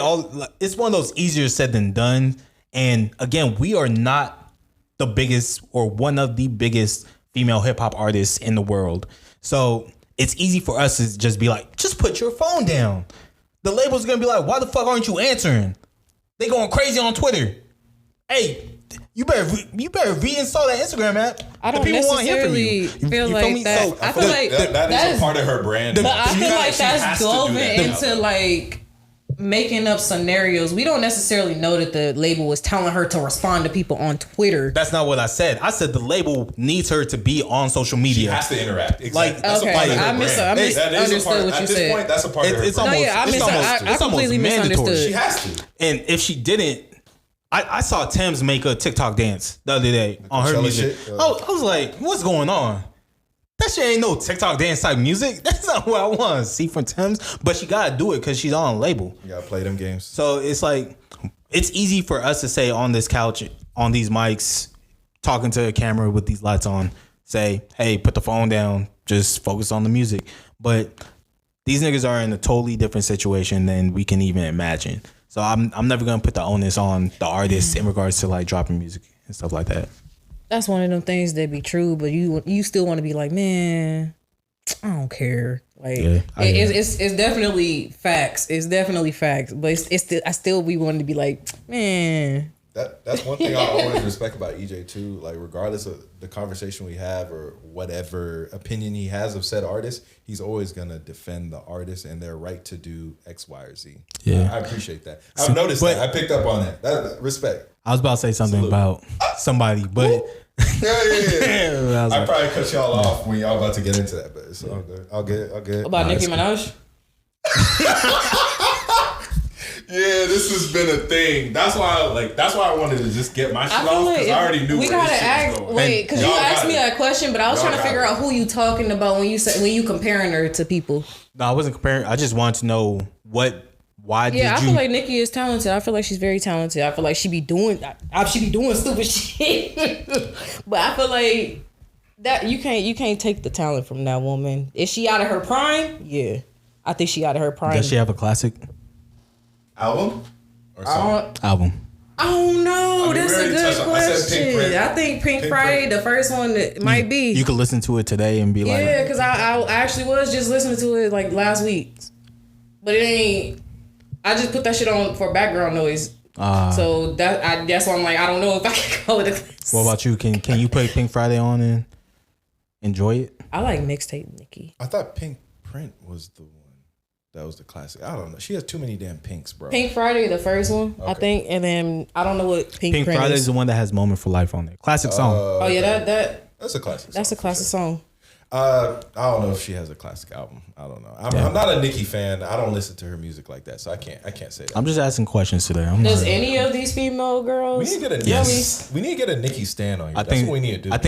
it's one of those easier said than done. And again, we are not the biggest or one of the biggest female hip hop artists in the world. So it's easy for us to just be like, just put your phone down. The label's gonna be like, why the fuck aren't you answering? They going crazy on Twitter. Hey, you better reinstall that Instagram app. I don't necessarily feel like that. So, I feel like that is a part of her brand. But I feel like that's delving into like making up scenarios. We don't necessarily know that the label was telling her to respond to people on Twitter. That's not what I said. I said the label needs her to be on social media. She has to interact. Exactly. Like, that's a part of her I misunderstood what you said. At this point, that's a part of her brand. I completely misunderstood. She has to. And if she didn't, I saw Thames make a TikTok dance the other day on her music. I was like, what's going on? That shit ain't no TikTok dance type music. That's not what I want to see from Thames. But she got to do it because she's on a label. You got to play them games. So it's like, it's easy for us to say on this couch, on these mics, talking to a camera with these lights on, say, hey, put the phone down, just focus on the music. But these niggas are in a totally different situation than we can even imagine. So I'm never gonna put the onus on the artist in regards to like dropping music and stuff like that. That's one of them things that be true, but you still want to be like, man, I don't care. Like it's definitely facts. It's definitely facts, but it's still I still be wanting to be like, man. That's one thing I always respect about EJ too. Like regardless of the conversation we have or whatever opinion he has of said artist, he's always gonna defend the artist and their right to do X, Y, or Z. I appreciate that. I've noticed that. I picked up on that. Respect. I was about to say something about somebody, but yeah. I probably cut y'all off when y'all about to get into that, but it's all good. All good. About Nicki Minaj? Yeah, this has been a thing. That's why I wanted to just get my shit off because I already knew where this shit was going. Wait, because you asked me that question, but I was trying to figure out who you talking about when you comparing her to people. No, I wasn't comparing. I just wanted to know why did you? Yeah, I feel like Nicki is talented. I feel like she's very talented. I feel like she be doing stupid shit. But I feel like that you can't take the talent from that woman. Is she out of her prime? Yeah, I think she out of her prime. Does she have a classic album or song? Album? I don't know. That's a good question. I think Pink Friday, the first one, that might be. You could listen to it today and be like, yeah, because I actually was just listening to it like last week, but it ain't. I just put that shit on for background noise. So that's why I'm like, I don't know if I can call it a classic. What about you? Can you put Pink Friday on and enjoy it? I like mixtape Nicki. I thought Pink Print was the one that was the classic. I don't know. She has too many damn pinks, bro. Pink Friday, the first one, okay. I think, and then I don't know what Pink Print Friday is. is the one that has Moment for Life on there. Classic song. Oh yeah, that's a classic. That's a classic song. I don't know if she has a classic album. I don't know. I'm not a Nicki fan. I don't listen to her music like that, so I can't say that. I'm just asking questions today. Does any of these female girls? We need to get a Nicki stand on here. That's what we need to do. I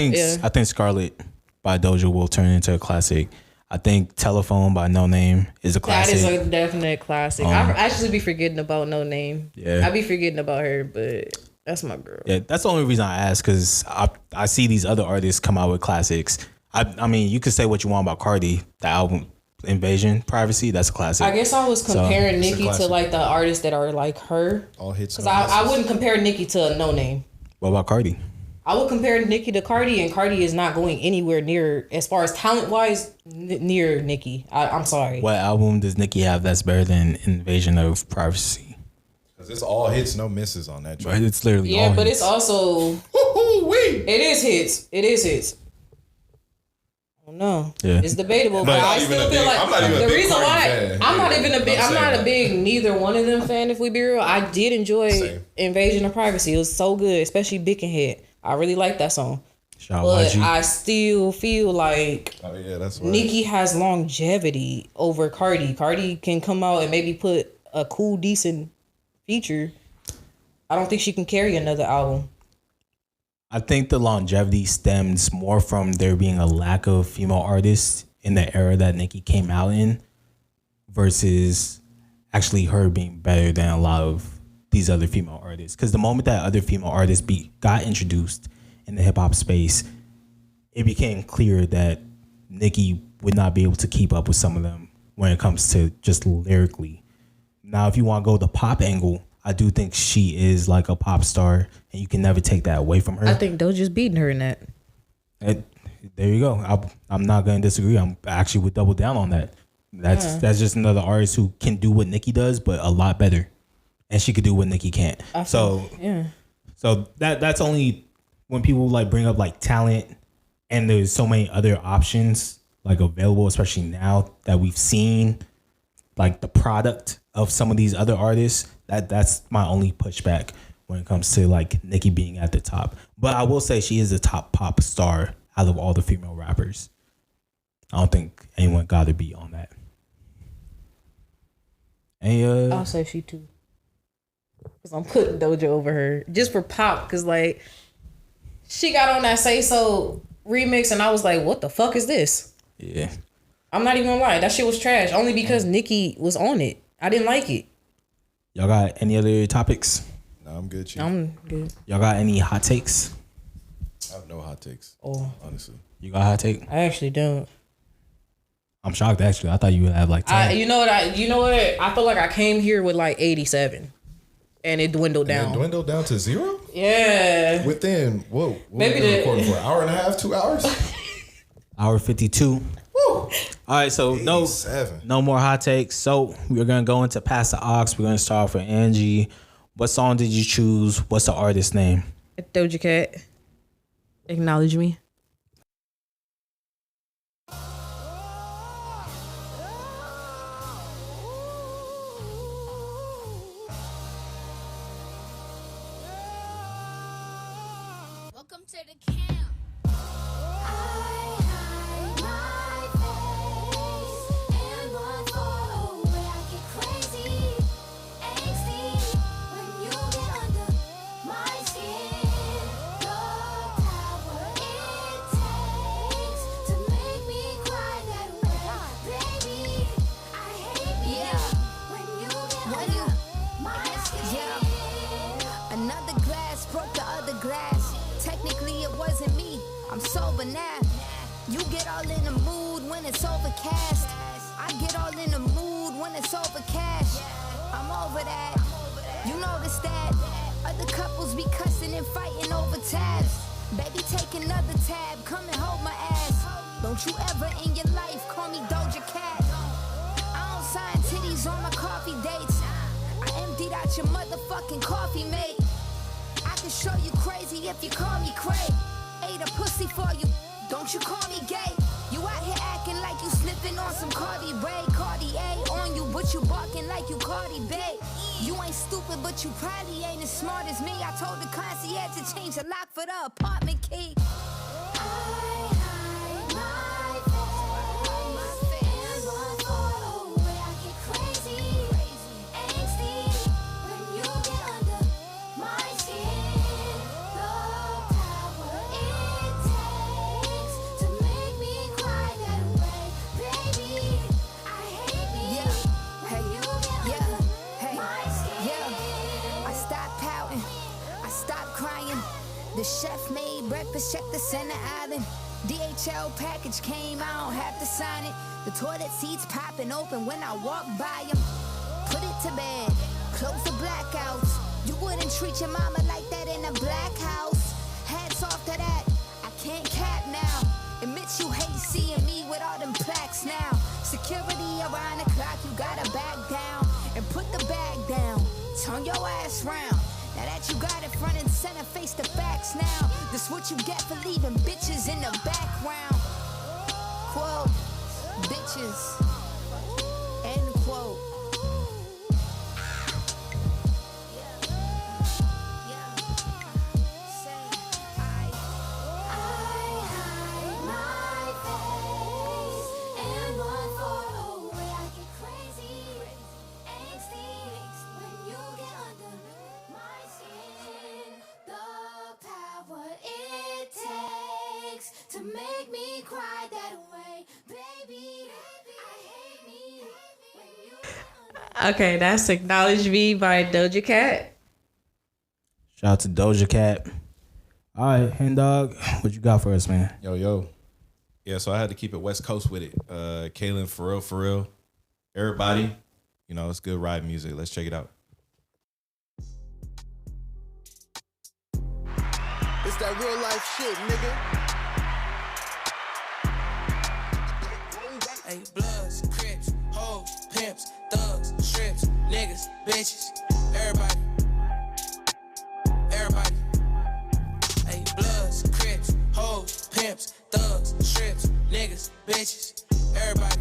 think Scarlet by Doja will turn into a classic. I think Telephone by No Name is a classic. That is a definite classic. I actually be forgetting about No Name. Yeah, I be forgetting about her, but that's my girl. Yeah, that's the only reason I ask, because I see these other artists come out with classics. I mean, you could say what you want about Cardi. The album Invasion, Privacy. That's a classic. I guess I was comparing it's a Nicki to classic. like the artists that are like her. All hits. Because no I misses. wouldn't compare Nicki to a no name. What about Cardi? I would compare Nicki to Cardi, and Cardi is not going anywhere near, as far as talent wise, near Nicki. I'm sorry. What album does Nicki have that's better than Invasion of Privacy? Because it's all hits, no misses on that track. Right? It's literally Yeah, all but hits. it's also it is hits. It is hits. I don't know. Yeah. It's debatable, but I'm not I even still a feel big- like I'm not even a the big reason Cardi why fan. I'm not Yeah, even a big I'm I'm not saying a big neither one of them fan. If we be real, I did enjoy Same. Invasion of Privacy. It was so good, especially Bickenhead. I really like that song, Shout out but YG. I still feel like Oh yeah, that's right. Nicki has longevity over Cardi. Cardi can come out and maybe put a cool, decent feature. I don't think she can carry another album. I think the longevity stems more from there being a lack of female artists in the era that Nicki came out in versus actually her being better than a lot of these other female artists. Because the moment that other female artists got introduced in the hip hop space, it became clear that Nicki would not be able to keep up with some of them when it comes to just lyrically. Now, if you want to go the pop angle, I do think she is like a pop star, and you can never take that away from her. I think Doja's beating her in that. There you go. I'm not going to disagree. I'm actually would double down on that. That's just another artist who can do what Nicki does, but a lot better, and she could do what Nicki can't. So that's only when people like bring up like talent, and there's so many other options like available, especially now that we've seen like the product of some of these other artists. That's my only pushback when it comes to like Nicki being at the top. But I will say she is the top pop star out of all the female rappers. I don't think anyone got to be on that. And I'll say she too. Because I'm putting Doja over her. Just for pop. Because like, she got on that Say So remix and I was like, what the fuck is this? yeah. I'm not even gonna lie. That shit was trash. Only because Nicki was on it. I didn't like it. Y'all got any other topics? No, I'm good, Chief. I'm good. Y'all got any hot takes? I have no hot takes. Oh, Honestly. You got a hot take? I actually don't. I'm shocked actually. I thought you would have like 10. You know what? I feel like I came here with like 87, and it dwindled And down. it dwindled down to 0? Yeah. Within, what Maybe we the- recording for an hour and a half, 2 hours? Hour 52. Woo! All right, so 87. no more hot takes. So we're gonna go into Pass the Aux. We're gonna start off with Angie. What song did you choose? What's the artist name? Doja Cat. Acknowledge me. Welcome to the camp. I hide my face and run far away. I get crazy, angsty when you get under my skin. The power it takes to make me cry that way, baby. I hate me when you get under my skin. Another glass broke the other glass. Technically it wasn't me, I'm sober now. You get all in the mood when it's overcast. I get all in the mood when it's overcast. I'm over that, you notice that. Other couples be cussing and fighting over tabs. Baby, take another tab, come and hold my ass. Don't you ever in your life call me Doja Cat. I don't sign titties on my coffee dates. I emptied out your motherfucking coffee, mate. I can show you crazy if you call me cray. Ate a pussy for you, don't you call me gay. You out here acting like you slipping on some Cardi Ray, Cardi A on you, but you barking like you Cardi Bay. You ain't stupid, but you probably ain't as smart as me. I told the concierge to change the lock for the apartment key. I hide my face and run far away. I get crazy, angsty when you get under my skin. The power it takes to make me cry that way, baby. I hate me when you get under my skin. I stopped pouting, I stopped crying. The chef made breakfast, check the center island. DHL package came, I don't have to sign it. The toilet seats popping open when I walk by them. Put it to bed, close the blackouts. You wouldn't treat your mama like that in a black house. Hats off to that, I can't cap now. Admit you hate seeing me with all them plaques now. Security around the clock, you gotta back down. And put the bag down, turn your ass round. Now that you got it front and center, face the facts now. This what you get for leaving bitches in the background. Quote, bitches, end quote. To make me cry that way, baby. I hate me when you. Okay, that's Acknowledge Me by Doja Cat. Shout out to Doja Cat. All right, Henndawg, what you got for us, man? Yo. Yeah, so I had to keep it West Coast with it. Kaylin, for real. Everybody, you know, it's good ride music. Let's check it out. It's that real life shit, nigga. Hey, bloods, crips, hoes, pimps, thugs, strips, niggas, bitches, everybody. Hey, bloods, crips, hoes, pimps, thugs, strips, niggas, bitches, everybody.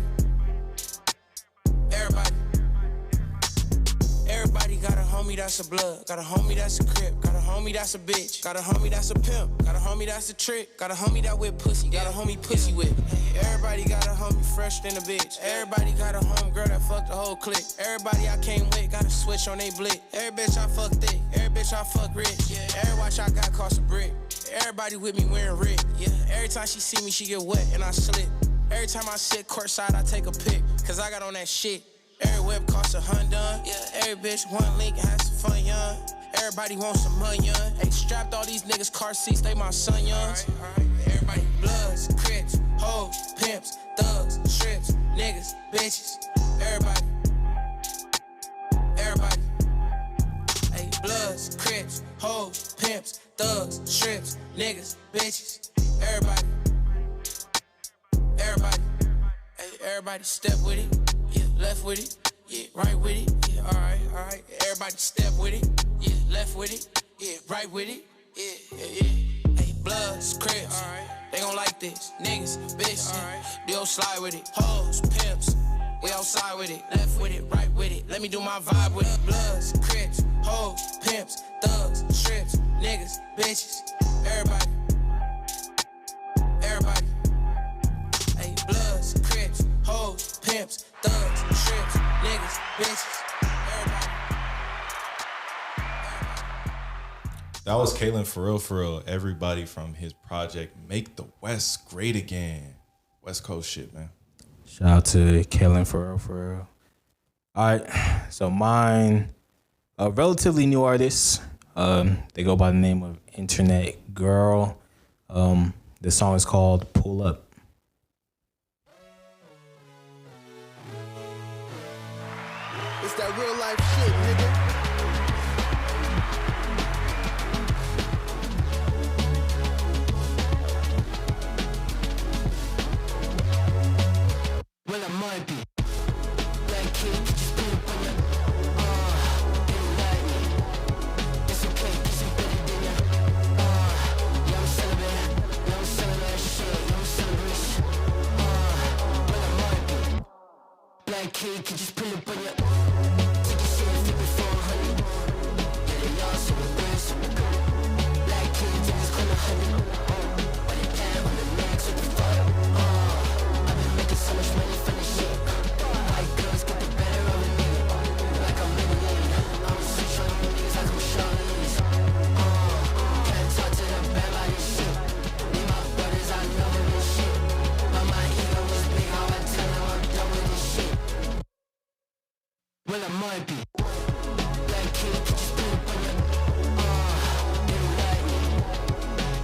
Everybody got a homie that's a blood, got a homie that's a crip, got a homie that's a bitch, got a homie that's a pimp, got a homie that's a trick, got a homie that whip pussy, got a homie pussy whip. Everybody got a homie fresh than a bitch. Everybody got a homegirl that fucked the whole clique. Everybody I came with got a switch on they blick. Every bitch I fuck thick, every bitch I fuck rich. Every watch I got cost a brick. Everybody with me wearing red. Every time she see me she get wet and I slip. Every time I sit courtside I take a pic, cause I got on that shit. Every whip costs $100. Every bitch one link and have some fun, young. Everybody wants some money, young. Hey, strapped all these niggas car seats, they my son, young. Everybody bloods, crips, hoes, pimps, thugs, strips, niggas, bitches. Everybody. Hey, bloods, crips, hoes, pimps, thugs, strips, niggas, bitches. Everybody. Hey, everybody step with it. Yeah, left with it. Yeah, right with it. Yeah, alright. Everybody step with it. Yeah, left with it. Yeah, right with it. Yeah. Hey, bloods, crips. Alright. They gon' like this. Niggas, bitches. Alright. They gon' slide with it. Hoes, pimps. We outside with it. Left with it, right with it. Let me do my vibe with it. Bloods, crips, hoes, pimps, thugs, strips, niggas, bitches. Everybody. Hey, bloods, crips, hoes, pimps, thugs, strips, niggas, bitches. That was Kaylin, for real. Everybody from his project Make the West Great Again. West Coast shit, man. Shout out to Kaylin, for real. All right, so mine, a relatively new artist. They go by the name of Internet Girl. The song is called Pull Up. It's that real life shit, nigga. Well, I might be. Like kid, just put it on your. It's okay, it's better than ya. Yeah, I'm celebrating shit. Yeah, I'm celebration. Well, I might be. Black kid, can just pull up on your. Take a shit, flip it for 100. Yeah, they all so embarrassing. Black kids in this corner, 100. Put it down on the max with the fire. I've been making so much money from this shit. White girls get the better of me. Like I'm in the lead. I'm switch on you niggas like I'm Charlie's. Can't talk to them bad about this shit. Need my brothers, I know this shit. But my ego is big, how I tell them I'm done with this shit. Well, I might be. Black kid, just put it on your.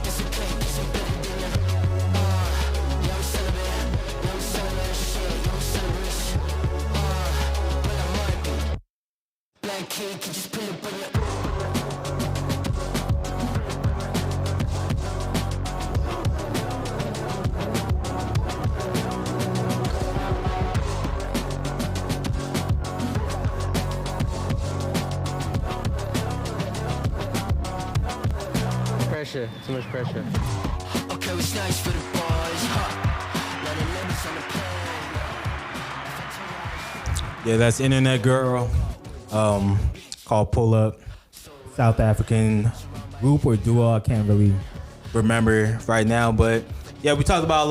It's okay, it's better than ya. cake, you just pull up on your Pressure, too much pressure. Okay, what's nice for the boys, huh? Now the limits on the plane. Yeah, that's Internet Girl. Called Pull Up. South African group or duo. I can't really remember right now, but yeah, we talked about a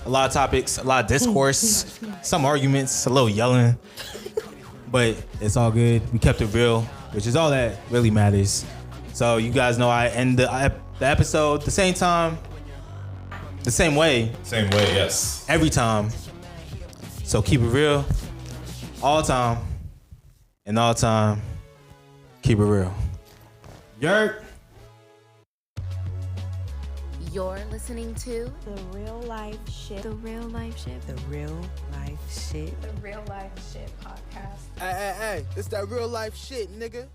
lot of topics, a lot of discourse, some arguments, a little yelling, but it's all good. We kept it real, which is all that really matters. So you guys know I end the episode the same time, the same way. Same way, yes. Every time. So keep it real, all time, and all time, keep it real. Yerk. You're listening to The Real Life Shit. The Real Life Shit. The Real Life Shit. The Real Life Shit podcast. Hey, it's that real life shit, nigga.